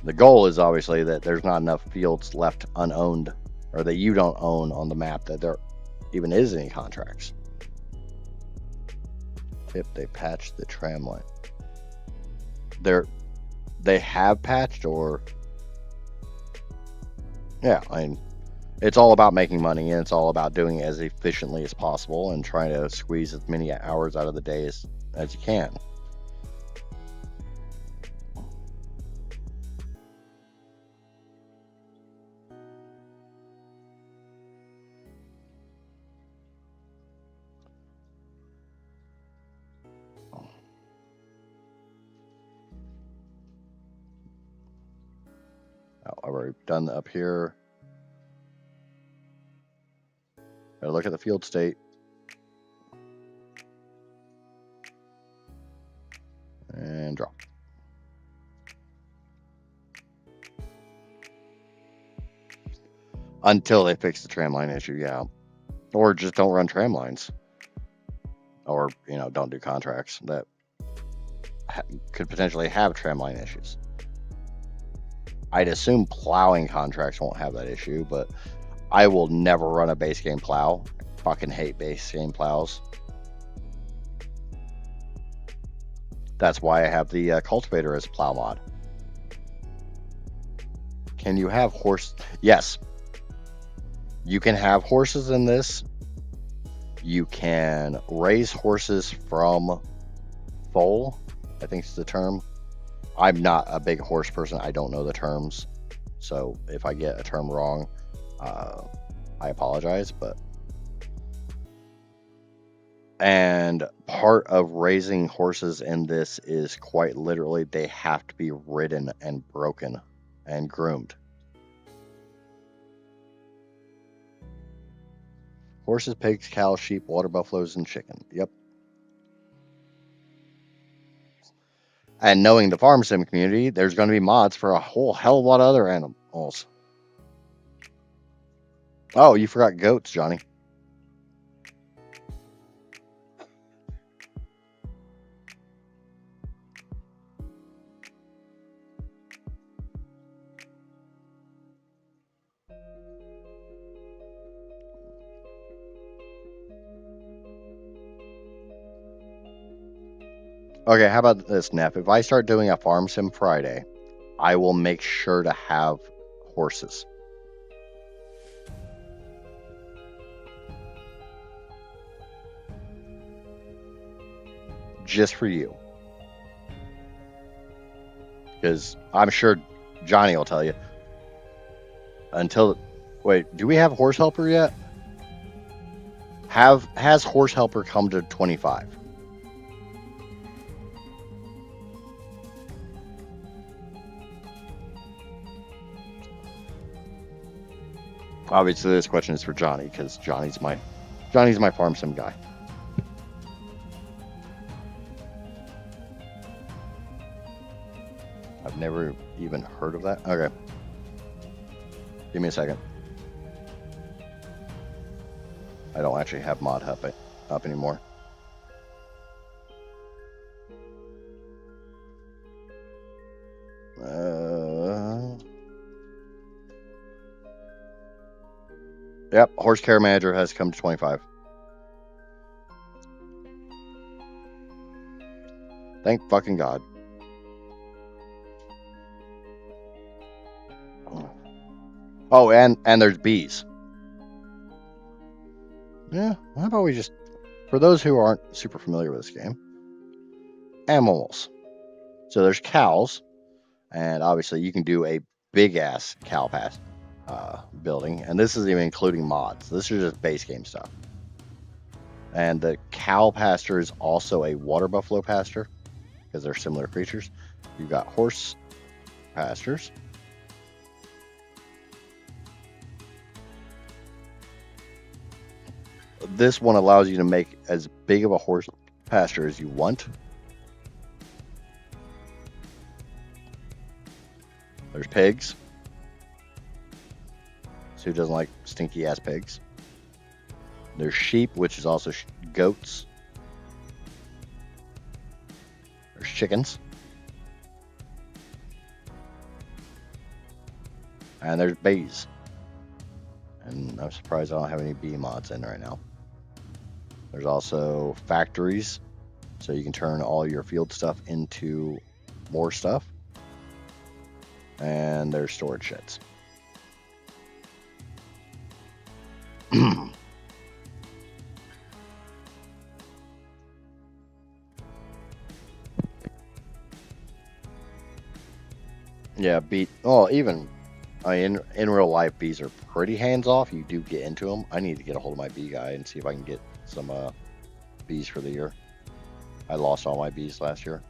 The goal is obviously that there's not enough fields left unowned or that you don't own on the map that there even is any contracts. If they patch the tram line. They have patched, or yeah, I mean, it's all about making money, and it's all about doing it as efficiently as possible and trying to squeeze as many hours out of the day as you can. I've already done up here. Gotta look at the field state. And drop. Until they fix the tram line issue, yeah. Or just don't run tram lines. Or, don't do contracts that could potentially have tram line issues. I'd assume plowing contracts won't have that issue, but I will never run a base game plow. I fucking hate base game plows. That's why I have the cultivator as plow mod. Can you have horse? Yes. You can have horses in this. You can raise horses from foal, I think is the term. I'm not a big horse person. I don't know the terms. So if I get a term wrong, I apologize. And part of raising horses in this is quite literally they have to be ridden and broken and groomed. Horses, pigs, cows, sheep, water buffaloes, and chicken. Yep. And knowing the FarmSim community, there's going to be mods for a whole hell of a lot of other animals. Oh, you forgot goats, Johnny. Okay, how about this, Neff? If I start doing a FarmSim Friday, I will make sure to have horses. Just for you. Because I'm sure Johnny will tell you. Wait, do we have horse helper yet? Has horse helper come to 25? Obviously, this question is for Johnny because Johnny's my FarmSim guy. I've never even heard of that. Okay, give me a second. I don't actually have mod up anymore. Yep, horse care manager has come to 25. Thank fucking God. Oh, and there's bees. Yeah, how about we just, for those who aren't super familiar with this game, animals. So there's cows, and obviously you can do a big ass cow pass building, and this isn't even including mods. This is just base game stuff. And the cow pasture is also a water buffalo pasture because they're similar creatures. You've got horse, pastures. This one allows you to make as big of a horse pasture as you want. There's pigs. So who doesn't like stinky ass pigs? There's sheep, which is also goats. There's chickens. And there's bees. And I'm surprised I don't have any bee mods in right now. There's also factories. So you can turn all your field stuff into more stuff. And there's storage sheds. Yeah, even in real life, bees are pretty hands off. You do get into them. I need to get a hold of my bee guy and see if I can get some bees for the year. I lost all my bees last year.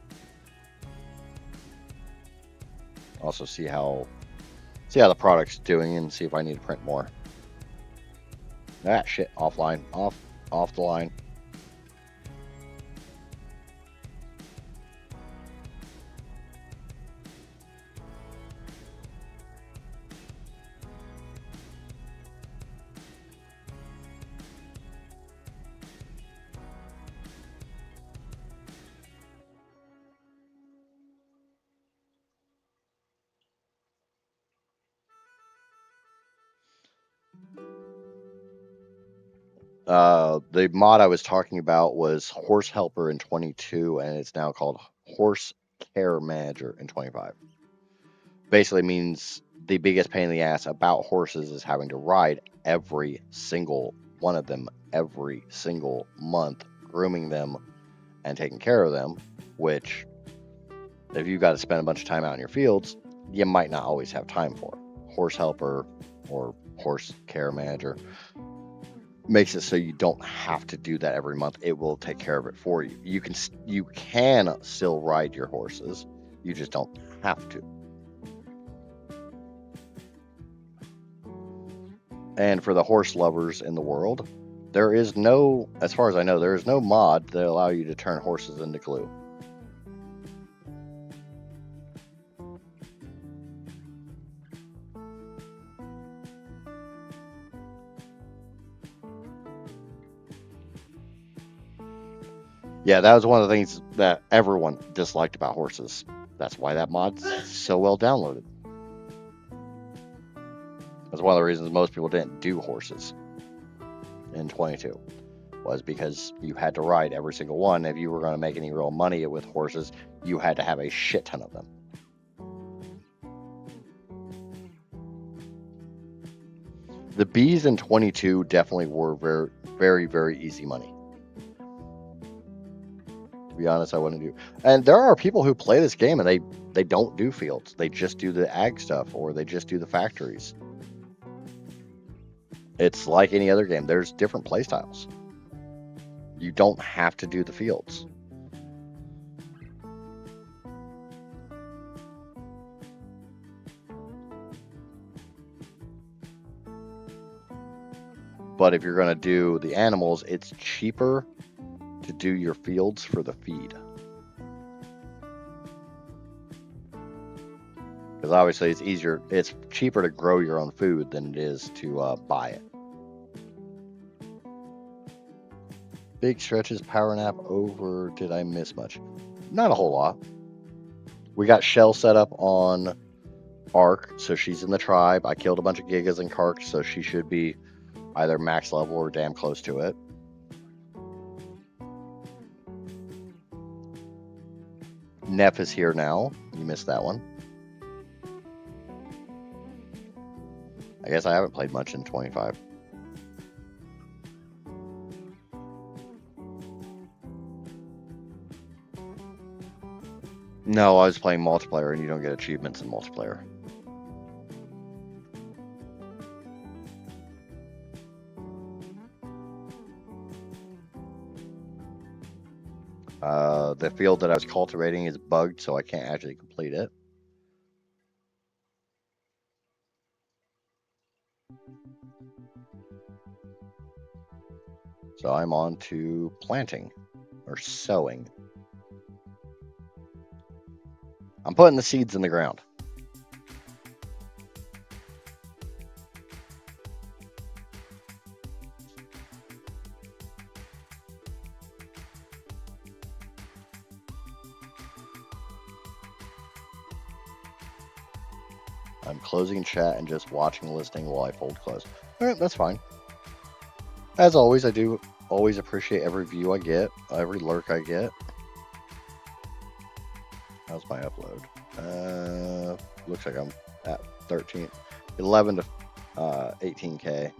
Also see how the product's doing and see if I need to print more. Ah, shit, offline, off the line. The mod I was talking about was Horse Helper in 22, and it's now called Horse Care Manager in 25. Basically means the biggest pain in the ass about horses is having to ride every single one of them every single month, grooming them and taking care of them, which if you've got to spend a bunch of time out in your fields, you might not always have time for. Horse Helper or Horse Care Manager makes it so you don't have to do that every month. It will take care of it for you. You can still ride your horses. You just don't have to. And for the horse lovers in the world, there is no, as far as I know, there is no mod that allow you to turn horses into glue. Yeah, that was one of the things that everyone disliked about horses. That's why that mod's so well downloaded. That's one of the reasons most people didn't do horses in 22, was because you had to ride every single one. If you were going to make any real money with horses, you had to have a shit ton of them. The bees in 22 definitely were very, very, very easy money. To be honest, I wouldn't do. And there are people who play this game and they don't do fields. They just do the ag stuff, or they just do the factories. It's like any other game. There's different play styles. You don't have to do the fields. But if you're going to do the animals, it's cheaper to do your fields for the feed. Because obviously it's cheaper to grow your own food than it is to buy it. Big stretches, power nap over. Did I miss much? Not a whole lot. We got Shell set up on Ark, so she's in the tribe. I killed a bunch of Gigas and Karks, so she should be either max level or damn close to it. Neff is here now. You missed that one. I guess I haven't played much in 25. No, I was playing multiplayer, and you don't get achievements in multiplayer. The field that I was cultivating is bugged, so I can't actually complete it. So I'm on to planting or sowing. I'm putting the seeds in the ground. I'm closing chat and just watching and listening while I fold close. All right, that's fine. As always, I do always appreciate every view I get, every lurk I get. How's my upload? Looks like I'm at 11 to 18K.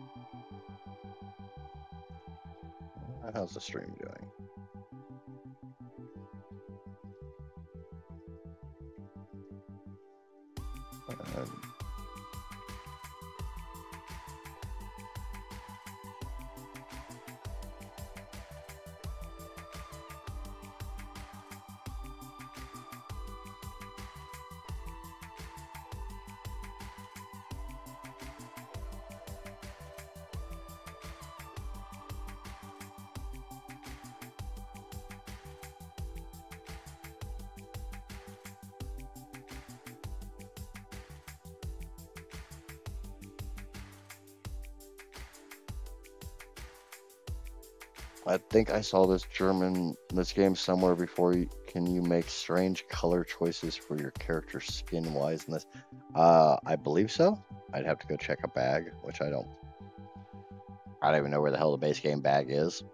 How's the stream doing? I think I saw this game somewhere before. Can you make strange color choices for your character skin wise in this? I believe so. I'd have to go check a bag, which I don't even know where the hell the base game bag is.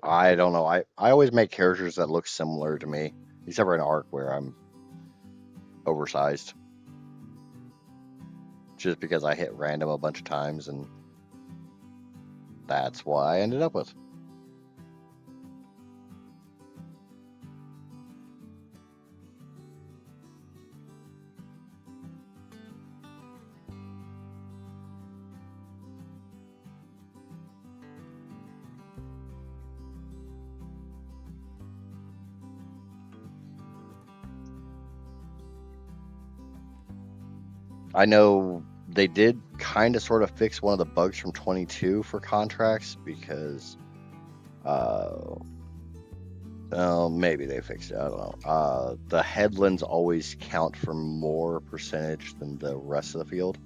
I don't know. I always make characters that look similar to me, except for an arc where I'm oversized. Just because I hit random a bunch of times, and that's what I ended up with. I know they did kind of sort of fix one of the bugs from 22 for contracts because maybe they fixed it. I don't know. The headlands always count for more percentage than the rest of the field.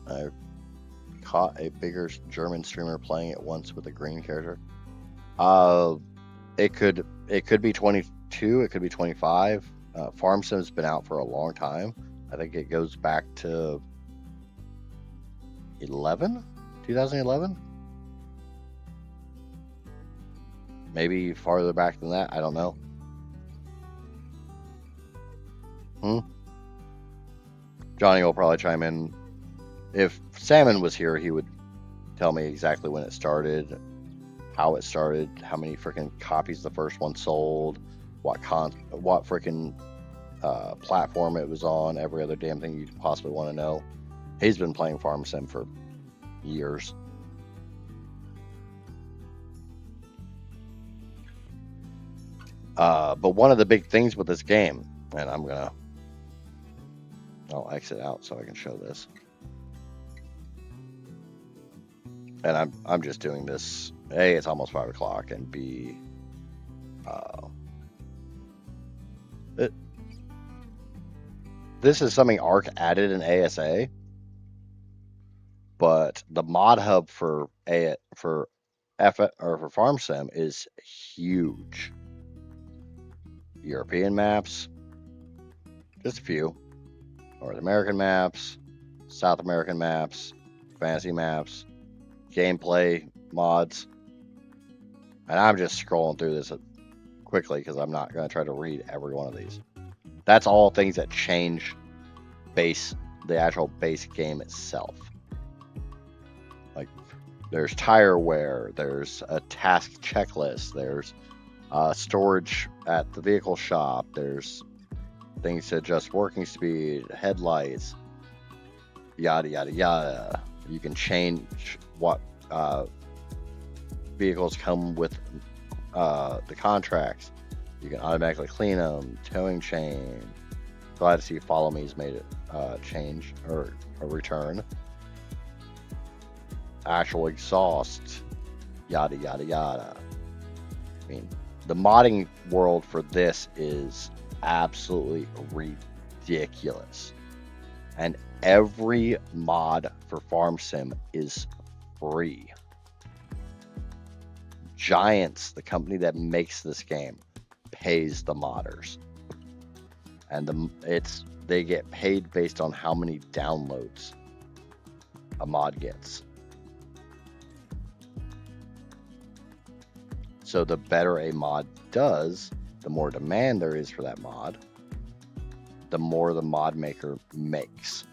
I caught a bigger German streamer playing it once with a green character. It could be 22. It could be 25. FarmSim's been out for a long time. I think it goes back to 2011. Maybe farther back than that. I don't know. Johnny will probably chime in. If Salmon was here, he would tell me exactly when it started, how it started, how many freaking copies the first one sold, what freaking platform it was on, every other damn thing you possibly want to know. He's been playing FarmSim for years. But one of the big things with this game, and I'll exit out so I can show this. And I'm just doing this. A, it's almost 5 o'clock, and B, this is something Arc added in ASA, but the mod hub for FarmSim is huge. European maps, just a few. North American maps, South American maps, fantasy maps, gameplay mods. And I'm just scrolling through this quickly because I'm not going to try to read every one of these. That's all things that change the actual base game itself. Like, there's tire wear, there's a task checklist, there's storage at the vehicle shop, there's things to adjust working speed, headlights. yada yada yada. You can change what vehicles come with the contracts. You can automatically clean them. Towing chain. Glad to see Follow Me's made it change or a return. Actual exhaust. Yada yada yada. I mean, the modding world for this is absolutely ridiculous. And every mod for FarmSim is free. Giants, the company that makes this game, pays the modders. And they get paid based on how many downloads a mod gets. So the better a mod does, the more demand there is for that mod, the more the mod maker makes.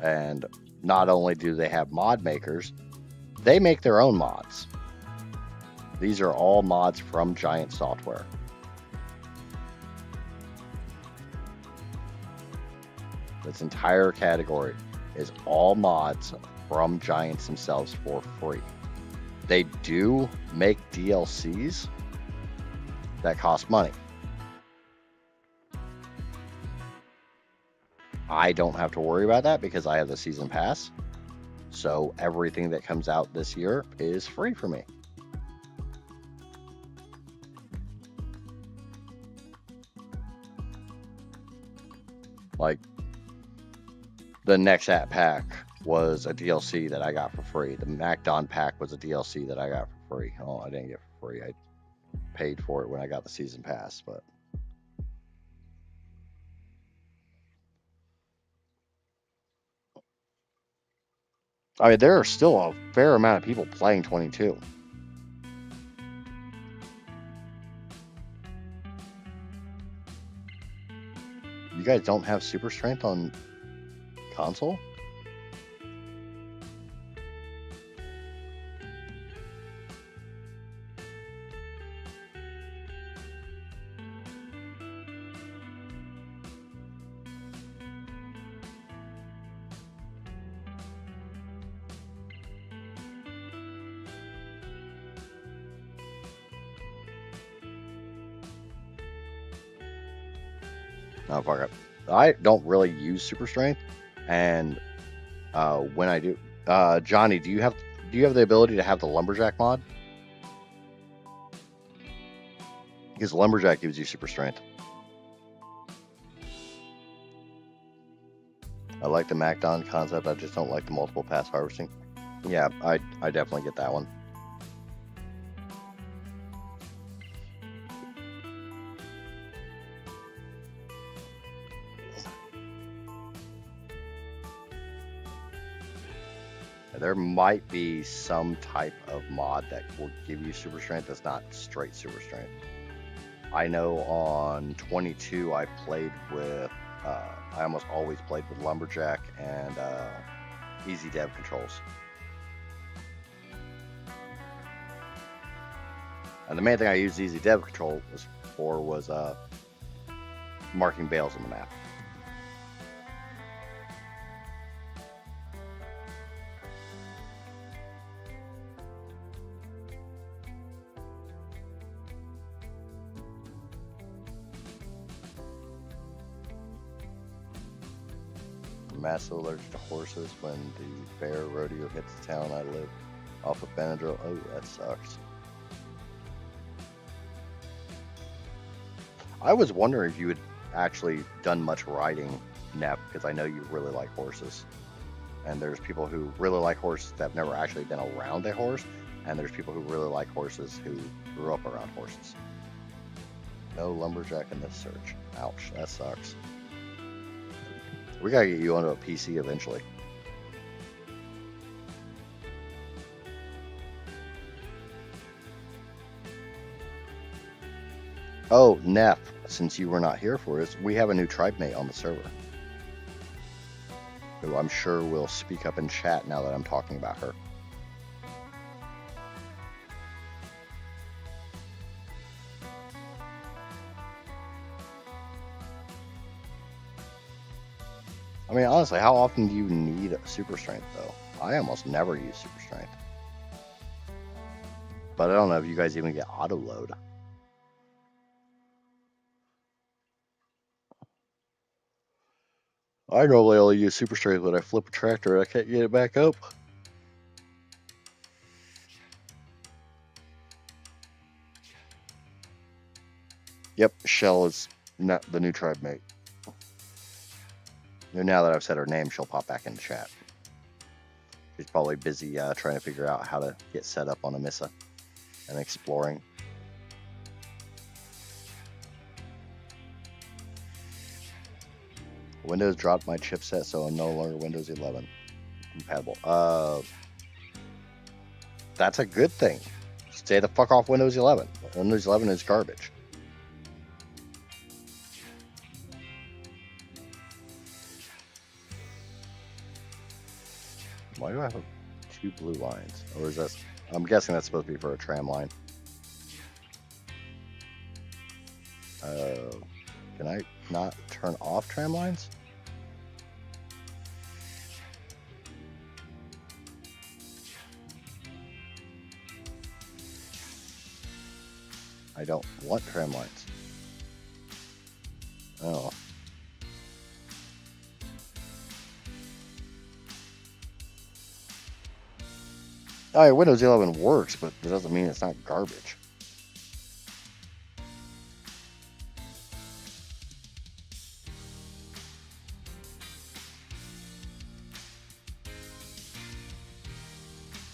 And not only do they have mod makers, they make their own mods. These are all mods from Giant Software. This entire category is all mods from Giants themselves for free. They do make DLCs that cost money. I don't have to worry about that because I have the season pass. So everything that comes out this year is free for me. Like the Nexat pack was a DLC that I got for free. The MacDon pack was a DLC that I got for free. Oh, I didn't get for free. I paid for it when I got the season pass, but I mean, there are still a fair amount of people playing 22. You guys don't have super strength on console? No, fuck it. I don't really use super strength, and when I do, Johnny, do you have the ability to have the lumberjack mod? Because lumberjack gives you super strength. I like the MacDon concept. I just don't like the multiple pass harvesting. Yeah, I definitely get that one. There might be some type of mod that will give you super strength that's not straight super strength. I know on 22 I played with, I almost always played with lumberjack and easy dev controls. And the main thing I used easy dev control was marking bales on the map. Massive allergic to horses when the fair rodeo hits the town I live off of Benadryl. Oh, that sucks. I was wondering if you had actually done much riding, Neff, because I know you really like horses. And there's people who really like horses that have never actually been around a horse, and there's people who really like horses who grew up around horses. No lumberjack in this search. Ouch, that sucks. We gotta get you onto a PC eventually. Oh, Neff, since you were not here for us, we have a new tribe mate on the server, who I'm sure will speak up in chat now that I'm talking about her. I mean, honestly, how often do you need super strength, though? I almost never use super strength. But I don't know if you guys even get auto load. I normally only use super strength when I flip a tractor and I can't get it back up. Yep, Shell is not the new tribe mate. Now that I've said her name, she'll pop back in the chat. She's probably busy trying to figure out how to get set up on Amissa and exploring. Windows dropped my chipset, so I'm no longer Windows 11 compatible. That's a good thing. Stay the fuck off Windows 11. Windows 11 is garbage. Why do I have 2 blue lines? Or is this? I'm guessing that's supposed to be for a tram line. Can I not turn off tram lines? I don't want tram lines. Oh. Alright, Windows 11 works, but it doesn't mean it's not garbage.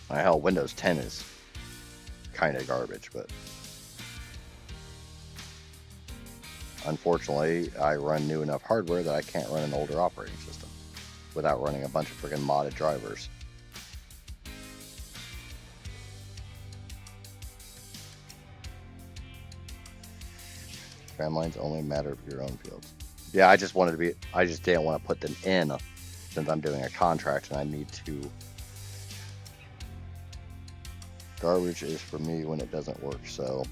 Hell, Windows 10 is kind of garbage, but unfortunately, I run new enough hardware that I can't run an older operating system without running a bunch of freaking modded drivers. Tram lines only matter for your own fields. Yeah, I just didn't want to put them in since I'm doing a contract and I need to. Garbage is for me when it doesn't work, so.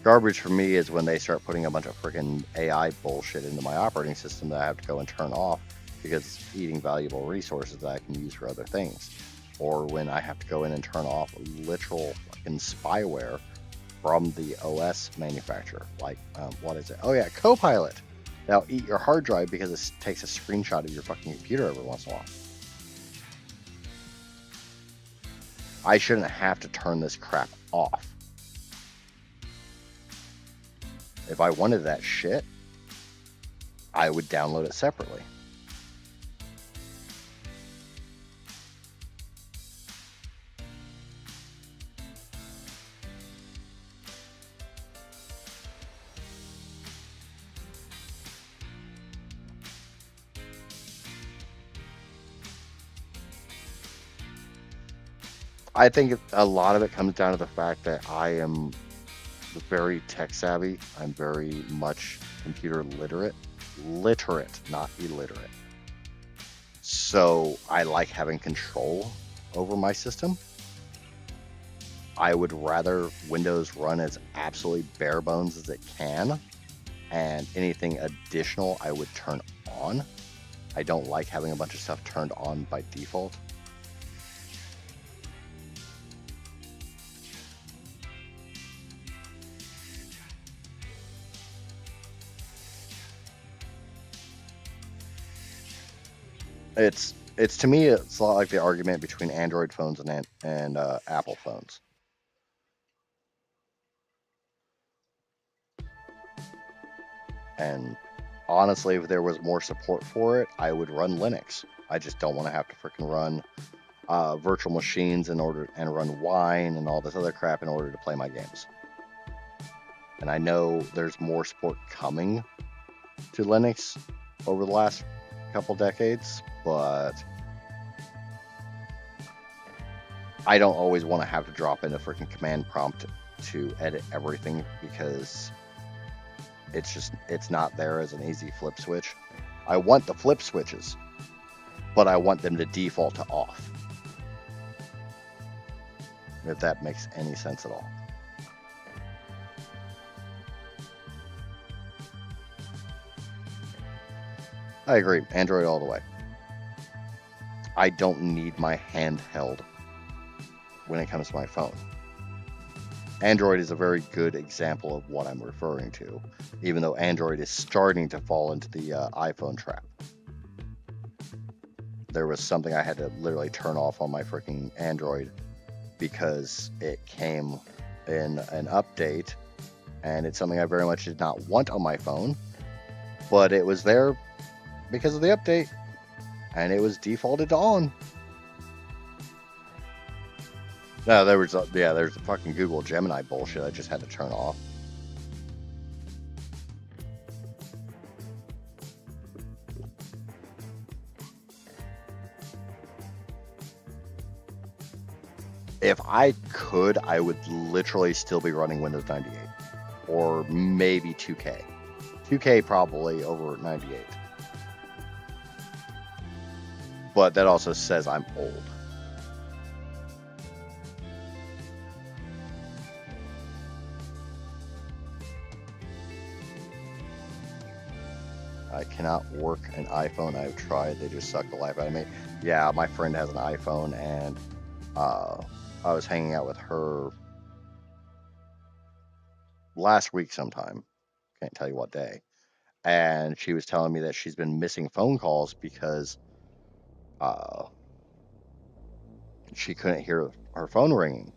Garbage for me is when they start putting a bunch of freaking AI bullshit into my operating system that I have to go and turn off because it's eating valuable resources that I can use for other things. Or when I have to go in and turn off literal fucking spyware from the OS manufacturer. Like, what is it? Oh yeah, Copilot. That'll eat your hard drive because it takes a screenshot of your fucking computer every once in a while. I shouldn't have to turn this crap off. If I wanted that shit, I would download it separately. I think a lot of it comes down to the fact that I am very tech savvy. I'm very much computer literate, not illiterate. So I like having control over my system. I would rather Windows run as absolutely bare bones as it can, and anything additional I would turn on. I don't like having a bunch of stuff turned on by default. It's to me, it's a lot like the argument between Android phones and Apple phones. And honestly, if there was more support for it, I would run Linux. I just don't want to have to freaking run virtual machines and run Wine and all this other crap in order to play my games. And I know there's more support coming to Linux over the last couple decades, but I don't always want to have to drop in a freaking command prompt to edit everything because it's not there as an easy flip switch. I want the flip switches, but I want them to default to off. If that makes any sense at all. I agree. Android all the way. I don't need my handheld when it comes to my phone. Android is a very good example of what I'm referring to, even though Android is starting to fall into the iPhone trap. There was something I had to literally turn off on my freaking Android because it came in an update, and it's something I very much did not want on my phone, but it was there because of the update, and it was defaulted to on. No, there's the fucking Google Gemini bullshit I just had to turn off. If I could, I would literally still be running Windows 98 or maybe 2K. 2K probably over 98. But that also says I'm old. I cannot work an iPhone. I've tried. They just suck the life out of me. Yeah, my friend has an iPhone, and I was hanging out with her last week sometime. Can't tell you what day. And she was telling me that she's been missing phone calls because she couldn't hear her phone ringing.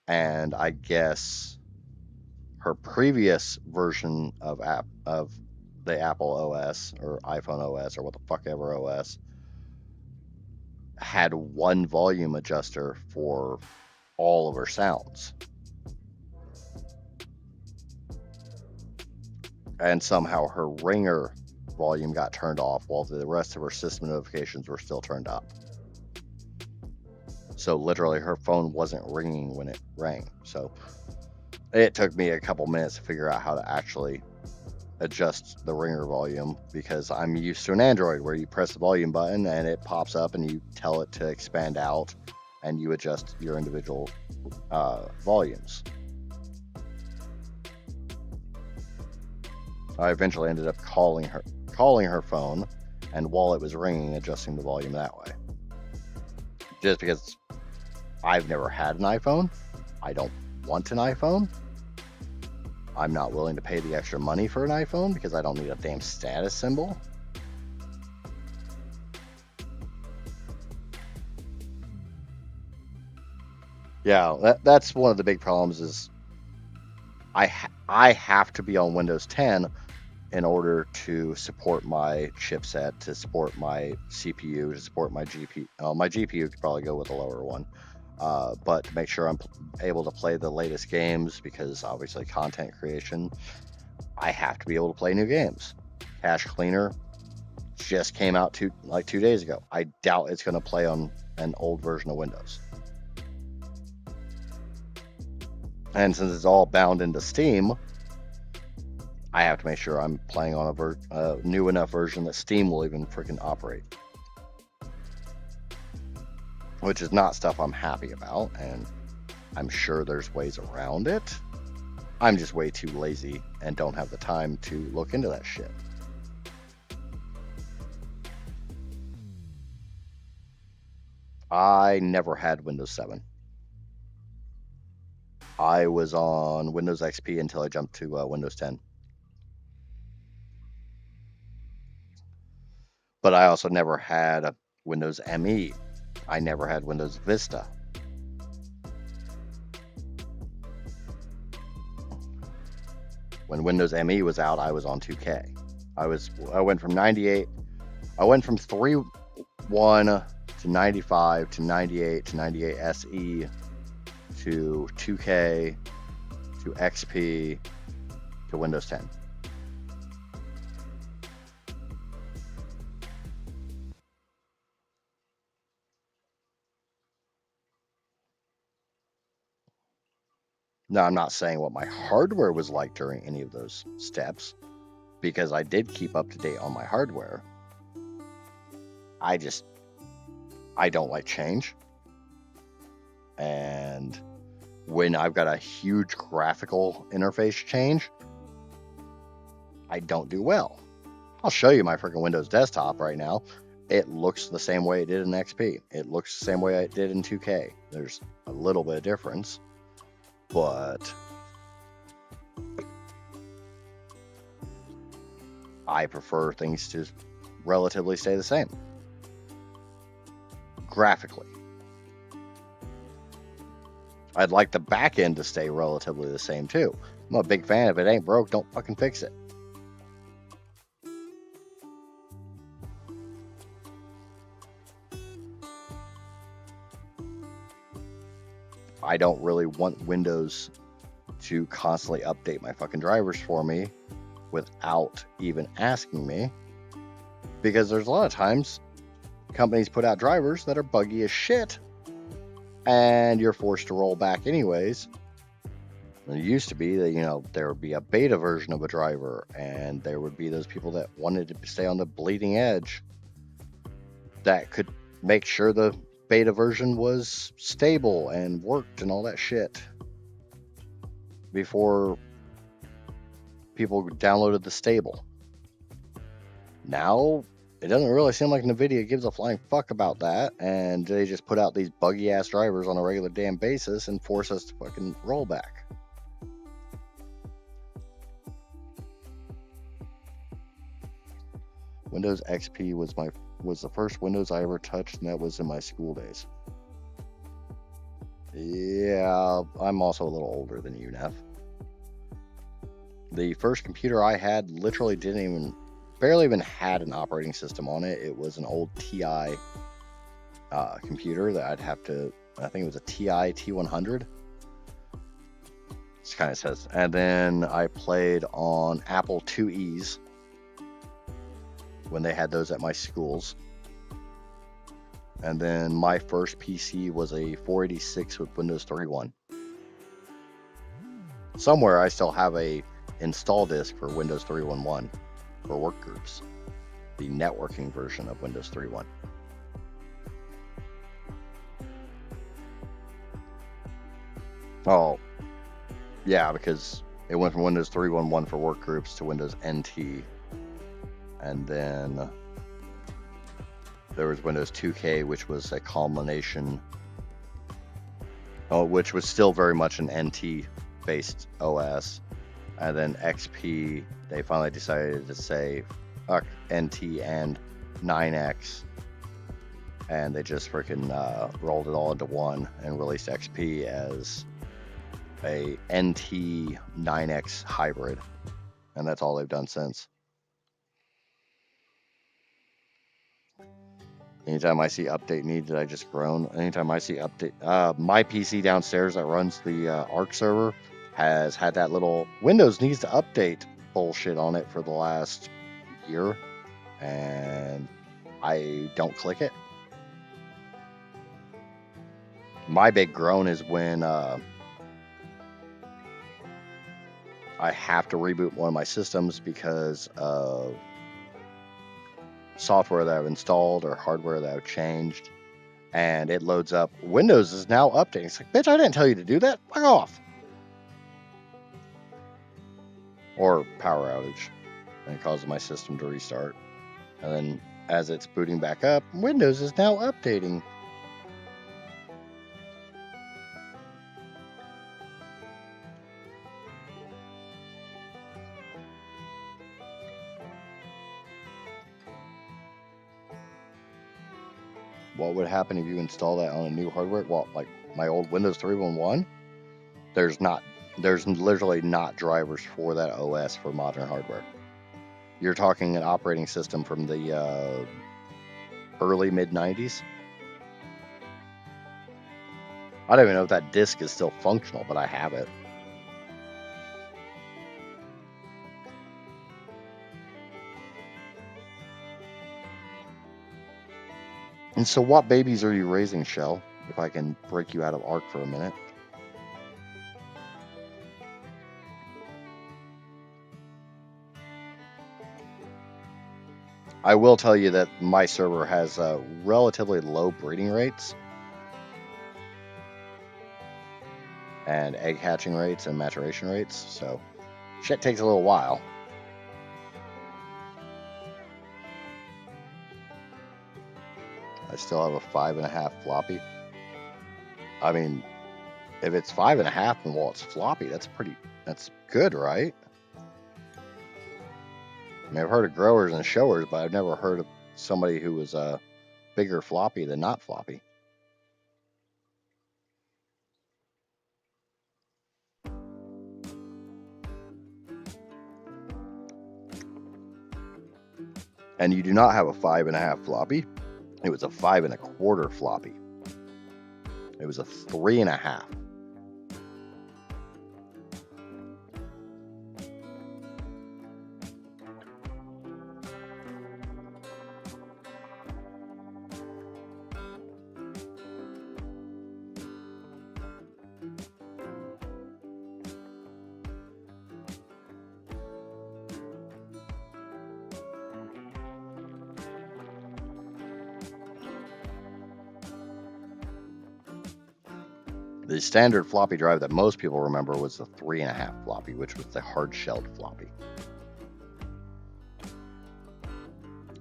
And I guess her previous version of the Apple OS or iPhone OS or what the fuck ever OS had one volume adjuster for all of her sounds. And somehow her ringer volume got turned off while the rest of her system notifications were still turned up. So literally her phone wasn't ringing when it rang. So it took me a couple minutes to figure out how to actually adjust the ringer volume, because I'm used to an Android where you press the volume button and it pops up and you tell it to expand out and you adjust your individual volumes. I eventually ended up calling her phone, and while it was ringing, adjusting the volume that way. Just because I've never had an iPhone, I don't want an iPhone. I'm not willing to pay the extra money for an iPhone because I don't need a damn status symbol. Yeah, that's one of the big problems is I have to be on Windows 10 in order to support my chipset, to support my CPU, to support my GPU. My GPU could probably go with a lower one. But to make sure I'm able to play the latest games, because obviously content creation, I have to be able to play new games. Cache Cleaner just came out 2 days ago. I doubt it's going to play on an old version of Windows. And since it's all bound into Steam, I have to make sure I'm playing on a new enough version that Steam will even freaking operate. Which is not stuff I'm happy about, and I'm sure there's ways around it. I'm just way too lazy and don't have the time to look into that shit. I never had Windows 7. I was on Windows XP until I jumped to Windows 10. But I also never had Windows ME. I never had Windows Vista. When Windows ME was out, I was on 2K. I went from 98. I went from 3.1 to 95 to 98 to 98 SE to 2K to XP to Windows 10. Now, I'm not saying what my hardware was like during any of those steps, because I did keep up to date on my hardware. I don't like change. And when I've got a huge graphical interface change, I don't do well. I'll show you my freaking Windows desktop right now. It looks the same way it did in XP. It looks the same way it did in 2K. There's a little bit of difference, but I prefer things to relatively stay the same graphically. I'd like the back end to stay relatively the same too. I'm a big fan. If it ain't broke, don't fucking fix it. I don't really want Windows to constantly update my fucking drivers for me without even asking me, because there's a lot of times companies put out drivers that are buggy as shit and you're forced to roll back anyways. It used to be that, you know, there would be a beta version of a driver and there would be those people that wanted to stay on the bleeding edge that could make sure the beta version was stable and worked and all that shit before people downloaded the stable. Now it doesn't really seem like NVIDIA gives a flying fuck about that, and they just put out these buggy ass drivers on a regular damn basis and force us to fucking roll back. Windows XP was the first Windows I ever touched, and that was in my school days. Yeah, I'm also a little older than you, Neff. The first computer I had literally barely even had an operating system on it. It was an old TI computer that I think it was a TI T100. It kind of says. And then I played on Apple IIe's when they had those at my schools. And then my first PC was a 486 with Windows 3.1. Somewhere I still have a install disk for Windows 3.1 for work groups, the networking version of Windows 3.1. Oh, yeah, because it went from Windows 3.1 for work groups to Windows NT, and then there was Windows 2K, which was a culmination, which was still very much an NT-based OS. And then XP, they finally decided to say fuck NT and 9X, and they just freaking rolled it all into one and released XP as a NT 9X hybrid, and that's all they've done since. Anytime I see update needs, I just groan. Anytime I see update, my PC downstairs that runs the Arc server has had that little Windows needs to update bullshit on it for the last year, and I don't click it. My big groan is when I have to reboot one of my systems because of software that I've installed or hardware that I've changed, and it loads up Windows is now updating. It's like, bitch, I didn't tell you to do that. Fuck off. Or power outage, and it causes my system to restart. And then as it's booting back up, Windows is now updating. What would happen if you install that on a new hardware? Well, like my old Windows 3.1, there's literally not drivers for that OS for modern hardware. You're talking an operating system from the early mid-90s. I don't even know if that disk is still functional, but I have it. And so what babies are you raising, Shell? If I can break you out of Arc for a minute. I will tell you that my server has relatively low breeding rates and egg hatching rates and maturation rates, so shit takes a little while. still have a 5.5 floppy. I mean, if it's 5.5 and well, it's floppy, that's good, right? I mean, I've heard of growers and showers, but I've never heard of somebody who was bigger floppy than not floppy. And you do not have a 5.5 floppy. It was a 5.25 floppy. It was a 3.5. The standard floppy drive that most people remember was the 3.5 floppy, which was the hard-shelled floppy.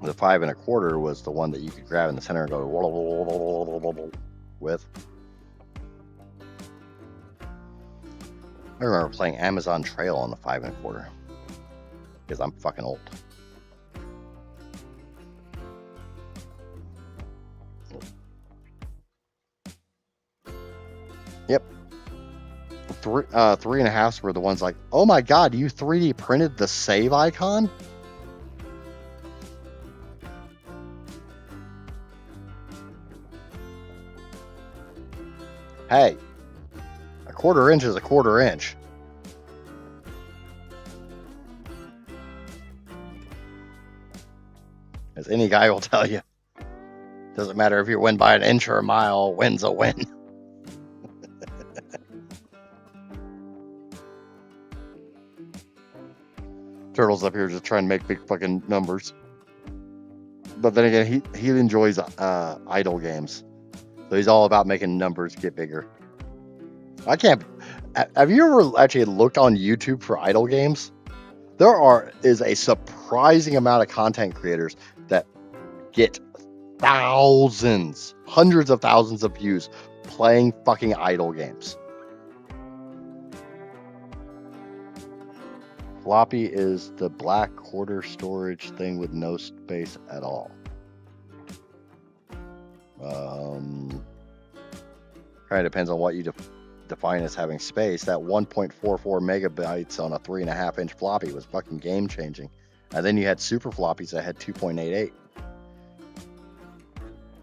The 5.25 was the one that you could grab in the center and go with. I remember playing Amazon Trail on the 5.25 because I'm fucking old. Yep. 3.5s were the ones like, oh my god, you 3D printed the save icon? Hey, a 1/4 inch is a 1/4 inch. As any guy will tell you. Doesn't matter if you win by an inch or a mile, a win's a win. Turtle's up here just trying to make big fucking numbers. But then again, he enjoys idle games. So he's all about making numbers get bigger. I can't... Have you ever actually looked on YouTube for idle games? There is a surprising amount of content creators that get thousands, hundreds of thousands of views playing fucking idle games. Floppy is the black 1/4 storage thing with no space at all. Kind of depends on what you define as having space. That 1.44 megabytes on a 3.5 inch floppy was fucking game changing. And then you had super floppies that had 2.88.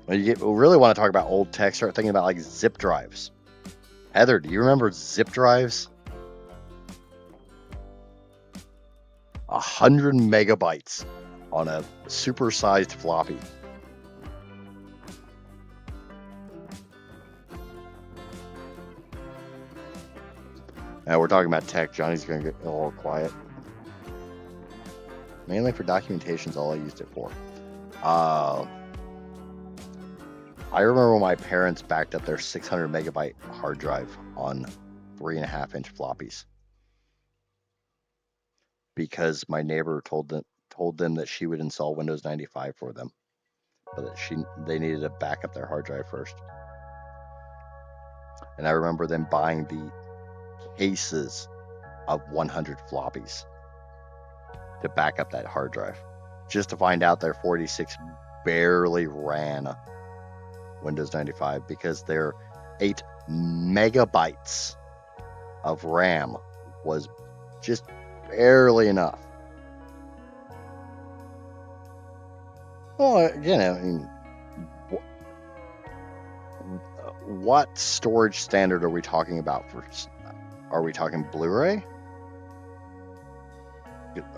When you really want to talk about old tech, start thinking about like zip drives. Heather, do you remember zip drives? 100 megabytes on a super-sized floppy. Now we're talking about tech. Johnny's going to get a little quiet. Mainly for documentation is all I used it for. I remember when my parents backed up their 600 megabyte hard drive on 3.5 inch floppies. Because my neighbor told them that she would install Windows 95 for them, but that they needed to back up their hard drive first. And I remember them buying the cases of 100 floppies to back up that hard drive, just to find out their 46 barely ran Windows 95 because their 8 megabytes of RAM was just barely enough. Well, again, I mean, what storage standard are we talking about? Are we talking Blu-ray?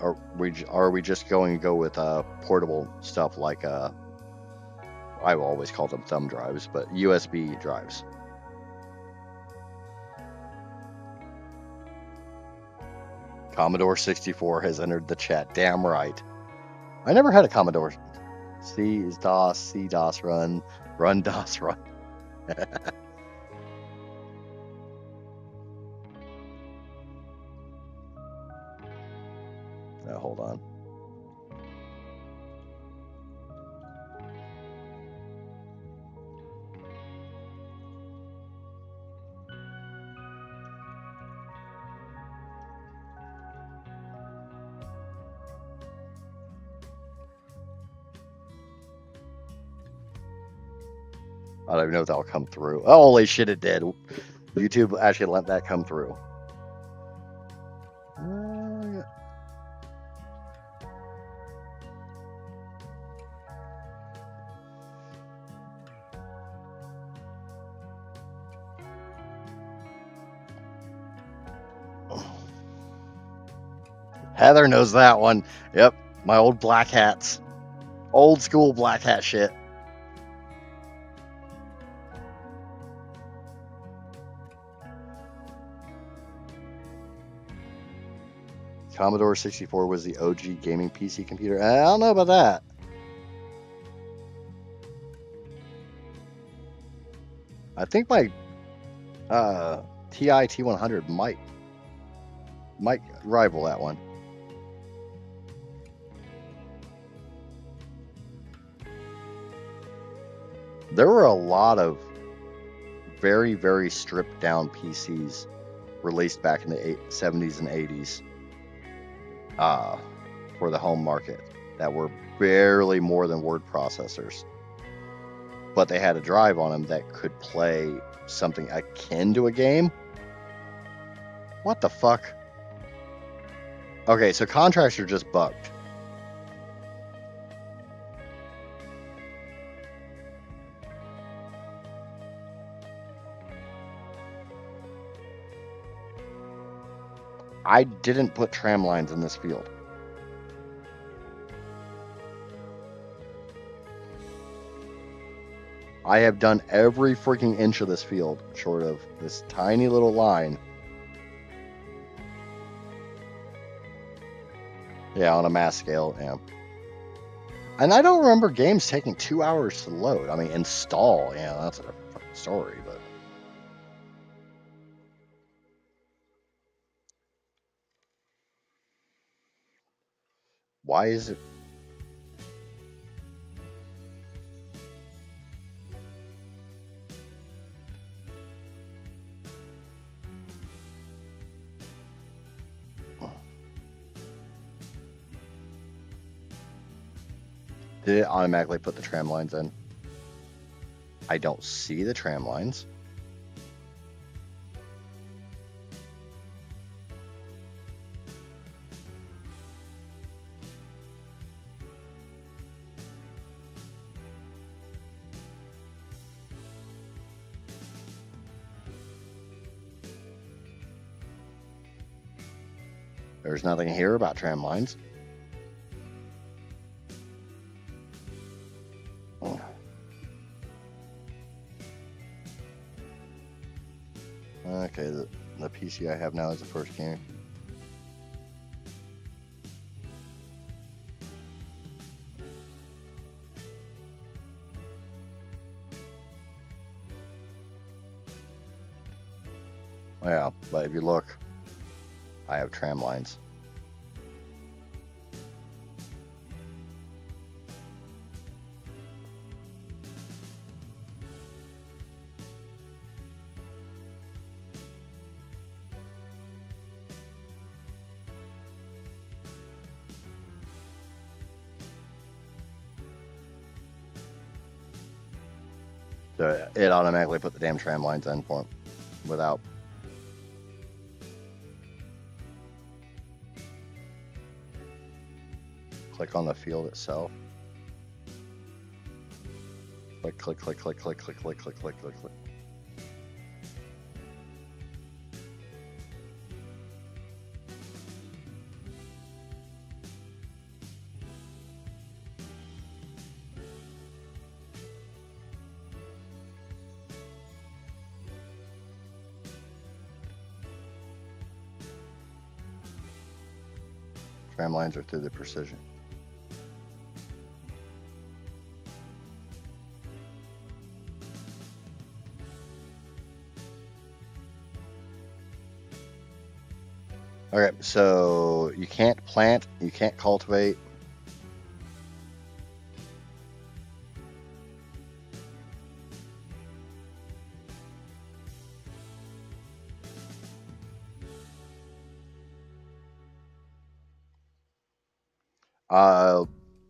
Are we just going to go with portable stuff like I've always called them thumb drives, but USB drives? Commodore 64 has entered the chat. Damn right. I never had a Commodore. C is DOS, C DOS run DOS run. Now, hold on. I don't even know if that'll come through. Oh, holy shit, it did. YouTube actually let that come through. Heather knows that one. Yep, my old black hats. Old school black hat shit. Commodore 64 was the OG gaming PC computer. I don't know about that. I think my TI T100 might rival that one. There were a lot of very, very stripped down PCs released back in the 70s and 80s for the home market that were barely more than word processors. But they had a drive on them that could play something akin to a game. What the fuck? Okay, so contracts are just bugged. I didn't put tram lines in this field. I have done every freaking inch of this field, short of this tiny little line. Yeah, on a mass scale, yeah. And I don't remember games taking 2 hours to load. I mean, install, yeah, that's a fucking story, but. Why is it? Did it automatically put the tram lines in? I don't see the tram lines. There's nothing here about tram lines. Okay, the PC I have now is the first game. Yeah, but if you look, I have tram lines. So it automatically put the damn tram lines in for him without. Click on the field itself. Click, click, click, click, click, click, click, click, click, click, click. Tram lines are through the precision. Okay, so you can't plant, you can't cultivate.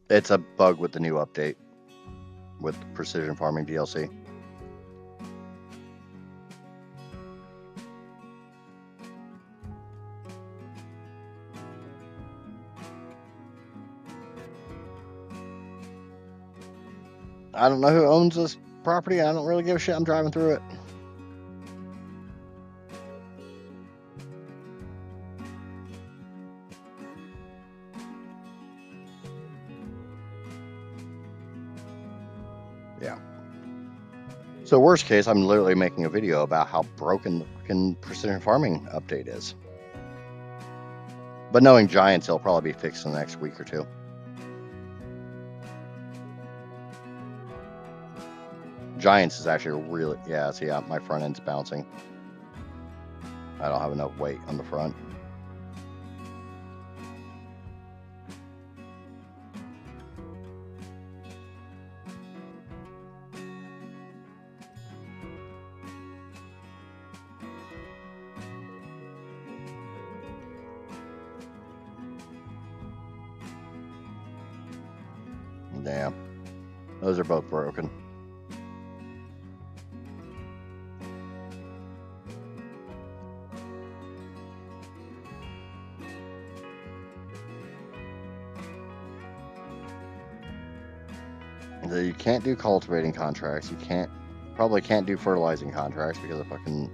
It's a bug with the new update with Precision Farming DLC. I don't know who owns this property. I don't really give a shit. I'm driving through it. Yeah. So worst case, I'm literally making a video about how broken the fucking precision farming update is. But knowing giants, it'll probably be fixed in the next week or two. Giants is actually really, yeah, see, my front end's bouncing. I don't have enough weight on the front. Damn. Those are both broken. You can't do cultivating contracts. You probably can't do fertilizing contracts because of fucking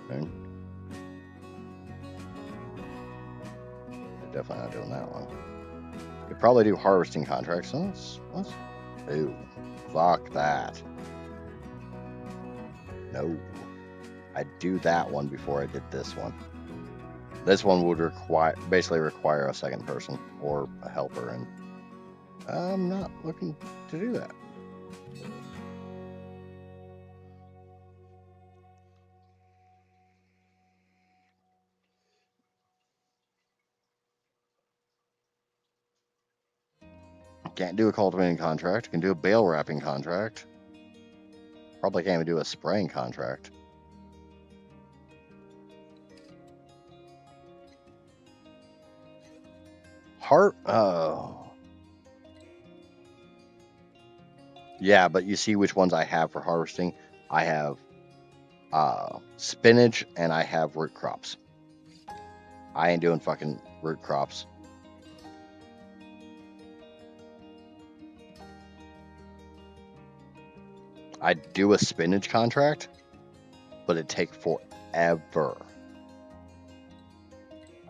thing. You're definitely not doing that one. You could probably do harvesting contracts. So ooh, fuck that. No. I'd do that one before I did this one. This one would basically require a second person or a helper, and I'm not looking to do that. Can't do a cultivating contract. Can do a bale wrapping contract. Probably can't even do a spraying contract. Yeah, but you see which ones I have for harvesting. I have spinach and I have root crops. I ain't doing fucking root crops. I'd do a spinach contract, but it'd take forever.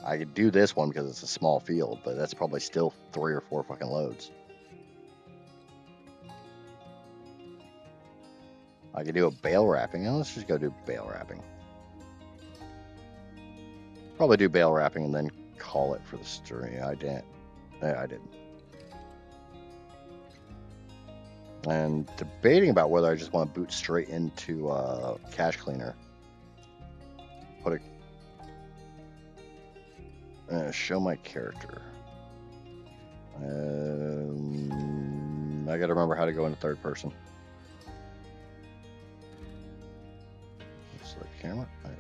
I could do this one because it's a small field, but that's probably still 3 or 4 fucking loads. I could do a bale wrapping. Let's just go do bale wrapping. Probably do bale wrapping and then call it for the stream. I didn't. I didn't. And debating about whether I just want to boot straight into cache cleaner. Show my character. I gotta remember how to go into third person. Select camera. Okay.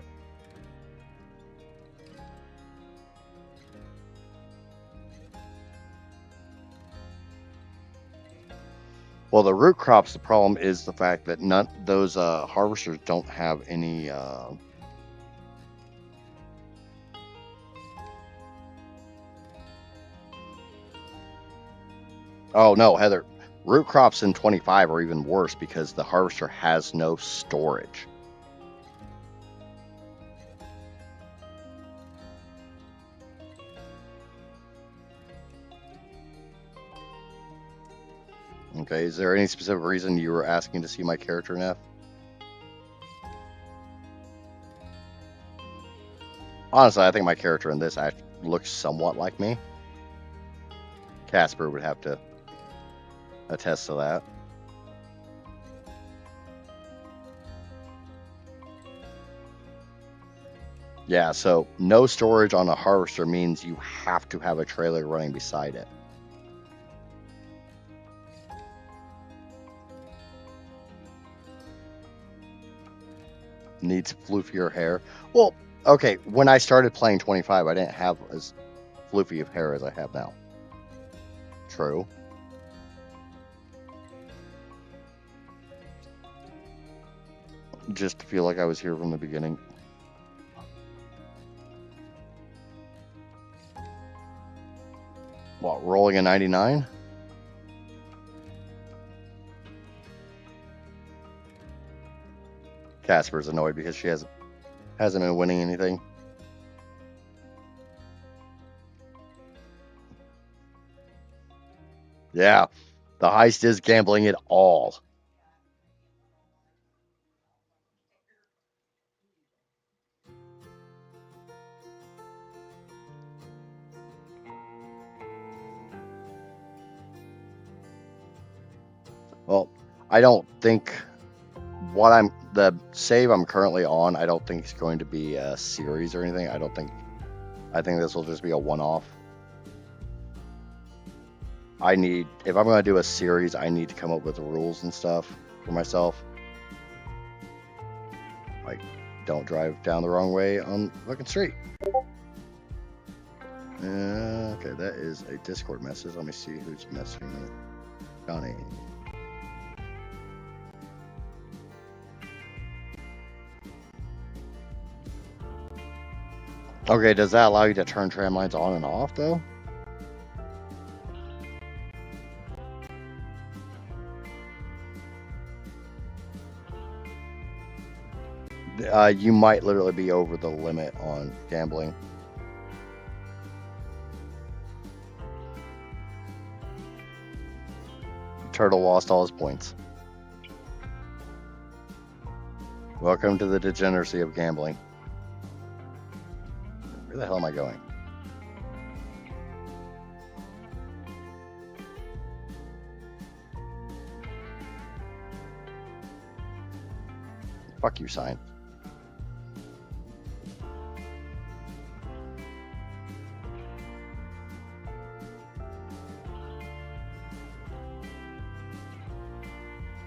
Well, the root crops, the problem is the fact that those harvesters don't have any oh no, Heather. Root crops in 25 are even worse because the harvester has no storage. Okay, is there any specific reason you were asking to see my character in F? Honestly, I think my character in this actually looks somewhat like me. Casper would have to attest to that. Yeah, so no storage on a harvester means you have to have a trailer running beside it. Needs floofier hair. Well, okay, when I started playing 25, I didn't have as floofy of hair as I have now. True. Just to feel like I was here from the beginning. What, rolling a 99? Casper's annoyed because she hasn't been winning anything. Yeah, the heist is gambling it all. Well, I don't think the save I'm currently on, I don't think it's going to be a series or anything. I think this will just be a one-off. If I'm going to do a series, I need to come up with rules and stuff for myself. Like, don't drive down the wrong way on fucking street. Okay, that is a Discord message. Let me see who's messaging me. Johnny. Okay, does that allow you to turn tram lines on and off, though? You might literally be over the limit on gambling. Turtle lost all his points. Welcome to the degeneracy of gambling. Where the hell am I going? Fuck you, sign.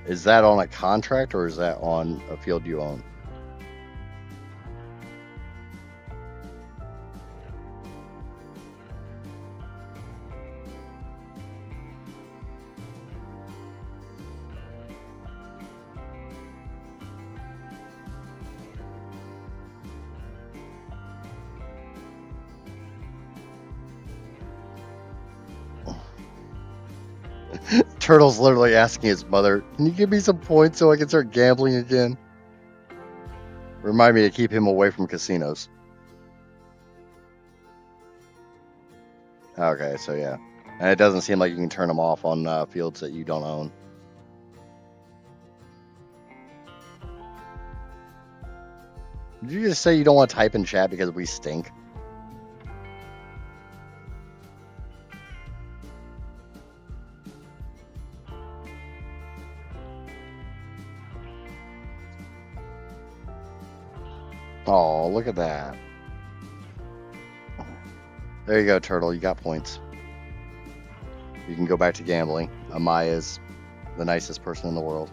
Is that on a contract or is that on a field you own? Turtle's literally asking his mother, "Can you give me some points so I can start gambling again?" Remind me to keep him away from casinos. Okay, so yeah. And it doesn't seem like you can turn them off on fields that you don't own. Did you just say you don't want to type in chat because we stink? Oh, look at that. There you go, Turtle. You got points. You can go back to gambling. Amaya's the nicest person in the world.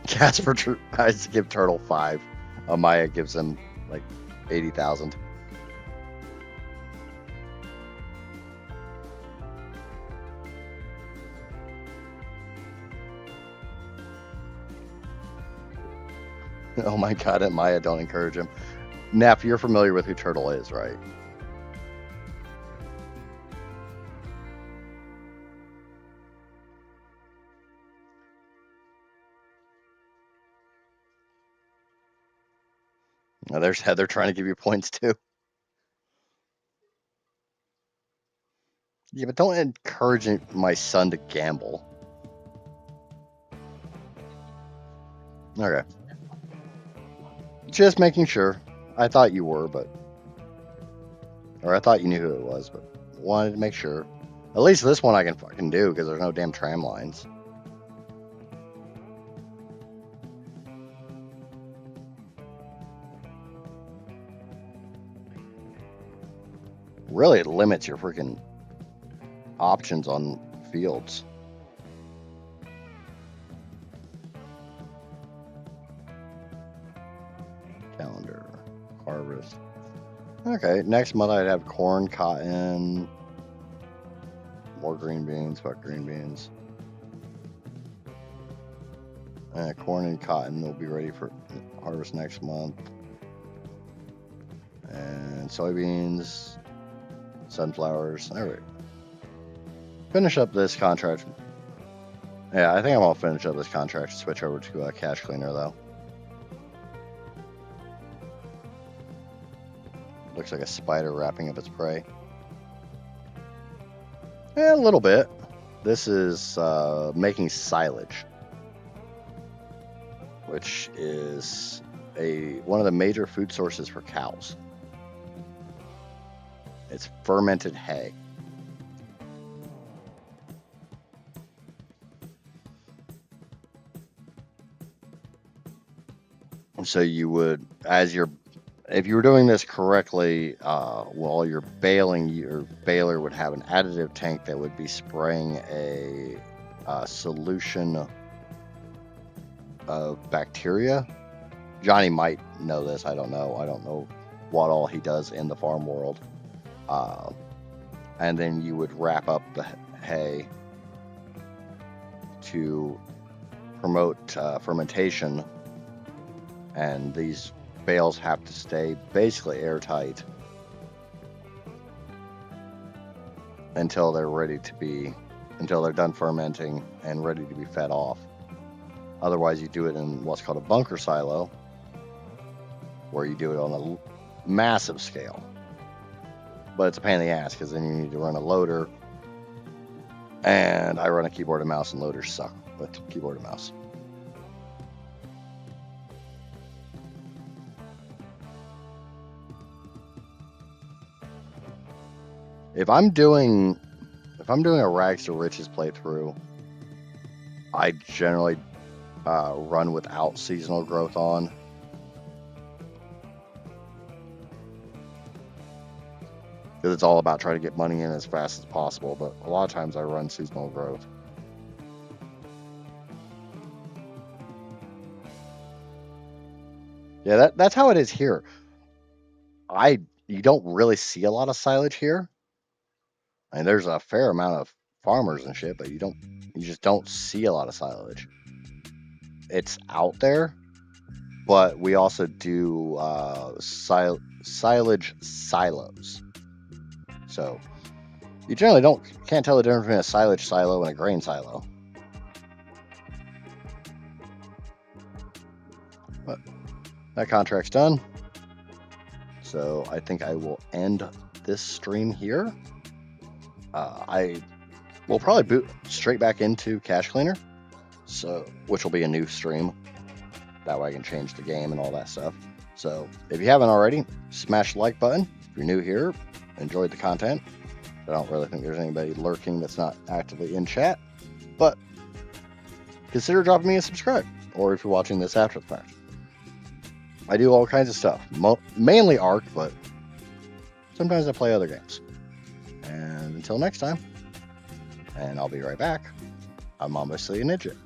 Casper tries to give Turtle 5. Amaya gives him like 80,000. Oh my god, Amaya, don't encourage him. Neff, you're familiar with who Turtle is, right? Now there's Heather trying to give you points too. Yeah, but don't encourage my son to gamble. Okay. Just making sure. I thought you were, or I thought you knew who it was, but wanted to make sure. At least this one I can fucking do because there's no damn tram lines. Really, it limits your freaking options on fields. Calendar. Harvest. Okay, next month I'd have corn, cotton, more green beans, fuck green beans. Corn and cotton will be ready for harvest next month. And soybeans, sunflowers. All right. Finish up this contract. Yeah, I think I'm gonna finish up this contract. Switch over to cash cleaner though. Looks like a spider wrapping up its prey. A little bit. This is making silage, which is one of the major food sources for cows. It's fermented hay. And so you would, if you were doing this correctly, while you're baling, your baler would have an additive tank that would be spraying a solution of bacteria. Johnny might know this. I don't know. I don't know what all he does in the farm world. And then you would wrap up the hay to promote fermentation. And these bales have to stay basically airtight until they're done fermenting and ready to be fed off. Otherwise, you do it in what's called a bunker silo, where you do it on a massive scale. But it's a pain in the ass, because then you need to run a loader, and I run a keyboard and mouse, and loaders suck with keyboard and mouse. If I'm doing a Rags to Riches playthrough, I generally run without seasonal growth on. Because it's all about trying to get money in as fast as possible, but a lot of times I run seasonal growth. Yeah, that's how it is here. You don't really see a lot of silage here. I mean, there's a fair amount of farmers and shit, but you just don't see a lot of silage. It's out there, but we also do silage silos. So you generally can't tell the difference between a silage silo and a grain silo. But that contract's done. So I think I will end this stream here. I will probably boot straight back into Cache Cleaner, which will be a new stream. That way I can change the game and all that stuff. So if you haven't already, smash the like button. If you're new here, enjoyed the content. I don't really think there's anybody lurking that's not actively in chat, but consider dropping me a subscribe, or if you're watching this after the fact. I do all kinds of stuff, mainly Ark, but sometimes I play other games. And until next time, and I'll be right back, I'm obviously a Ninja.